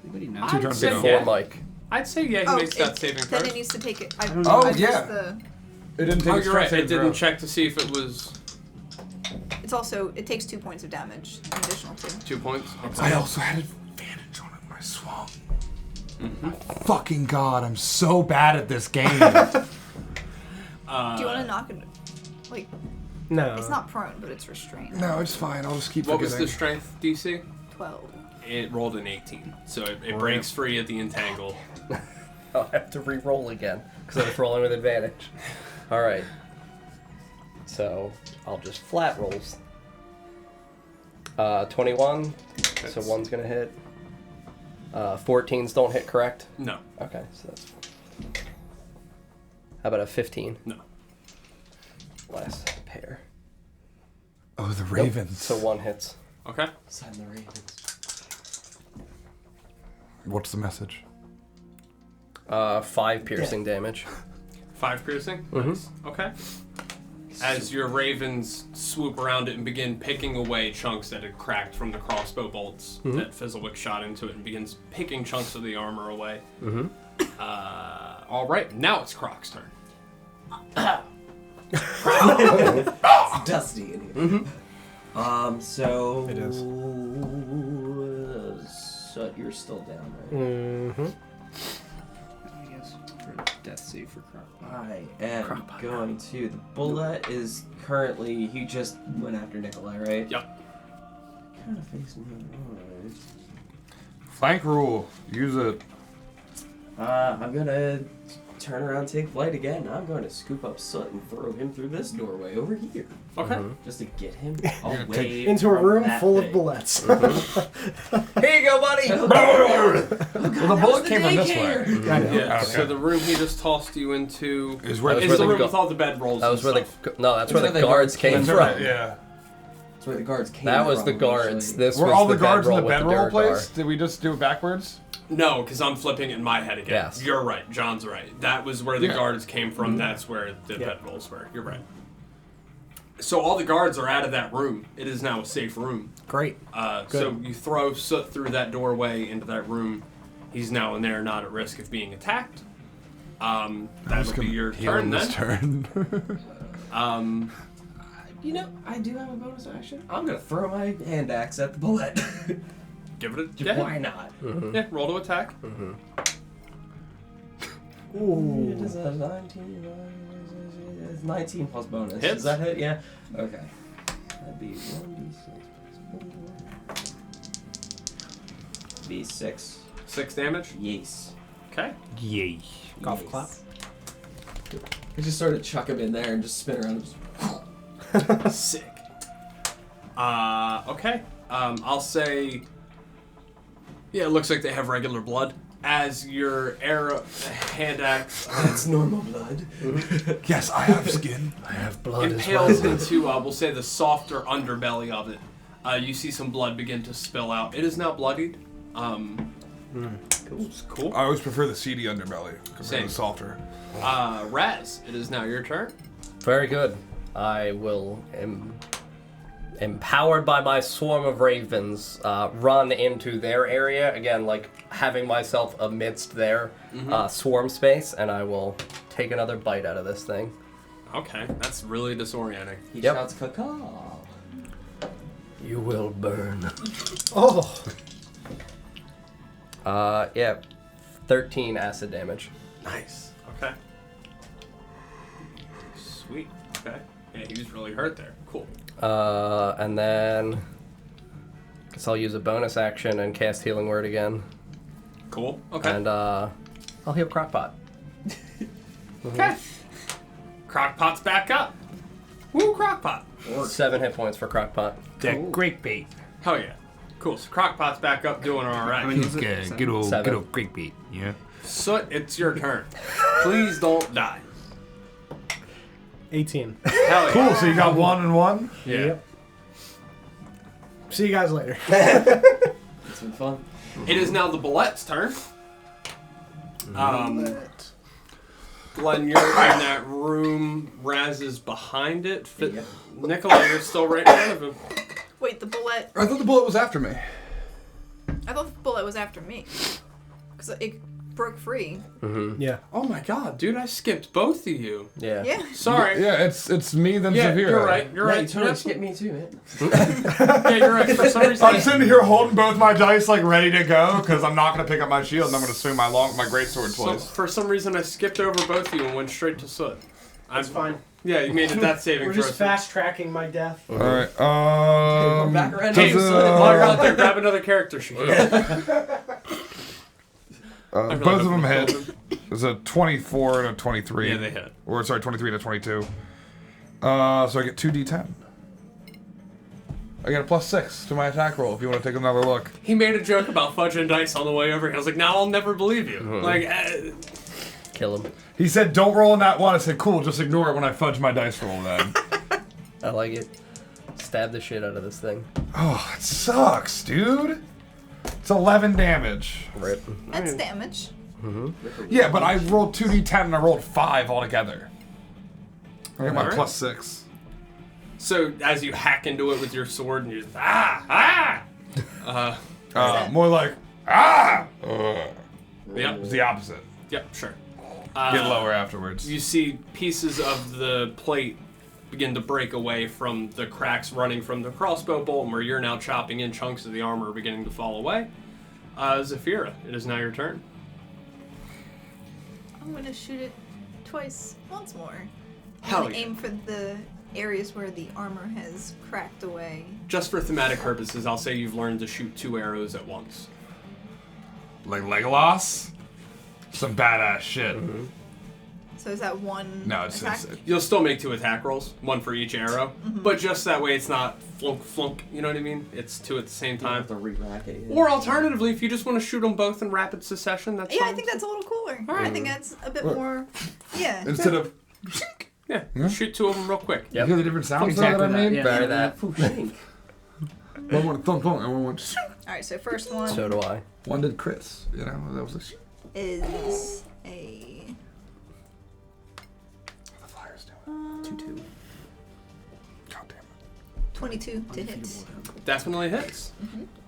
Anybody know? I'd turns say ago. Before yeah. Mike. I'd say yeah, he Oh, makes that saving then throw. it needs to take it. don't know. Oh, I missed yeah. The, It didn't take Oh, a you're strength right. It saving didn't throw. check to see if it was it's also it takes 2 points of damage, an additional 2. 2 points. I also had advantage on it when I swung. Fucking god, I'm so bad at this game. Do you want to knock it? Like No. it's not prone, but it's restrained. No, it's fine. I'll just keep What was forgetting. the strength DC? 12. It rolled an 18, so it breaks free at the entangle. I'll have to re-roll again because I was rolling with advantage. All right. So I'll just flat rolls. 21. So one's gonna hit. 14s don't hit, correct? No, Okay, so that's. How about a 15? no. Last pair. Oh, the Nope. Ravens. So one hits. Okay. Sign the Ravens. What's the message? 5 piercing damage. 5 piercing? Mhm. Nice. Okay. As your ravens swoop around it and begin picking away chunks that had cracked from the crossbow bolts that Fizzlewick shot into it and begins picking chunks of the armor away. Mm-hmm. All right, now it's Croc's turn. It's dusty in here. So It is. So you're still down, right? Mm-hmm. I guess for death save for Crockpot. I am going to. The bullet is currently. He just went after Nikolai, right? Yep. Kind of facing him. Alright. Flank rule. Use it. I'm gonna turn around, take flight again. I'm going to scoop up Soot and throw him through this doorway over here. Okay. Just to get him away Into a from room that full of thing. bullets. Here you go, buddy. Well, the bullet came from this way. I know. Yeah. Okay. So the room he just tossed you into Is where That is was the where room the with all the bedrolls. That was and where stuff. that's where That's the where guards the came guards from. Yeah. That's where the guards came That was from, the guards. actually. This Were was all the guards in the bedroll with bedroll Durgar. place? Did we just do it backwards? No, because I'm flipping it in my head again. Yes. You're right. John's right. That was where the Yeah. guards came from. That's where the Yeah. bedrolls were. You're right. So all the guards are out of that room. It is now a safe room. Great. So you throw Soot through that doorway into that room. He's now in there, not at risk of being attacked. That'll be your turn then. Turn. You know, I do have a bonus action. I'm gonna throw my hand axe at the bullet. Give it a Why not? Yeah, roll to attack. Ooh. It is a 19. It's 19 plus bonus. Hits. Does that hit? Yeah. Okay. That'd be 1d6 B6. 6 damage. Yes. Okay. Yay. Golf clap. I just sort of chuck him in there and just spin around. And just... Sick. Okay. I'll say. Yeah, it looks like they have regular blood. As your arrow, hand axe That's normal blood. Yes, I have skin. I have blood as impales well. into, we'll say, the softer underbelly of it. You see some blood begin to spill out. It is now bloodied. Cool. I always prefer the seedy underbelly compared Same. to the softer. Raz, it is now your turn. Very good. I will, empowered by my swarm of ravens, run into their area again, like having myself amidst their swarm space, and I will take another bite out of this thing. Okay, that's really disorienting. He Yep. shouts caca. You will burn. Oh. Yeah, 13 acid damage. Nice. Okay. Sweet. Okay. Yeah, he was really hurt there. Cool. And then guess I'll use a bonus action and cast Healing Word again. Cool. Okay. And I'll heal Crockpot. Okay. Crockpot's back up. Woo, Crockpot. 7 hit points for Crockpot. That great bait. Hell yeah. Cool. So Crockpot's back up doing all right. How many was it? Good old, Seven. good old great bait. Yeah. Soot, it's your turn. Please don't die. 18. Hell yeah. Cool. So you got 1 and 1. Yeah. Yep. See you guys later. It's been fun. It is now the Bulette's turn. Glenn, you're in that room. Raz is behind it. Yeah. Nikolai, you're still right in front of him. Wait, the bullet. I thought the bullet was after me. I thought the bullet was after me. Because it broke free. Yeah. Oh my god, dude, I skipped both of you. Yeah. Yeah. Sorry. Yeah, it's me then Yeah, Severe. you're right. You're Yeah, right. you totally You're skipped me too, man. Yeah, you're right. For some reason, I'm sitting here holding both my dice like ready to go because I'm not gonna pick up my shield and I'm gonna swing my greatsword twice. for some reason I skipped over both of you and went straight to Soot. That's fine. Yeah, you made it that saving We're throw. just fast tracking my death. All right. We're back around Hey, to does, while you're out there, grab another character sheet. both of them hit. There's a 24 and a 23. Yeah, they hit. Or sorry, 23 and a 22. So I get 2d10. I get a +6 to my attack roll if you want to take another look. He made a joke about fudging dice on the way over here. I was like, now I'll never believe you. Like, Kill him. He said, don't roll on that one. I said, cool, just ignore it when I fudge my dice roll then. I like it. Stab the shit out of this thing. Oh, it sucks, dude. It's 11 damage. Rip. That's damage. Yeah, but I rolled 2d10 and I rolled 5 altogether. I got my Alright. +6. So as you hack into it with your sword, and you just More like, ah! Yep. It's the opposite. Yep, sure. Get lower afterwards. You see pieces of the plate begin to break away from the cracks running from the crossbow bolt, where you're now chopping in chunks of the armor beginning to fall away. Zafira, it is now your turn. I'm gonna shoot it twice, once more. Hell And yeah. aim for the areas where the armor has cracked away. Just for thematic purposes, I'll say you've learned to shoot 2 arrows at once. Like Legolas? Some badass shit. So is that one No, it's attack? You'll still make 2 attack rolls, 1 for each arrow, but just that way it's not flunk flunk, you know what I mean? It's 2 at the same I time. have to re-rack it. Yeah. Or alternatively, if you just want to shoot them both in rapid succession, that's Yeah, fine. I think that's a little cooler. I think that's a bit more. Yeah. Instead of... Yeah, shoot 2 of them real quick. You hear the different sounds Exactly that I made? that, Bear that. One went thump thump and one went... All right. So first one So do I. One did Chris, you know? That was a... is a The fire's doing 2-2. God damn it. 22 to hit, Definitely hits.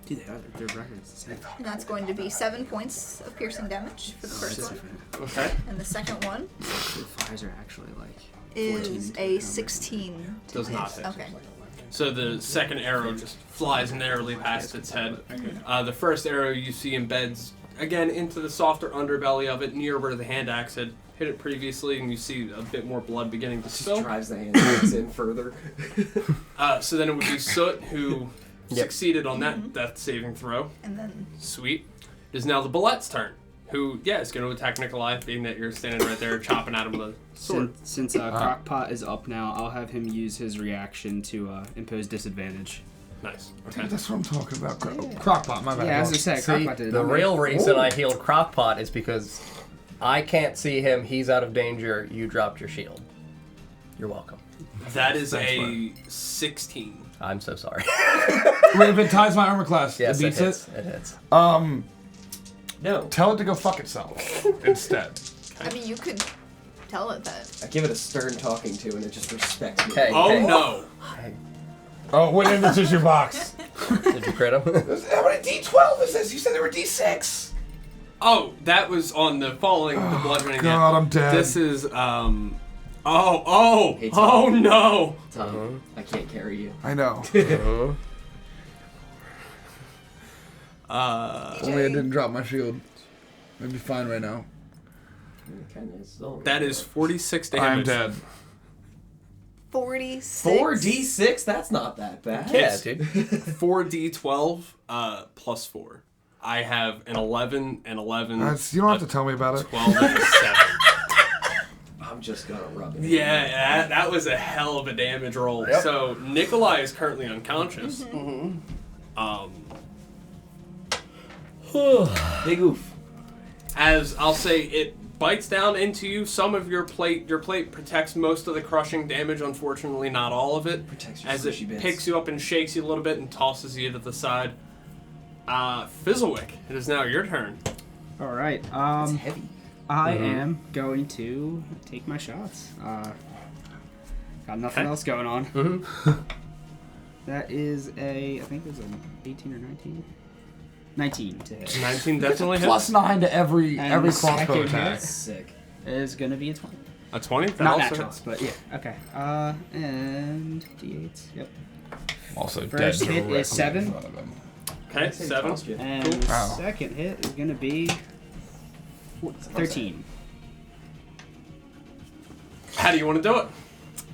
Dude, their records the same. and that's going to be 7 points of piercing damage for the first one. Okay. And the second one The fires are actually like. is a 16 to Does hit. not hit. Okay. So the second arrow just flies narrowly past its head. The first arrow you see embeds again into the softer underbelly of it, near where the hand axe had hit it previously, and you see a bit more blood beginning to spill. Drives the hand axe in further. So then it would be Soot who Yep. succeeded on that death saving throw. And then Sweet. It is now the Bulette's turn, who, is going to attack Nikolai, being that you're standing right there chopping at him with a sword. Since Crockpot is up now, I'll have him use his reaction to impose disadvantage. Nice. Dude, Okay. that's what I'm talking about. Crockpot, my bad. Yeah, as I said, See, Crockpot did it. the I'm like, real reason I healed Crockpot is because I can't see him. He's out of danger. You dropped your shield. You're welcome. That is Thanks, a 16. I'm so sorry. Wait, if it ties my armor class, Yes, it beats it hits. It hits. No. Tell it to go fuck itself instead. I mean, you could tell it that. I give it a stern talking to, and it just respects me. Hey. Oh no! Oh, what in the tissue box? Did you crit him? How many D12 is this? You said there were D6. Oh, that was on the falling, the blood running. God, I'm dead. This is Hey, oh Tom. no! Tom, I can't carry you. I know. Only I didn't drop my shield. I'd be fine right now. Kind of so. That is 46 I'm damage. dead. 46. 4d6? That's not that bad. Yeah, dude. 4d12 plus 4. I have an 11, an 11, You don't have to tell me about it. 12, and a 7. I'm just gonna rub it. Yeah, that was a hell of a damage roll. Yep. So Nikolai is currently unconscious. Big oof. As I'll say, it bites down into you. Some of your plate protects most of the crushing damage. Unfortunately, not all of it. Protects your As it squishy bits. picks you up and shakes you a little bit and tosses you to the side. Fizzlewick, it is now your turn. All right. It's heavy. I am going to take my shots. Got nothing Okay. else going on. That is I think it was an 18 or 19. 19 to hit. 19 definitely hits. +9 to every And the crossbow second attack. Sick. Is gonna be a 20. A 20? That Not also natural, hits. but yeah. Okay. And d8s. Yep. Also First dead. hit is 7. Okay, 7. Tossed you. And Cool. the Wow. second hit is gonna be 13. How do you want to do it?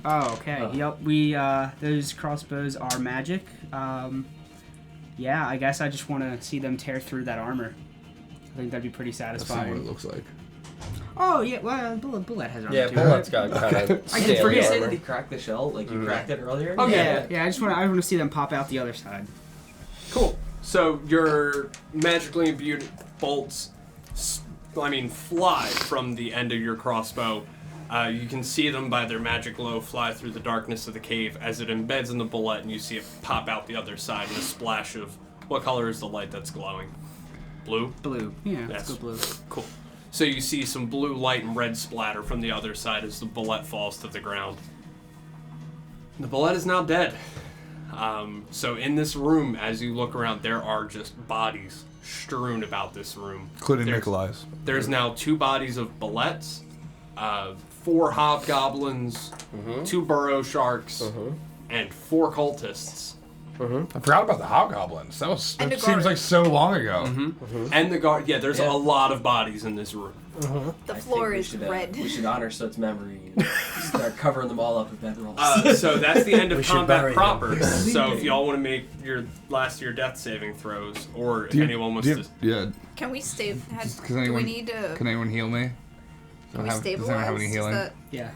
Oh, okay. Yep. We those crossbows are magic. Yeah, I guess I just want to see them tear through that armor. I think that'd be pretty That's not what it satisfying. looks like. Oh yeah, well, Bulette has armor Yeah, too. Bullette's got kind of I can Did you forget say armor. that he cracked the shell? Like you cracked it earlier? Oh, Yeah, yeah. I want to see them pop out the other side. Cool. So your magically imbued bolts, fly from the end of your crossbow. You can see them by their magic glow fly through the darkness of the cave as it embeds in the bullet, and you see it pop out the other side in a splash of what color is the light that's glowing? Blue. Blue. Yeah, Yes. let's go blue. Cool. So you see some blue light and red splatter from the other side as the bulette falls to the ground. The bulette is now dead. So in this room, as you look around, there are just bodies strewn about this room. Including Nikolai's. There's now 2 bodies of bulettes, 4 hobgoblins, 2 burrow sharks, and 4 cultists. I forgot about the hobgoblins. And That the seems guard. like so long ago. And the guard. Yeah, there's a lot of bodies in this room. The I floor think is we should, red. We should honor Soot's memory and start covering them all up with bedrolls. So that's the end of We should combat bury proper. them. So if y'all want to make your last of your death saving throws, or if anyone wants to, Yeah. Can we stay? Do anyone- we need to? Can anyone heal me? Can we Does stabilize? anyone have any Is healing? that- Yeah,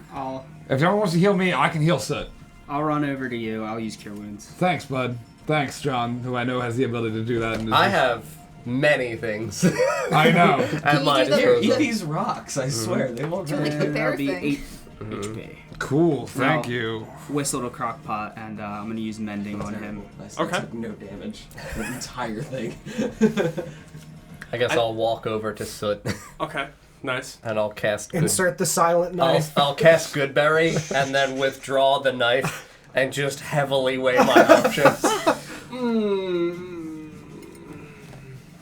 If anyone wants to heal me, I can heal Soot. I'll run over to you. I'll use Cure Wounds. Thanks, bud. Thanks, John, who I know has the ability to do that. And I have many things I know. at you my do the- Here, disposal. eat these rocks. I swear they won't Do hurt. like the bear That'll be thing. 8 HP. Cool. Thank No. you. Whistle to Crockpot, and I'm gonna use Mending on him. I still Okay. took no damage. The entire thing. I guess I'll walk over to Soot okay, nice. and I'll cast good. Insert the silent knife. I'll cast Goodberry and then withdraw the knife and just heavily weigh my options.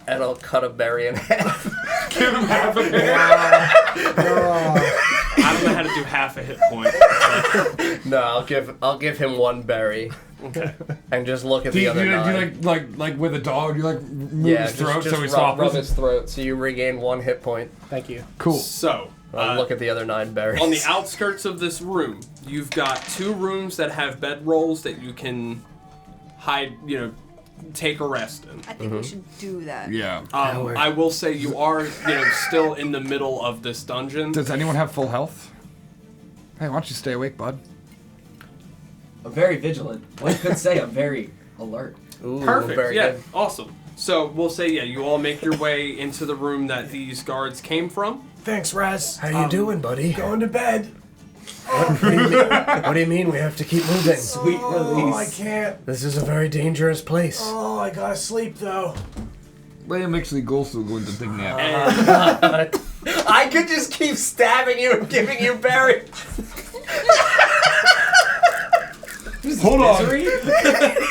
And I'll cut a berry in half. Give him half a hit. I don't know how to do half a hit point. No, I'll give him 1 berry. Okay. And just look at Do the you, other do you 9. like with a dog? You like move Yeah, his throat just so he rub swappers? his throat so you regain 1 hit point. Thank you. Cool. So, I'll look at the other 9 berries. on the outskirts of this room, you've got 2 rooms that have bedrolls that you can hide, take a rest in. I think we should do that. Yeah. I will say you are, still in the middle of this dungeon. Does anyone have full health? Hey, why don't you stay awake, bud? I'm very vigilant. One could say I'm very alert. Ooh, Perfect. very Yeah, good. awesome. So we'll say, you all make your way into the room that these guards came from. Thanks, Raz. How you doing, buddy? Going to bed. What do you mean we have to keep moving? Sweet Oh, I release. can't. This is a very dangerous place. Oh, I gotta sleep though. Liam actually goes to going to dig nap. And I could just keep stabbing you and giving you berries. Hold on. Misery?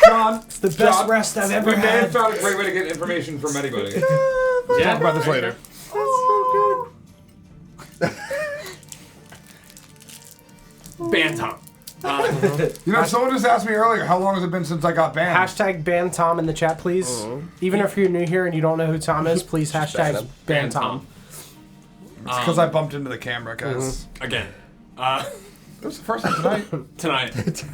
John, It's the best rest I've ever McMahon had. found a great way to get information from anybody. yeah, Talk about this later. Bantam. You know, someone just asked me earlier, how long has it been since I got banned? Hashtag ban Tom in the chat, please. Even if you're new here and you don't know who Tom is, please ban hashtag him. ban Tom. It's because I bumped into the camera, guys. Again. It was the first time tonight. Tonight.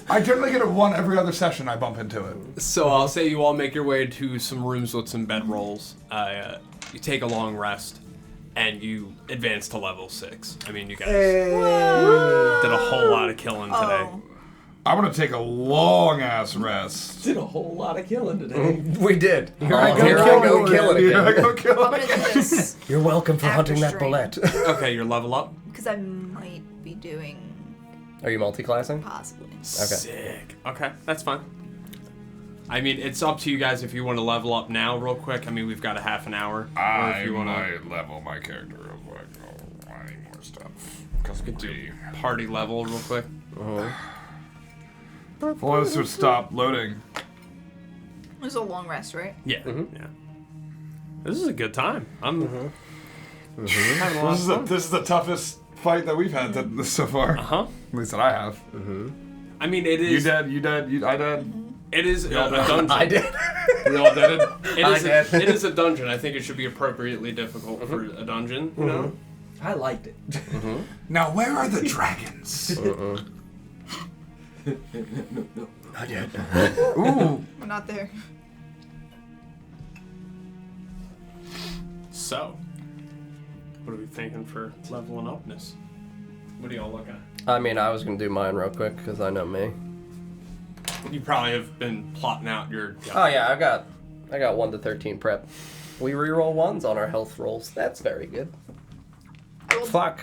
I generally get a 1 every other session I bump into it. So I'll say you all make your way to some rooms with some bedrolls. You take a long rest, and you advance to level 6. I mean, you guys did a whole lot of killing today. Oh, I'm gonna take a long ass rest. Did a whole lot of killing today. We did. Here I go kill it. Yeah, I go kill I'm it. gonna do this You're welcome for After hunting that strain. bulette. Okay, you're level up. because I might be doing Are you multi-classing? possibly. Sick. Okay, that's fine. I mean, it's up to you guys if you want to level up now real quick. I mean, we've got a half an hour. Or I if you want to might level my character real quick. Oh, I need more stuff. Because do party level real quick. well, let's just stop loading. It was a long rest, right? Yeah. Yeah. This is a good time. I'm having a lot of fun. This is the toughest fight that we've had so far. Uh-huh. At least that I have. I mean, it You is. dead, I dead. It is a Yeah, dungeon. I did. We all dead. It is a dungeon. I think it should be appropriately difficult for a dungeon. You know. I liked it. Now, where are the dragons? Not yet. Ooh. I'm not there. So, what are we thinking for leveling upness? What do y'all look at? I mean, I was gonna do mine real quick because I know me. You probably have been plotting out your. Oh yeah, I got 1 to 13 prep. We reroll 1s on our health rolls. That's very good. Fuck.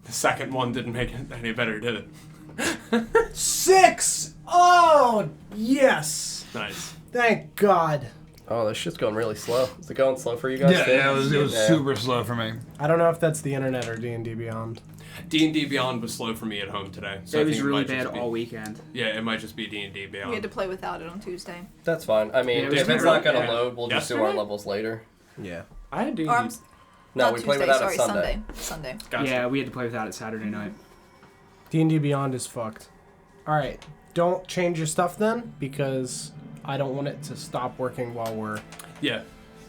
The second one didn't make it any better, did it? 6! Oh, yes. Nice. Thank God. Oh, this shit's going really slow. Is it going slow for you guys? too? Yeah, it was super slow for me. I don't know if that's the internet or D&D Beyond. D&D Beyond was slow for me at home today. So It I was think really might just bad be- all weekend. Yeah, it might just be D&D We had Beyond. to play without it on Tuesday. That's fine. I mean, Yeah, it was if it's really not gonna bad. load, we'll just do our Yesterday? levels later. Yeah. I had D&D. Or No, not we play Tuesday, without sorry, it Sunday. Sunday. Gotcha. Yeah, we had to play without it Saturday night. D&D Beyond is fucked. All right, don't change your stuff then, because I don't want it to stop working while we're... Yeah.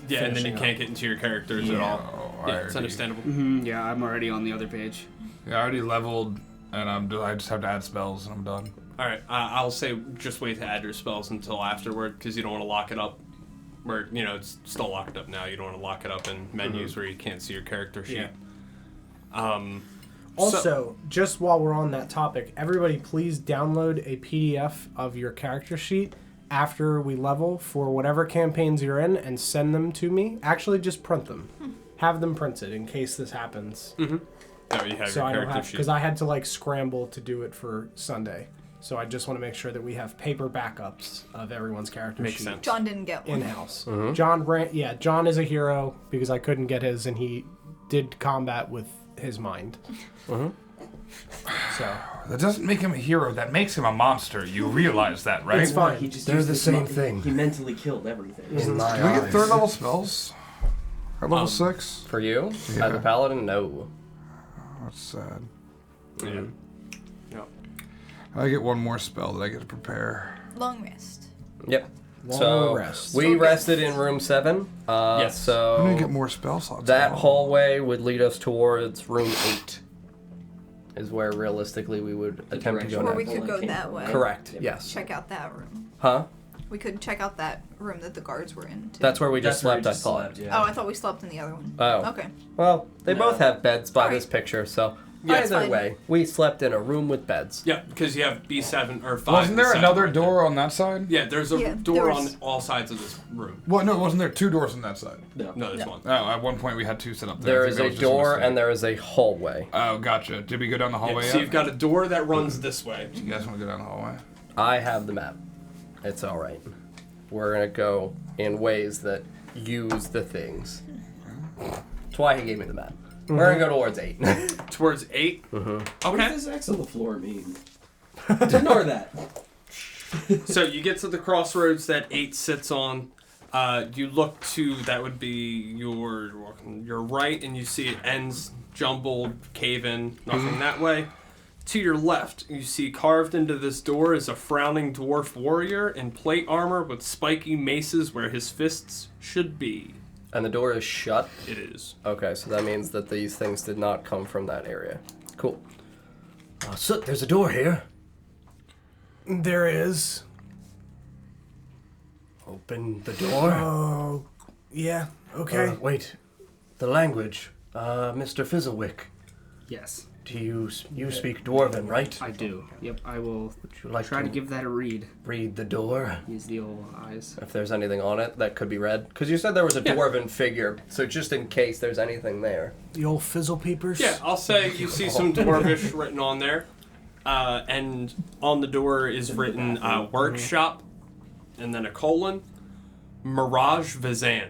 Yeah, and then you Finishing can't get into your characters at all. Yeah, it's understandable. Yeah, I'm already on the other page. Yeah, I already leveled, and I just have to add spells, and I'm done. All right, I'll say just wait to add your spells until afterward because you don't want to lock it up. Where it's still locked up now. You don't want to lock it up in menus where you can't see your character sheet. Also, just while we're on that topic, everybody please download a PDF of your character sheet after we level for whatever campaigns you're in and send them to me. Actually, just print them. Have them printed in case this happens. That you have So your I don't character have, sheet. because I had to like scramble to do it for Sunday. So I just want to make sure that we have paper backups of everyone's character Makes sheet sense. John didn't get one. in-house. John is a hero because I couldn't get his and he did combat with his mind. So That doesn't make him a hero. That makes him a monster. You realize that, right? It's fine. He just They're used the his same mo- thing. He mentally killed everything. In my Do we get eyes. third level spells? At level 6? For you, as Yeah. a paladin, no. That's sad. Yeah. Yeah. I get one more spell that I get to prepare. Long rest. Yep. Long So rest. we rested in room 7. Yes. I'm gonna get So more spell slots. that now. hallway would lead us towards room 8. Is where realistically we would attempt to go direction Or we next. could go that way. Correct. Yes. Check out that room. Huh? We could check out that room that the guards were in, too. That's where we just That's where he slept. I just thought. slept, yeah. Oh, I thought we slept in the other one. Oh. Okay. Well, they both No. have beds by Alright. this picture, so Yeah, it's either fine. way, we slept in a room with beds. Yeah, because you have B7 or 5. Wasn't there and 7 another right there. door on that side? Yeah, there's a Yeah, door there on was- all sides of this room. Well, no, wasn't there 2 doors on that side? No. No, there's No. one. Oh, at one point we had 2 set up there. There I is think that a was just door mistake. and there is a hallway. Oh, gotcha. Did we go down the hallway Yeah, yet? so you've got a door that runs this way. You guys want to go down the hallway? I have the map. It's all right. We're gonna go in ways that use the things. That's why he gave me the map. We're gonna go towards 8. Towards 8. What Okay. does this X on the floor mean? Ignore that. So you get to the crossroads that 8 sits on. You look to, that would be your right, and you see it ends jumbled, cave-in, nothing that way. To your left, you see carved into this door is a frowning dwarf warrior in plate armor with spiky maces where his fists should be. And the door is shut. It is. Okay, so that means that these things did not come from that area. Cool. Soot, there's a door here. there is. Open the door. Oh, yeah. Okay. Wait. The language. Mr. Fizzlewick. Yes, Do you speak Dwarven, right? I do. Yep, I will Would you like try to give that a read. read the door? Use the old eyes. If there's anything on it that could be read. Because you said there was a dwarven figure, so just in case there's anything there. The old fizzle peepers. Yeah, I'll say you see some dwarvish written on there. And on the door is written workshop, and then a colon, Mirage Vizan.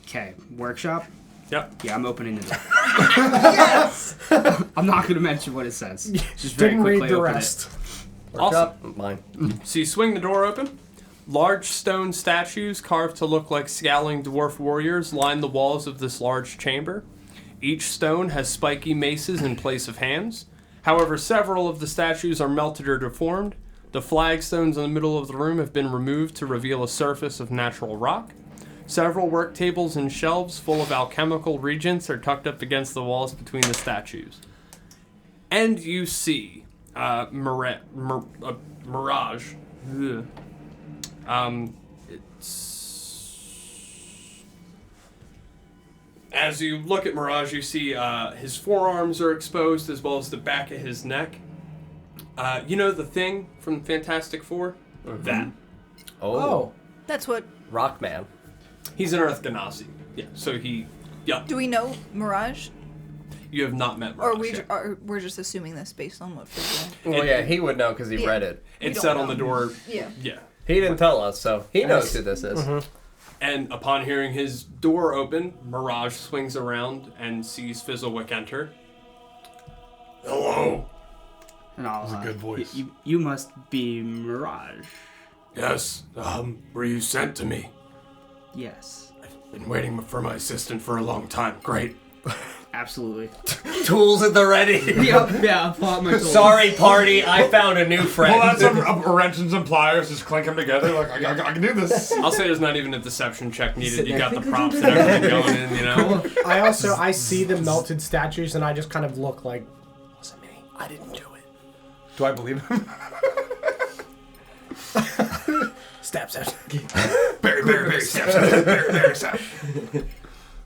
Okay, workshop. Yep. Yeah, I'm opening the door. Yes! I'm not going to mention what it says. Just very Didn't read quickly the open rest. Workshop? Mine. So you swing the door open. Large stone statues carved to look like scowling dwarf warriors line the walls of this large chamber. Each stone has spiky maces in place of hands. However, several of the statues are melted or deformed. The flagstones in the middle of the room have been removed to reveal a surface of natural rock. Several work tables and shelves full of alchemical reagents are tucked up against the walls between the statues. And you see Mirage. Ugh. It's... As you look at Mirage, you see his forearms are exposed as well as the back of his neck. You know the Thing from Fantastic Four? That. Oh. That's what. Rockman. He's an Earth Ganassi. Yeah, so he... Yeah, Do we know Mirage? you have not met Mirage Or yet. we're just assuming this based on what Fizzle. Well, yeah, he would know because he Oh, Yeah. read it. It don't said on know. the door... Yeah. Yeah. He didn't tell us, so he knows who this is. And upon hearing his door open, Mirage swings around and sees Fizzlewick enter. Hello. And I'll, That's a good voice. You must be Mirage. Yes, were you sent to me? Yes. I've been waiting for my assistant for a long time. Great. Absolutely. Tools at the ready. Yeah, pull out my tools. Sorry, party. I found a new friend. Pull out some a wrench and some pliers, just clink them together. Like I can do this. I'll say there's not even a deception check needed. Sit You there. got the props and everything going in, you know? I see the melted statues and I just kind of look like, wasn't me. I didn't do it. Do I believe him? Stab. Very, stab.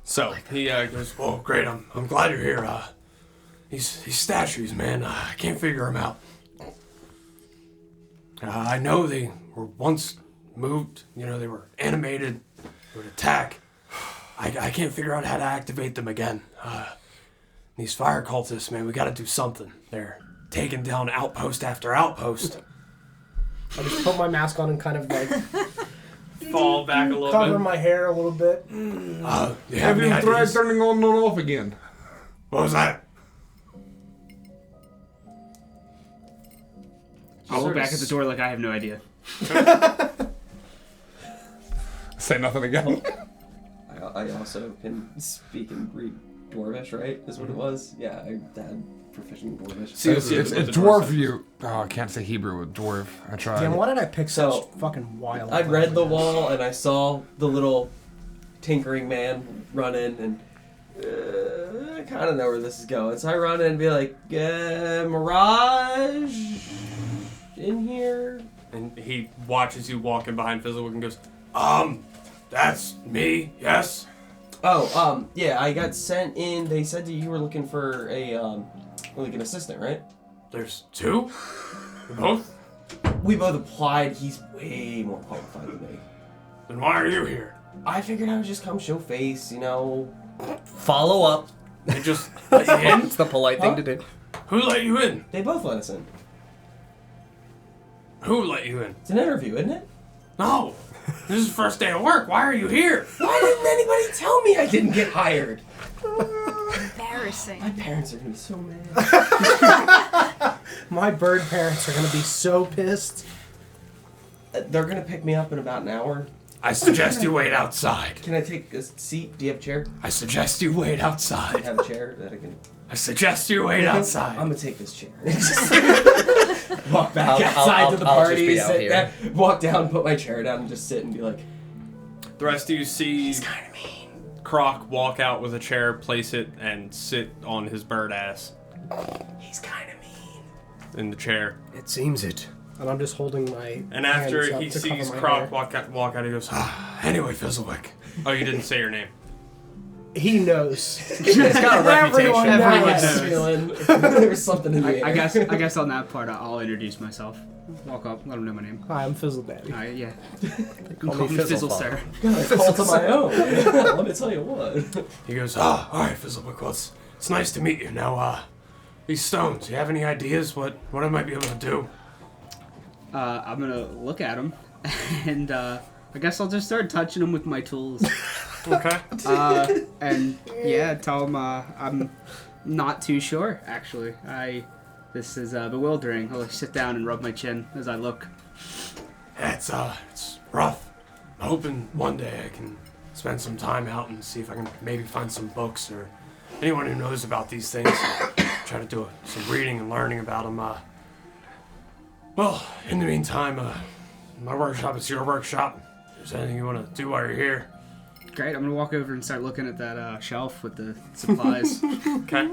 So he goes, "Oh, great! I'm glad you're here. These statues, man, I can't figure them out. I know they were once moved. You know, they were animated, they would attack. I can't figure out how to activate them again. These fire cultists, man, we got to do something. They're taking down outpost after outpost. I just put my mask on and kind of like Fall back a little cover bit. my hair a little bit. You Have have any you tried ideas? turning on and off again? What was that? I'll look back at the door like I have no idea. Say nothing again. I also can speak and read Dwarvish, right? Is what it was? Yeah, I had proficient in Dwarvish. See, It's dwarf you. Oh, I can't say Hebrew with dwarf. I tried. Damn, why did I pick such So, fucking wild? I read the wall and I saw the little tinkering man run in and I kind of know where this is going. So I run in and be like, Mirage in here? And he watches you walking behind Fizzlewick and goes, that's me, yes? Oh, yeah, I got sent in. They said that you were looking for an assistant, right? There's two? Both? We both applied. He's way more qualified than me. Then why are you here? I figured I would just come show face, you know. Follow up. They just let you in? It's the polite thing to do. Who let you in? They both let us in. Who let you in? It's an interview, isn't it? No. This is the first day of work. Why are you here? Why didn't anybody tell me I didn't get hired? Embarrassing. My parents are gonna be so mad. My bird parents are gonna be so pissed. They're gonna pick me up in about an hour. I suggest you wait outside. Can I take a seat? Do you have a chair? I suggest you wait I outside. have a chair that I can. I suggest you wait outside. I'm gonna take this chair. Walk back I'll- outside I'll- to the I'll just party, be out sit here. there, walk down, put my chair down, and just sit and be like, The rest of you see he's kind of mean. Croc walk out with a chair, place it, and sit on his bird ass He's kind of mean. in the chair. It seems it. And I'm just holding my And after hands up he to cover sees my Croc hair. walk out, he goes, anyway, Fizzlewick. Oh, you didn't say your name. He knows. He's got a Everyone reputation. knows. Feeling there's something in the air. I guess on that part I'll introduce myself. Walk up, let him know my name. Hi, I'm Fizzle Daddy. Yeah. Call Call me me Fizzle, Fizzlefather. sir. Got a call to my own. Let me tell you what. He goes, all right, Fizzlewick, well, it's nice to meet you. Now, these stones, you have any ideas what I might be able to do? I'm gonna look at him, and I guess I'll just start touching him with my tools. Okay. And yeah, tell him I'm not too sure. Actually, this is bewildering. I'll sit down and rub my chin as I look. It's rough. I'm hoping one day I can spend some time out and see if I can maybe find some books or anyone who knows about these things. Try to do some reading and learning about them. Well, in the meantime, my workshop is your workshop. If there's anything you want to do while you're here. Great. I'm gonna walk over and start looking at that shelf with the supplies. Okay.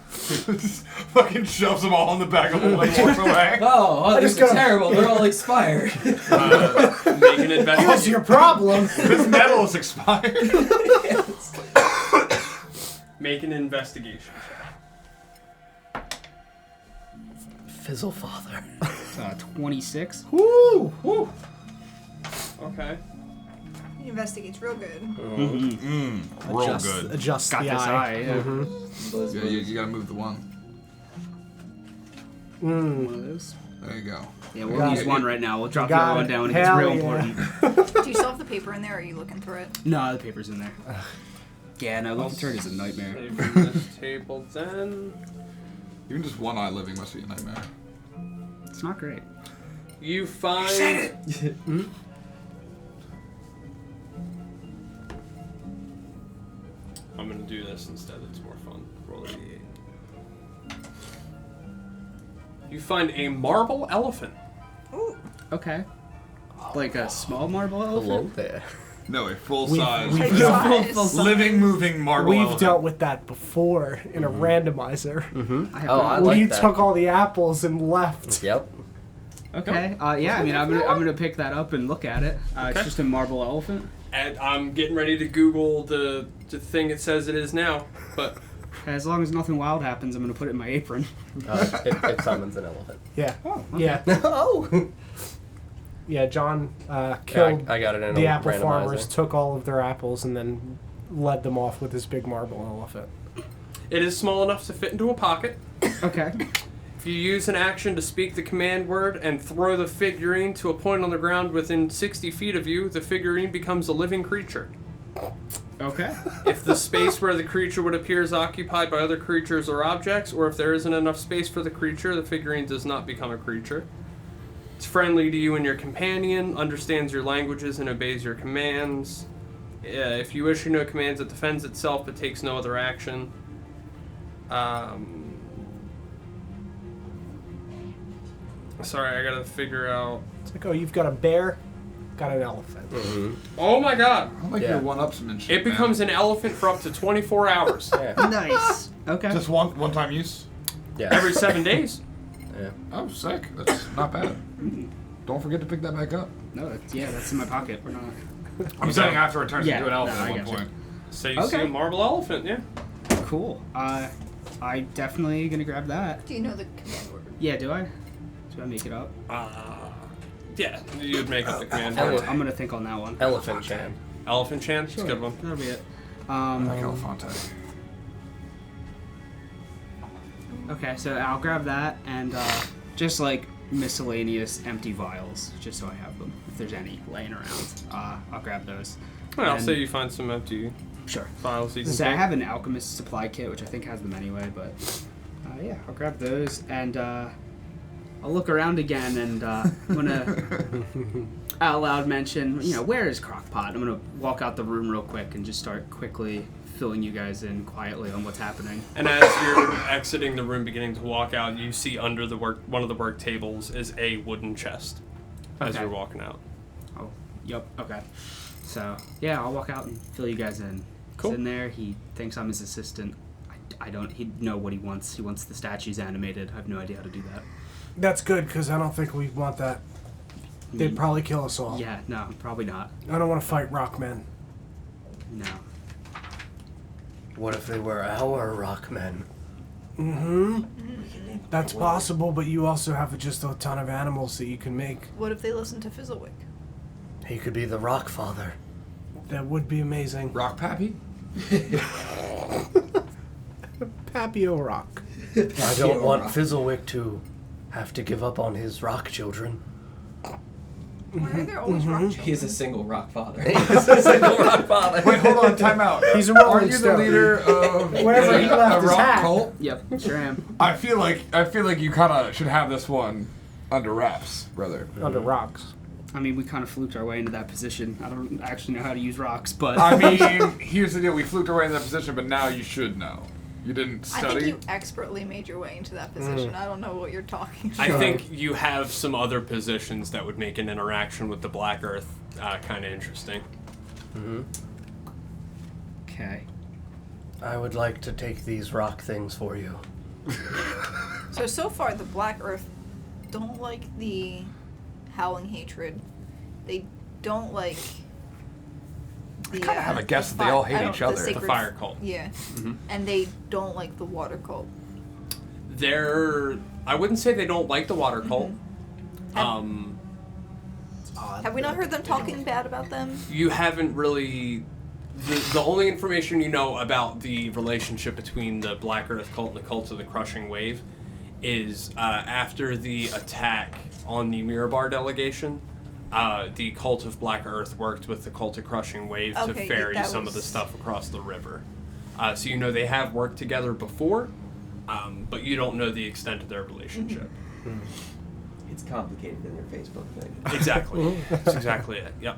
Fucking shoves them all in the back of the leg, walks away. Oh, these just are terrible. They're all expired. Make an What's investigation. your problem? This metal is expired. Make an investigation. Fizzlefather. 26. Woo! Woo! Okay. He investigates real good. Roll good. Adjust Got the this eye. eye. Yeah. Mhm. Yeah, you gotta move the one. One of those. There you go. Yeah, we'll Got use it. one right now. We'll drop the Got other one it. down when it gets Hell real yeah. important. Do you still have the paper in there, or are you looking through it? No, the paper's in there. Yeah, no, level turn is a nightmare. Save from this table then. Even just one eye living must be a nightmare. It's not great. You find. I'm gonna do this instead. It's more fun. Roll a d8. You find a marble elephant. Ooh. Okay. Like a small marble Hello elephant? there. No, a full We've- size, we've Size. living, moving marble We've elephant. dealt with that before in a randomizer. I have Oh, not. I Where like you that. took all the apples and left. Yep. Okay. Yeah, I mean, I'm gonna pick that up and look at it. It's Okay. just a marble elephant. And I'm getting ready to Google the thing it says it is now, but As long as nothing wild happens, I'm gonna put it in my apron. It summons an elephant. Yeah. Oh, okay. Yeah. Oh. Yeah, John Yeah, killed I got it in the a apple randomizer. farmers, took all of their apples, and then led them off with this big marble elephant. it is small enough to fit into a pocket. Okay. If you use an action to speak the command word and throw the figurine to a point on the ground within 60 feet of you, the figurine becomes a living creature. Okay. If the space where the creature would appear is occupied by other creatures or objects, or if there isn't enough space for the creature, the figurine does not become a creature. It's friendly to you and your companion, understands your languages, and obeys your commands. If you issue no commands, it defends itself but takes no other action. Sorry, I gotta figure out. It's like, oh, you've got a bear, got an elephant. Oh my god! I like Yeah. your one-upsmanship. It becomes an elephant for up to 24 hours. Yeah. Nice. Okay. just one-time use. Yeah. Every 7 days. Yeah. Oh, sick. That's not bad. Don't forget to pick that back up. No, that's in my pocket. We're not. I'm saying after it turns Yeah, into an elephant no, I at one gotcha. point. So you see Okay. a marble elephant, yeah. Cool. I definitely gonna grab that. Do you know the command word? Yeah, do I? Do I make it up? Yeah, you'd make up the command I'm word. gonna think on that one. Elephant Chan. Elephant Chan, it's a good one. That'll be it. Like Elefante. Okay, so I'll grab that and just like miscellaneous empty vials, just so I have them. If there's any laying around, I'll grab those. Well, I'll And- say you find some empty Sure. files you can So I take. have an alchemist supply kit, which I think has them anyway, but yeah, I'll grab those and I'll look around again and I'm gonna out loud mention, where is Crockpot? I'm gonna walk out the room real quick and just start quickly filling you guys in quietly on what's happening. And as you're exiting the room, beginning to walk out, you see under the one of the work tables is a wooden chest as Okay. you're walking out. Oh, yep, okay. So, yeah, I'll walk out and fill you guys in. Cool. He's in there, he thinks I'm his assistant. He'd know what he wants. He wants the statues animated. I have no idea how to do that. That's good, because I don't think we want that. They'd probably kill us all. Yeah, no, probably not. I don't want to fight rockmen. No. What if they were our rockmen? That's possible, but you also have just a ton of animals that you can make. What if they listen to Fizzlewick? He could be the rock father. That would be amazing. Rock Pappy? Papio Rock. I don't want Fizzlewick to have to give up on his rock children. Why are there always rock children? He's a single rock father. Single rock father. Wait, hold on, time out. He's a Rolling Aren't you the Stone. leader of Wherever he left a his rock hat. cult? Yep, sure am. I feel like you kind of should have this one under wraps, brother. Under rocks. I mean, we kind of fluked our way into that position. I don't actually know how to use rocks, but... I mean, here's the deal: we fluked our way into that position, but now you should know. You didn't I study. think you expertly made your way into that position. I don't know what you're talking about. I think you have some other positions that would make an interaction with the Black Earth kind of interesting. Okay. I would like to take these rock things for you. So far, the Black Earth don't like the Howling Hatred. They don't like the. kinda have a guess the that they all fi- hate I don't- each other. The, The sacred, fire cult. Yeah, and they don't like the water cult. I wouldn't say they don't like the water cult. Have we not heard them talking bad about them? You haven't really. The only information you know about the relationship between the Black Earth cult and the cult of the Crushing Wave is after the attack on the Mirabar delegation, the Cult of Black Earth worked with the Cult of Crushing Wave to Okay, ferry that some of the was- stuff across the river. So you know they have worked together before, but you don't know the extent of their relationship. It's complicated in their Facebook thing. Exactly. That's exactly it. Yep.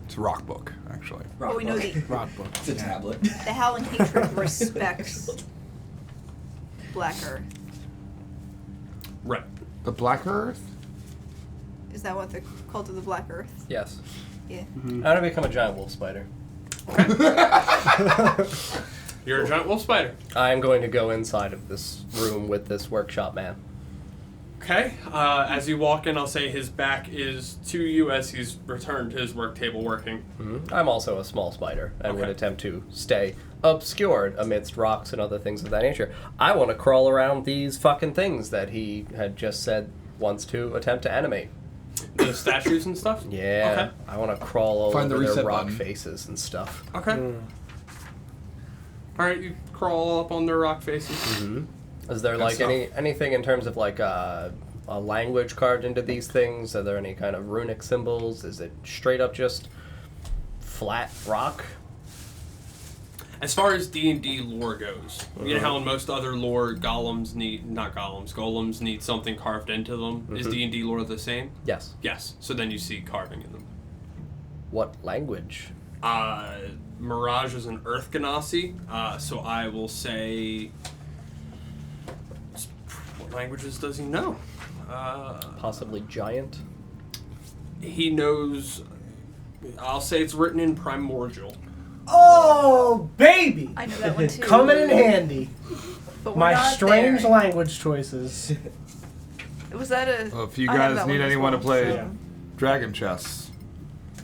It's a rock book, actually. But we know the Rock book. It's a tablet. Howling Hatred respects Black Earth. Right. The Black Earth? Is that what the Cult of the Black Earth? Yes. Yeah. I'm gonna become a giant wolf spider. You're a giant wolf spider. I am going to go inside of this room with this workshop man. Okay. As you walk in, I'll say his back is to you as he's returned to his work table working. I'm also a small spider and would Okay. attempt to stay obscured amidst rocks and other things of that nature. I want to crawl around these fucking things that he had just said wants to attempt to animate. The statues and stuff? Yeah, Okay. I want to crawl all Find the over their reset rock button. faces and stuff. Okay. Alright, you crawl up on their rock faces. Is there Good like stuff. anything in terms of like a language carved into these things? Are there any kind of runic symbols? Is it straight up just flat rock? As far as D&D lore goes, you know how in most other lore, golems need something carved into them? Is D&D lore the same? Yes. Yes. So then you see carving in them. What language? Mirage is an Earth Ganassi, so I will say... What languages does he know? Possibly giant? He knows... I'll say it's written in Primordial. Oh, baby! I know that one too. Coming in handy. But we're My not strange there. language choices. Was that a? Well, if you I have guys that need one as anyone to well, play so- Dragon Chess,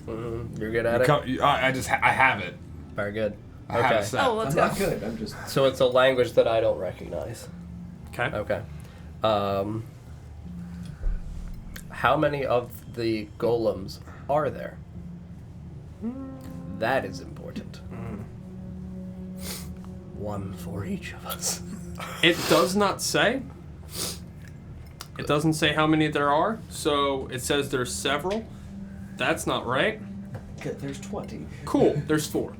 You're good at it? I have it. Very good. I have a Okay. set. Oh, let's I'm go. not good. I'm just. So it's a language that I don't recognize. Okay. Okay. How many of the golems are there? That is important. One for each of us. It does not say. It doesn't say how many there are, so it says there's several. That's not right. Good, there's 20. Cool, there's 4.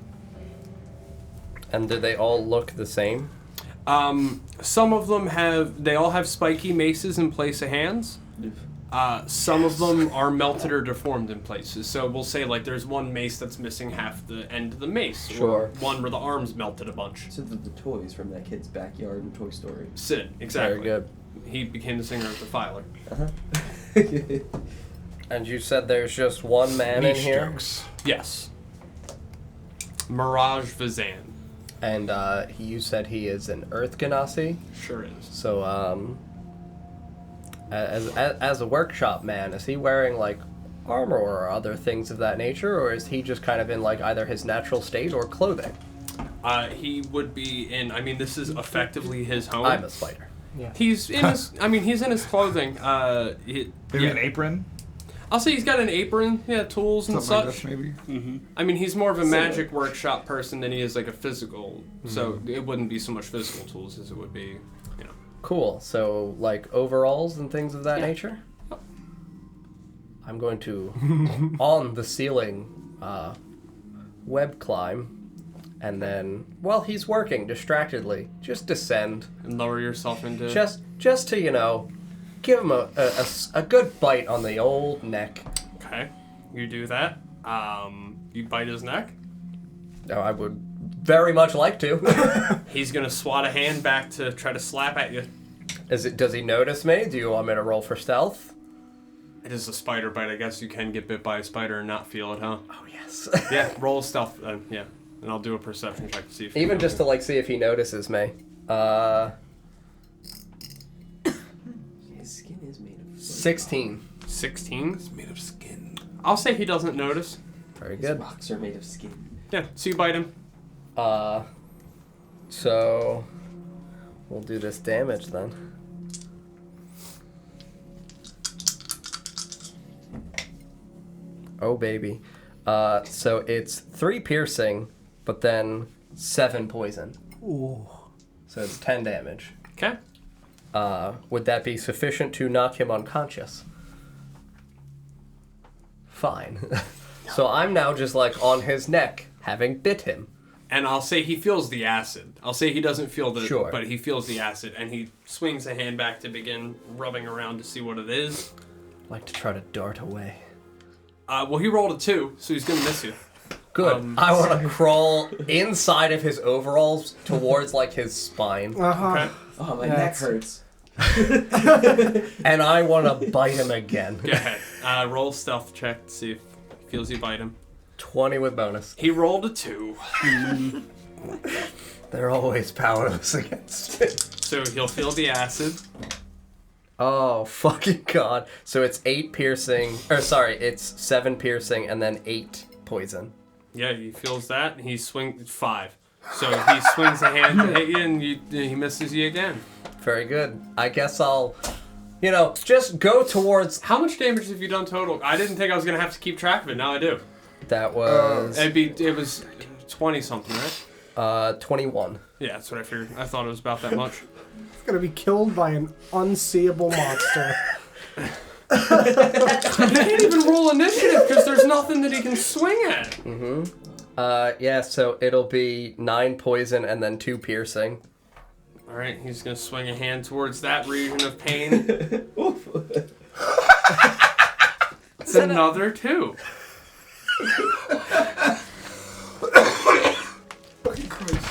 And do they all look the same? Some of them they all have spiky maces in place of hands. Some of them are melted or deformed in places. So we'll say like there's one mace that's missing half the end of the mace. Sure. Or one where the arm's melted a bunch. So the toys from that kid's backyard in Toy Story. Sid, exactly. Very good. He became the singer of the Filer. And you said there's just one man in Niche here? jokes. Yes. Mirage Vizan. And you said he is an Earth Ganassi? Sure is. So, as a workshop man, is he wearing like armor or other things of that nature, or is he just kind of in like either his natural state or clothing? He would be in. I mean, this is effectively his home. I'm a spider. He's in his. I mean, he's in his clothing. Maybe an apron, I'll say he's got an apron, tools and something like such. this, maybe. I mean, he's more of a magic workshop person than he is like a physical. So it wouldn't be so much physical tools as it would be, Cool. So, like overalls and things of that Yeah. nature? I'm going to, on the ceiling, web climb, and then, while he's working distractedly, just descend. and lower yourself into. Just to, give him a good bite on the old neck. Okay, you do that. You bite his neck. No, I would very much like to. He's gonna swat a hand back to try to slap at you. Does he notice me? Do you want me to roll for stealth? It is a spider bite. I guess you can get bit by a spider and not feel it, huh? Oh, yes. Yeah, roll stealth. Yeah, and I'll do a perception check to see if. Even just to, like, see if he notices me. His skin is made of. 16. 16. It's made of skin. I'll say he doesn't notice. Very His good. rocks are made of skin. Yeah, so you bite him. So we'll do this damage then. Oh baby. So it's 3 piercing, but then 7 poison. Ooh. So it's 10 damage. Okay. would that be sufficient to knock him unconscious? Fine. So I'm now just like on his neck, having bit him. And I'll say he feels the acid. I'll say he doesn't feel the, Sure. but he feels the acid, and he swings a hand back to begin rubbing around to see what it is. I'd like to try to dart away. Well, he rolled a 2, so he's gonna miss you. Good. I want to crawl inside of his overalls towards like his spine, Okay. Oh, my neck hurts. and I want to bite him again. Go ahead. Roll stealth check to see if he feels you bite him. 20 with bonus. He rolled a 2. They're always powerless against me. So he'll feel the acid. Oh, fucking God. So it's 8 piercing, it's 7 piercing and then 8 poison. Yeah, he feels that. He swings 5. So he swings a hand to hit you, and he misses you again. Very good. I guess I'll, just go towards... How much damage have you done total? I didn't think I was gonna have to keep track of it. Now I do. That was... It was 20 something, right? 21. Yeah, that's what I figured. I thought it was about that much. He's gonna be killed by an unseeable monster. He can't even roll initiative because there's nothing that he can swing at. Mm-hmm. So it'll be 9 poison and then 2 piercing. All right, he's gonna swing a hand towards that region of pain. It's another 2.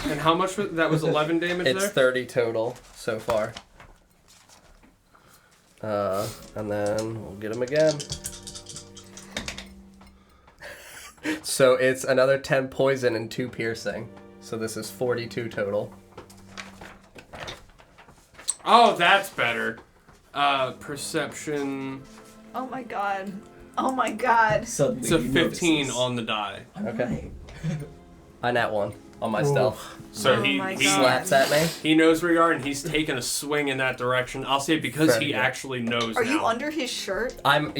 And how much was that? Was 11 damage It's there? 30 total so far. And then we'll get him again. So it's another 10 poison and 2 piercing. So this is 42 total. Oh, that's better. Perception. Oh my god. Oh my god. Suddenly It's a he 15 notices. on the die. Okay. I nat 1 on my stealth. So Oh he my he, God. Slaps at me. he knows where you are, and he's taking a swing in that direction. I'll say because Very he good. actually knows Are now. you under his shirt? I'm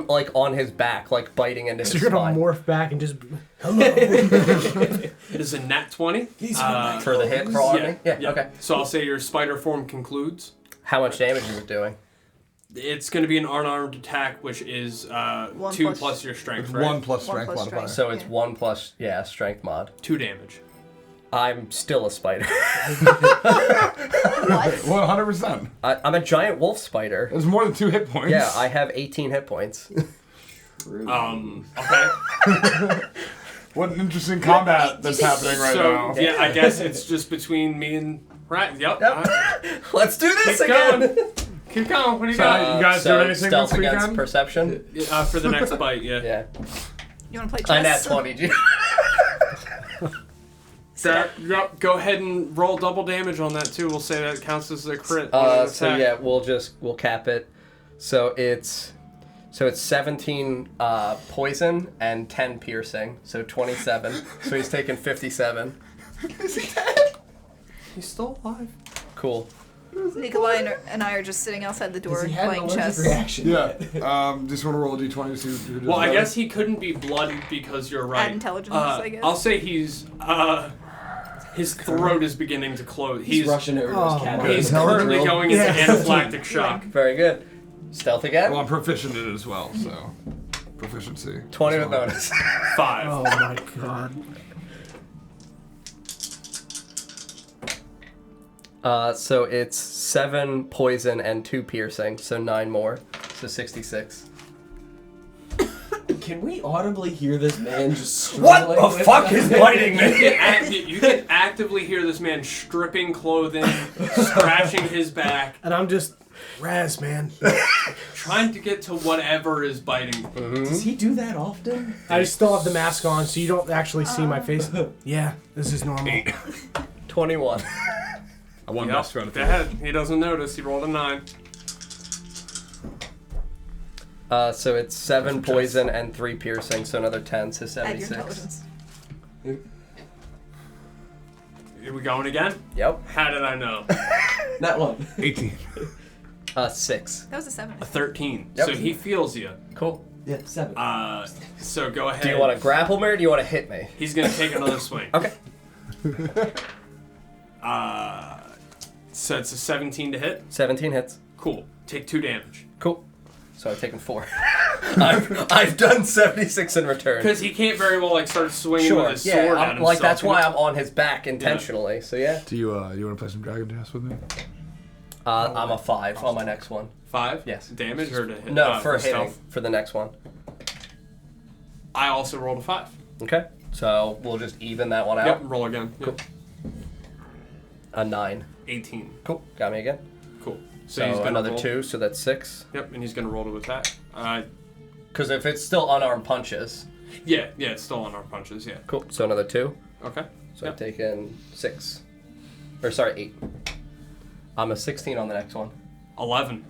like on his back, like biting into So his you're gonna spine. morph back and just It is a nat 20. For the hit for all of me? Yeah, okay. So I'll say your spider form concludes. How much damage is it doing? It's going to be an unarmed attack, which is 2 plus your strength, right? 1 plus One strength plus modifier. strength. So it's Yeah. 1 plus, strength mod. 2 damage. I'm still a spider. What? 100%. I'm a giant wolf spider. There's more than 2 hit points. Yeah, I have 18 hit points. Okay. What an interesting combat that's happening right So, now. yeah, I guess it's just between me and... Right, yep. Let's do this Keep again! going. Keep going. What do you So, got? you guys so doing anything stealth this against weekend? perception? For the next bite, yeah. Yeah. You wanna play chess? I nat 20. Yep. Go ahead and roll double damage on that, too. We'll say that counts as a crit. on an So attack. yeah, we'll cap it. So it's 17 poison and 10 piercing, so 27. So he's taking 57. He's still alive. Cool. Nikolai and I are just sitting outside the door He had an playing allergic chess. reaction. Yeah. Just want to roll a d20 to see who does Well, I better. guess he couldn't be bloodied because you're right. Add intelligence, I guess. I'll say he's his throat is beginning to close. He's rushing over to his cabin. He's currently Intelligence going into Yeah. anaphylactic shock. Very good. Stealth again. Well, I'm proficient in it as well, so proficiency. 20 with bonus. 5. Oh my god. So it's 7 poison and 2 piercing, so 9 more, so 66. Can we audibly hear this man just What struggling the with fuck that? is biting me? You can actively hear this man stripping clothing, scratching his back, And I'm just Raz, man. trying to get to whatever is biting. Does he do that often? I still have the mask on, so you don't actually see my face. Yeah, this is normal. 21. I won Yep. best round Go ahead. He doesn't notice. He rolled a 9. So it's 7 poison and 3 piercing, so another 10, so Add your 76. intelligence. Are we going again? Yep. How did I know? Not one. 18. 6. That was a 7. A 13. Yep. So he feels you. Cool. Yeah, 7. So go ahead. Do you want to grapple me or do you want to hit me? He's gonna take another swing. Okay. So it's a 17 to hit. 17 hits. Cool. Take 2 damage. Cool. So I've taken 4. I've done 76 in return. Because he can't very well like start swinging with his sword at himself. Like that's why I'm on his back intentionally. So yeah. Do you want to play some Dragon Dance with me? I'm a 5 on my next one. 5? Yes. Damage or to hit? No, for hitting stealth? for the next one. I also rolled a 5. Okay. So we'll just even that one out. Yep. Roll again. Cool. A 9. 18. Cool. Got me again. Cool. So he's gonna another roll. 2, so that's 6. Yep, and he's gonna roll to attack. Because if it's still unarmed punches. Yeah, it's still on our punches. Yeah. Cool. So another 2. Okay. So I've taken 6. Or sorry, 8. I'm a 16 on the next one. 11.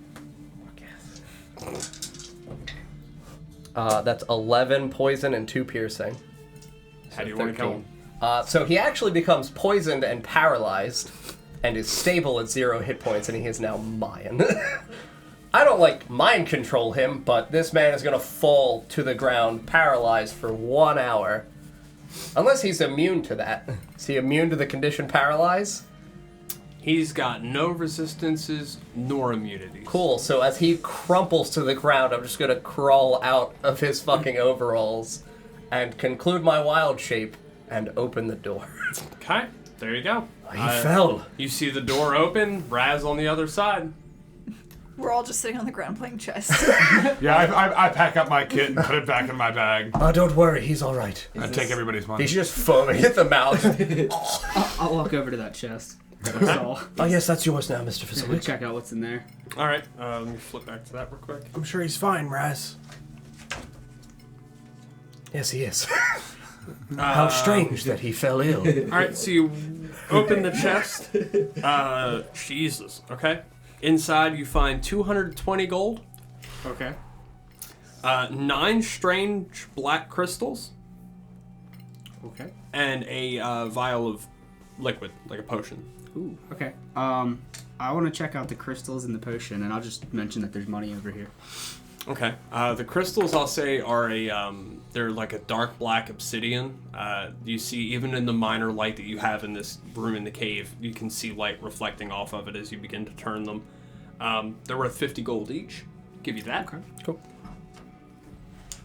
That's 11 poison and 2 piercing. How do you want to kill him? So he actually becomes poisoned and paralyzed, and is stable at 0 hit points, and he is now mine. I don't mind control him, but this man is gonna fall to the ground paralyzed for 1 hour, unless he's immune to that. Is he immune to the condition paralyze? He's got no resistances nor immunities. Cool. So as he crumples to the ground, I'm just gonna crawl out of his fucking overalls, and conclude my wild shape, and open the door. Okay. There you go. He fell. You see the door open. Raz on the other side. We're all just sitting on the ground playing chess. Yeah, I pack up my kit and put it back in my bag. Don't worry, he's all right. And take everybody's money. He's just foaming at the mouth. I'll walk over to that chest. That's all. Oh yes, that's yours now, Mr. We'll Fazoli. check out what's in there. All right. Let me flip back to that real quick. I'm sure he's fine, Raz. Yes, he is. How strange that he fell ill. All right. So you open the chest. Jesus. Okay. Inside you find 220 gold. Okay. 9 strange black crystals. Okay. And a vial of liquid, like a potion. Ooh. Okay. I want to check out the crystals in the potion, and I'll just mention that there's money over here. Okay. The crystals, I'll say, are they're like a dark black obsidian. You see, even in the minor light that you have in this room in the cave, you can see light reflecting off of it as you begin to turn them. They're worth 50 gold each. Give you that. Okay. Cool.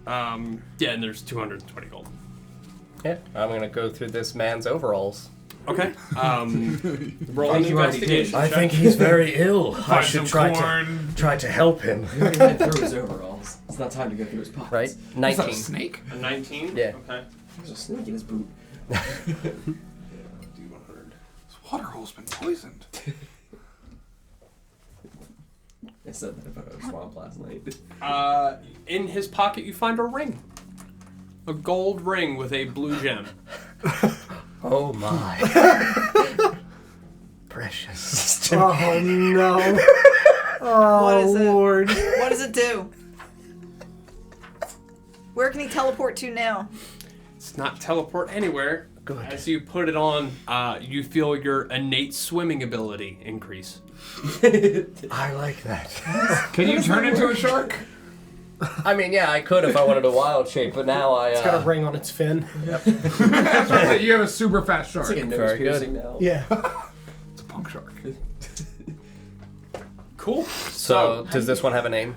Yeah, and there's 220 gold. Yeah, I'm gonna go through this man's overalls. Okay. Roll an investigation I check. think he's very ill. I Find should some try corn. to help him. We're gonna get through his overalls. It's not time to go through his pockets. Right? Is that 19. a snake? A 19? Yeah. Okay. There's a snake in his boot. D100. This water hole's been poisoned. I said that about a swamp last night. In his pocket, you find a ring. A gold ring with a blue gem. Oh my. Precious. Oh no. Oh What is it? Lord. What does it do? Where can he teleport to now? It's not teleport anywhere. Good. As you put it on, you feel your innate swimming ability increase. I like that. Can you turn into a shark? I mean, yeah, I could if I wanted a wild shape, but now I. It's got a ring on its fin. You have a super fast shark. It's like a nose Very good. piercing now. Yeah. It's a punk shark. Cool. So, does this one have a name?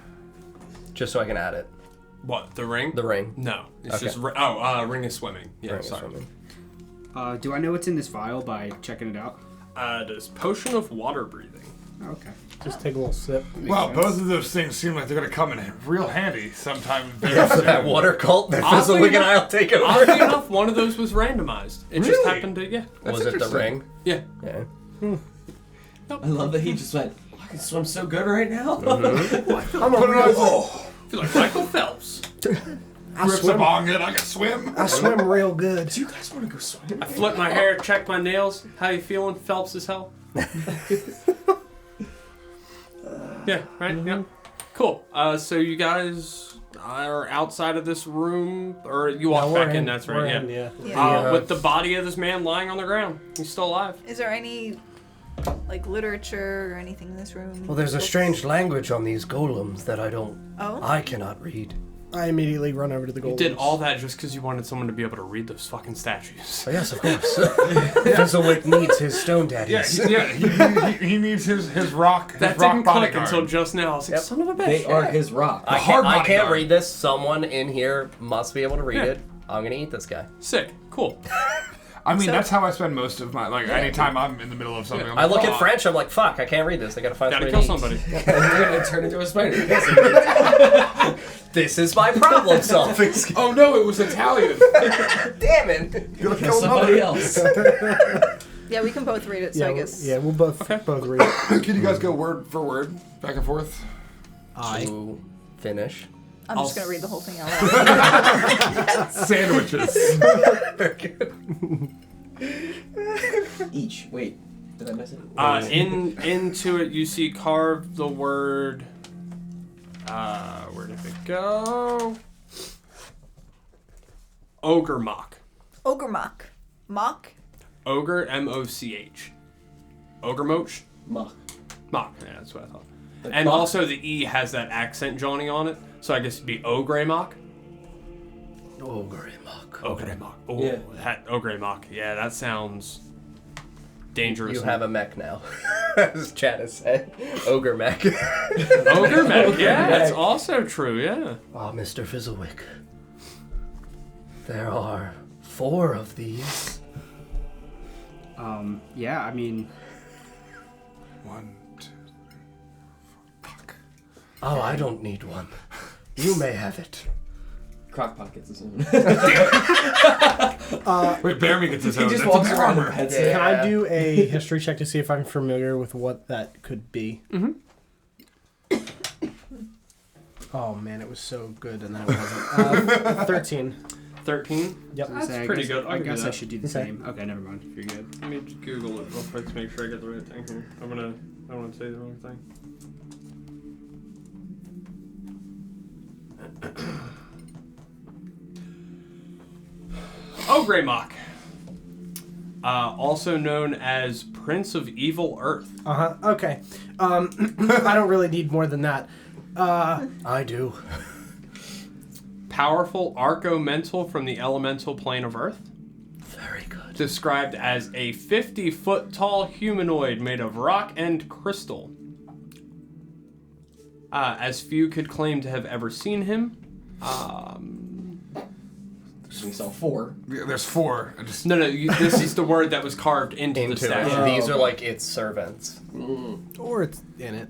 Just so I can add it. What, the ring? The ring. No. It's Okay. just... ring of swimming. Yeah, Ring of sorry. swimming. Do I know what's in this vial by checking it out? It is potion of water breathing. Okay. Just take a little sip. Well, both of those things seem like they're going to come in real handy sometime very After soon. that water cult, that Oddly Fizzlewick and enough- I'll take over. Oddly enough, one of those was randomized. It just Really? happened to... Yeah. That's Was it the interesting. ring? Yeah. Yeah. I love that he just went, I can swim so good right now. I'm a Put it on his real, feel like Michael Phelps. I Rips a swim. bong in, I can swim. I swim real good. Do you guys want to go swimming? I flip my hair, check my nails. How you feeling? Phelps as hell? Yeah, right? Yeah. Cool. So you guys are outside of this room, or you walk No, we're back in, that's We're right, in, yeah. Yeah. With the body of this man lying on the ground. He's still alive. Is there any like literature or anything in this room? Well, there's a strange language on these golems that Oh? I cannot read. I immediately run over to the You golems. did all that just because you wanted someone to be able to read those fucking statues. Oh, yes, of course. Fizzlewick needs his stone daddies. He needs his rock. That his rock didn't click bodyguard. until just now. I was like, Yep. son of a bitch. They are his rock. I hard can't bodyguard. read this. Someone in here must be able to read Yeah. it. I'm gonna eat this guy. Sick. Cool. I mean, So- that's how I spend most of my anytime I'm in the middle of something. Yeah. I'm I like, look "Oh, at French. I'm like, fuck. I can't read this. I gotta find Gotta somebody kill to eat. somebody. You're gonna turn into a spider. This is my problem solving. Oh no, it was Italian. Damn it. Somebody else. Yeah, we can both read it, so I guess. Yeah, we'll both read it. Can you guys go word for word, back and forth? To finish. I'm just going to read the whole thing out loud. Sandwiches. Very good. Each. Wait. Did I miss it? Into it, you see carved the word. Where did it go? Ogre mock. Ogre mock. Mock? Ogre, M-O-C-H. Ogre moch? Muck. Mock. Yeah, that's what I thought. Like And mock? also the E has that accent joining on it, so I guess it'd be Ogre mock. Ogre muck. Ogre mock. Oh, Yeah. that Ogre mock. Yeah, that sounds dangerous. You have a mech now. As Chad has said. Ogre mech. Ogre mech. Yeah, that's also true. Yeah. Ah, Mr. Fizzlewick. There are 4 of these. Yeah, I mean, 1, 2, 3, 4. Fuck. Oh, I don't need one. You may have it. Crockpot gets his own. Wait, Bearmy gets his He own. just That's walks an around armor. and pets Yeah. it. Can I do a history check to see if I'm familiar with what that could be? Mm-hmm. Oh man, it was so good and then it wasn't. 13. 13. Yep. I was gonna say, pretty I guess, good. I'll I give you guess I that. should do the Okay. same. Okay, never mind. If you're good. Let me just Google it real quick to make sure I get the right thing here. I don't want to say the wrong thing. Ogre mock. Also known as Prince of Evil Earth. Okay. I don't really need more than that. I do. Powerful arco-mental from the elemental plane of Earth. Very good. Described as a 50-foot tall humanoid made of rock and crystal. As few could claim to have ever seen him. We saw 4. Yeah, there's 4. I just No, this is the word that was carved into the statue. These are like its servants. Or it's in it.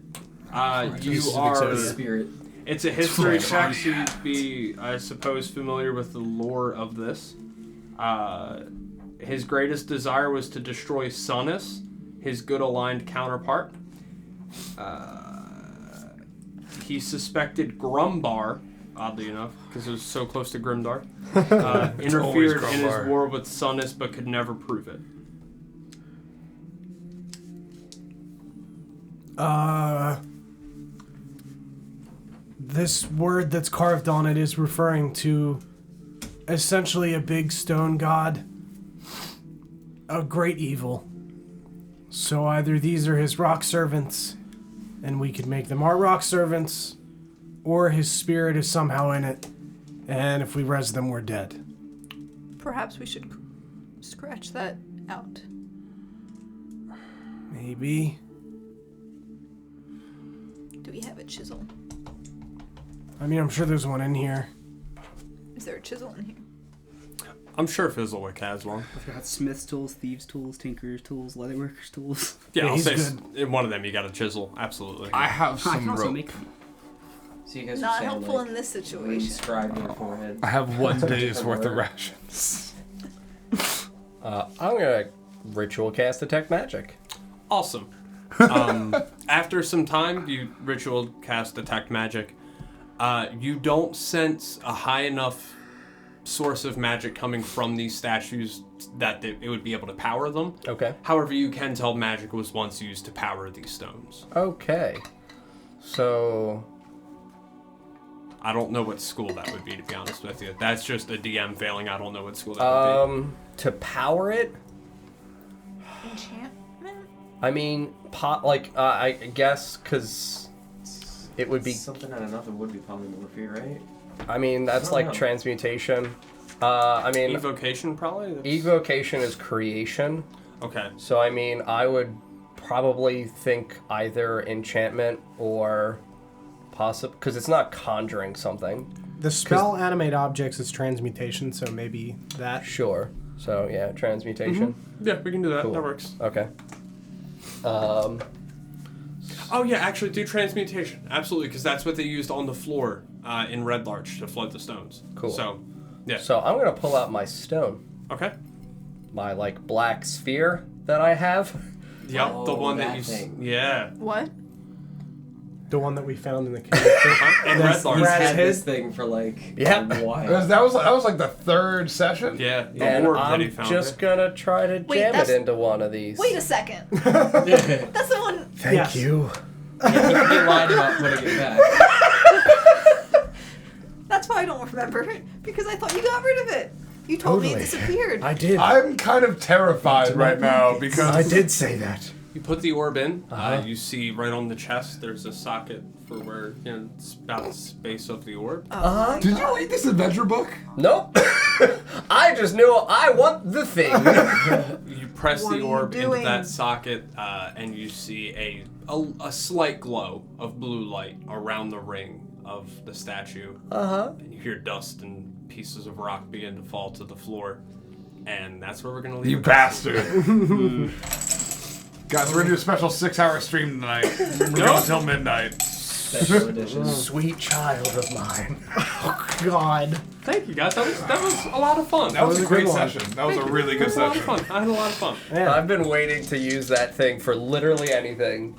You are... Spirit. It's a history check, so you'd be, I suppose, familiar with the lore of this. His greatest desire was to destroy Sunnis, his good-aligned counterpart. He suspected Grumbar, oddly enough, because it was so close to Grimdark, interfered in his Grumbar. war with Sunnis, but could never prove it. This word that's carved on it is referring to essentially a big stone god, a great evil. So either these are his rock servants, and we could make them our rock servants, or his spirit is somehow in it, and if we res them, we're dead. Perhaps we should scratch that out. Maybe. Do we have a chisel? I mean, I'm sure there's one in here. Is there a chisel in here? I'm sure Fizzlewick has one. I've got smith's tools, thieves' tools, tinker's tools, leatherworker's tools. Yeah, Yeah, I'll he's say good. in one of them you got a chisel. Absolutely. I have I can some also rope. make them. So you guys are Not saying, helpful like, in this situation. inscribe your forehead. I have 1 day's Different worth of word. rations. I'm gonna ritual cast detect magic. Awesome. After some time, you ritual cast detect magic. You don't sense a high enough source of magic coming from these statues that it would be able to power them. Okay. However, you can tell magic was once used to power these stones. Okay. So I don't know what school that would be, to be honest with you. That's just a DM failing. I don't know what school that would be. to power it, Enchantment? I mean, I guess because it would be. Something out of nothing would be polymorphy, right? I mean, that's like transmutation. I mean, Evocation, probably? evocation is creation. Okay. So, I mean, I would probably think either enchantment or possible, because it's not conjuring something. The spell animate objects is transmutation, so maybe that. Sure. So, yeah, transmutation. Yeah, we can do that. Cool. That works. Okay. Oh, yeah, actually, do transmutation. Absolutely, because that's what they used on the floor in Red Larch to flood the stones. Cool. So, yeah. So, I'm going to pull out my stone. Okay. My, like, black sphere that I have. Yep, the Oh, one that that you... thing. Yeah. What? The one that we found in the cave. And Red Larch. He's Rat's had head? this thing for like Yeah. a while. That was like the third session. Yeah, the And orb that he I'm found. just going to try to Wait, jam it that's- into one of these. Wait a second. That's the one. Thank Yes. you. Yeah, he lied about putting it back. That's why I don't remember it, because I thought you got rid of it. You told me it Totally. disappeared. I did. I'm kind of terrified right now I because did say that. You put the orb in. Uh-huh. You see right on the chest. There's a socket for where it's about the space of the orb. Oh, Did you read this adventure book? Nope. I just knew I want the thing. You press What the are you orb into doing? that socket, and you see a slight glow of blue light around the ring of the statue. Uh-huh. And you hear dust and pieces of rock begin to fall to the floor. And that's where we're gonna leave. You it. bastard. Guys, we're gonna do a special 6-hour stream tonight. We're going until midnight. Special edition. Sweet child of mine. God. Thank you guys. That was a lot of fun. That was a a great good one. session. That was a really It good was a lot of session. fun. I had a lot of fun. Yeah. I've been waiting to use that thing for literally anything.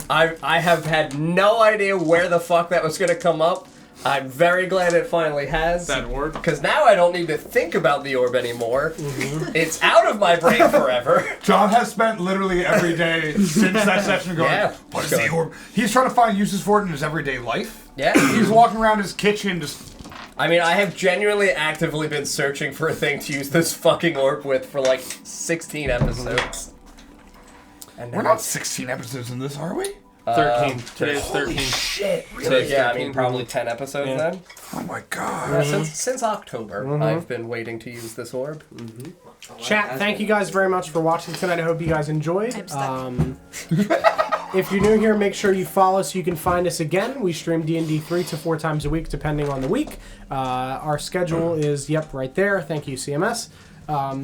I have had no idea where the fuck that was gonna come up. I'm very glad it finally has. That orb. Because now I don't need to think about the orb anymore. It's out of my brain forever. John has spent literally every day since that session going, Yeah. what is the orb? He's trying to find uses for it in his everyday life. Yeah. He's walking around his kitchen just... I mean, I have genuinely actively been searching for a thing to use this fucking orb with for like 16 episodes. And We're now not 16 episodes in this, are we? 13. Today's 13. Shit. So, yeah, I mean, probably 10 episodes Yeah. then. Oh my god. Since October, I've been waiting to use this orb. Chat, thank you guys very much for watching tonight. I hope you guys enjoyed. I'm stuck. If you're new here, make sure you follow so you can find us again. We stream D&D 3 to 4 times a week, depending on the week. Our schedule is, right there. Thank you, CMS.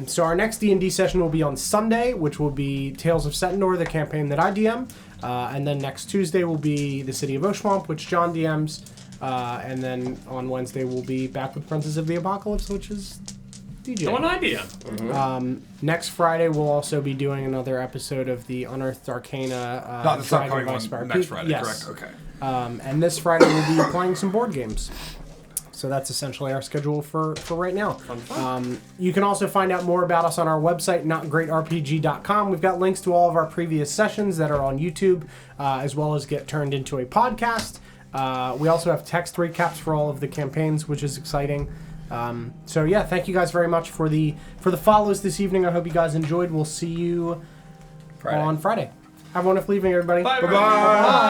So our next D&D session will be on Sunday, which will be Tales of Setendor, the campaign that I DM. And then next Tuesday will be the City of Oshwamp, which John DMs. And then on Wednesday we'll be back with Princes of the Apocalypse, which is DJ. One idea. Next Friday we'll also be doing another episode of the Unearthed Arcana. Not this Dragon upcoming by one, Spire next Peak. Friday, Yes. correct? Okay. And this Friday we'll be playing some board games. So that's essentially our schedule for right now. You can also find out more about us on our website, notgreatrpg.com. We've got links to all of our previous sessions that are on YouTube, as well as get turned into a podcast. We also have text recaps for all of the campaigns, which is exciting. So yeah, thank you guys very much for the follows this evening. I hope you guys enjoyed. We'll see you on Friday. Have a wonderful evening, everybody. Bye, Bye-bye.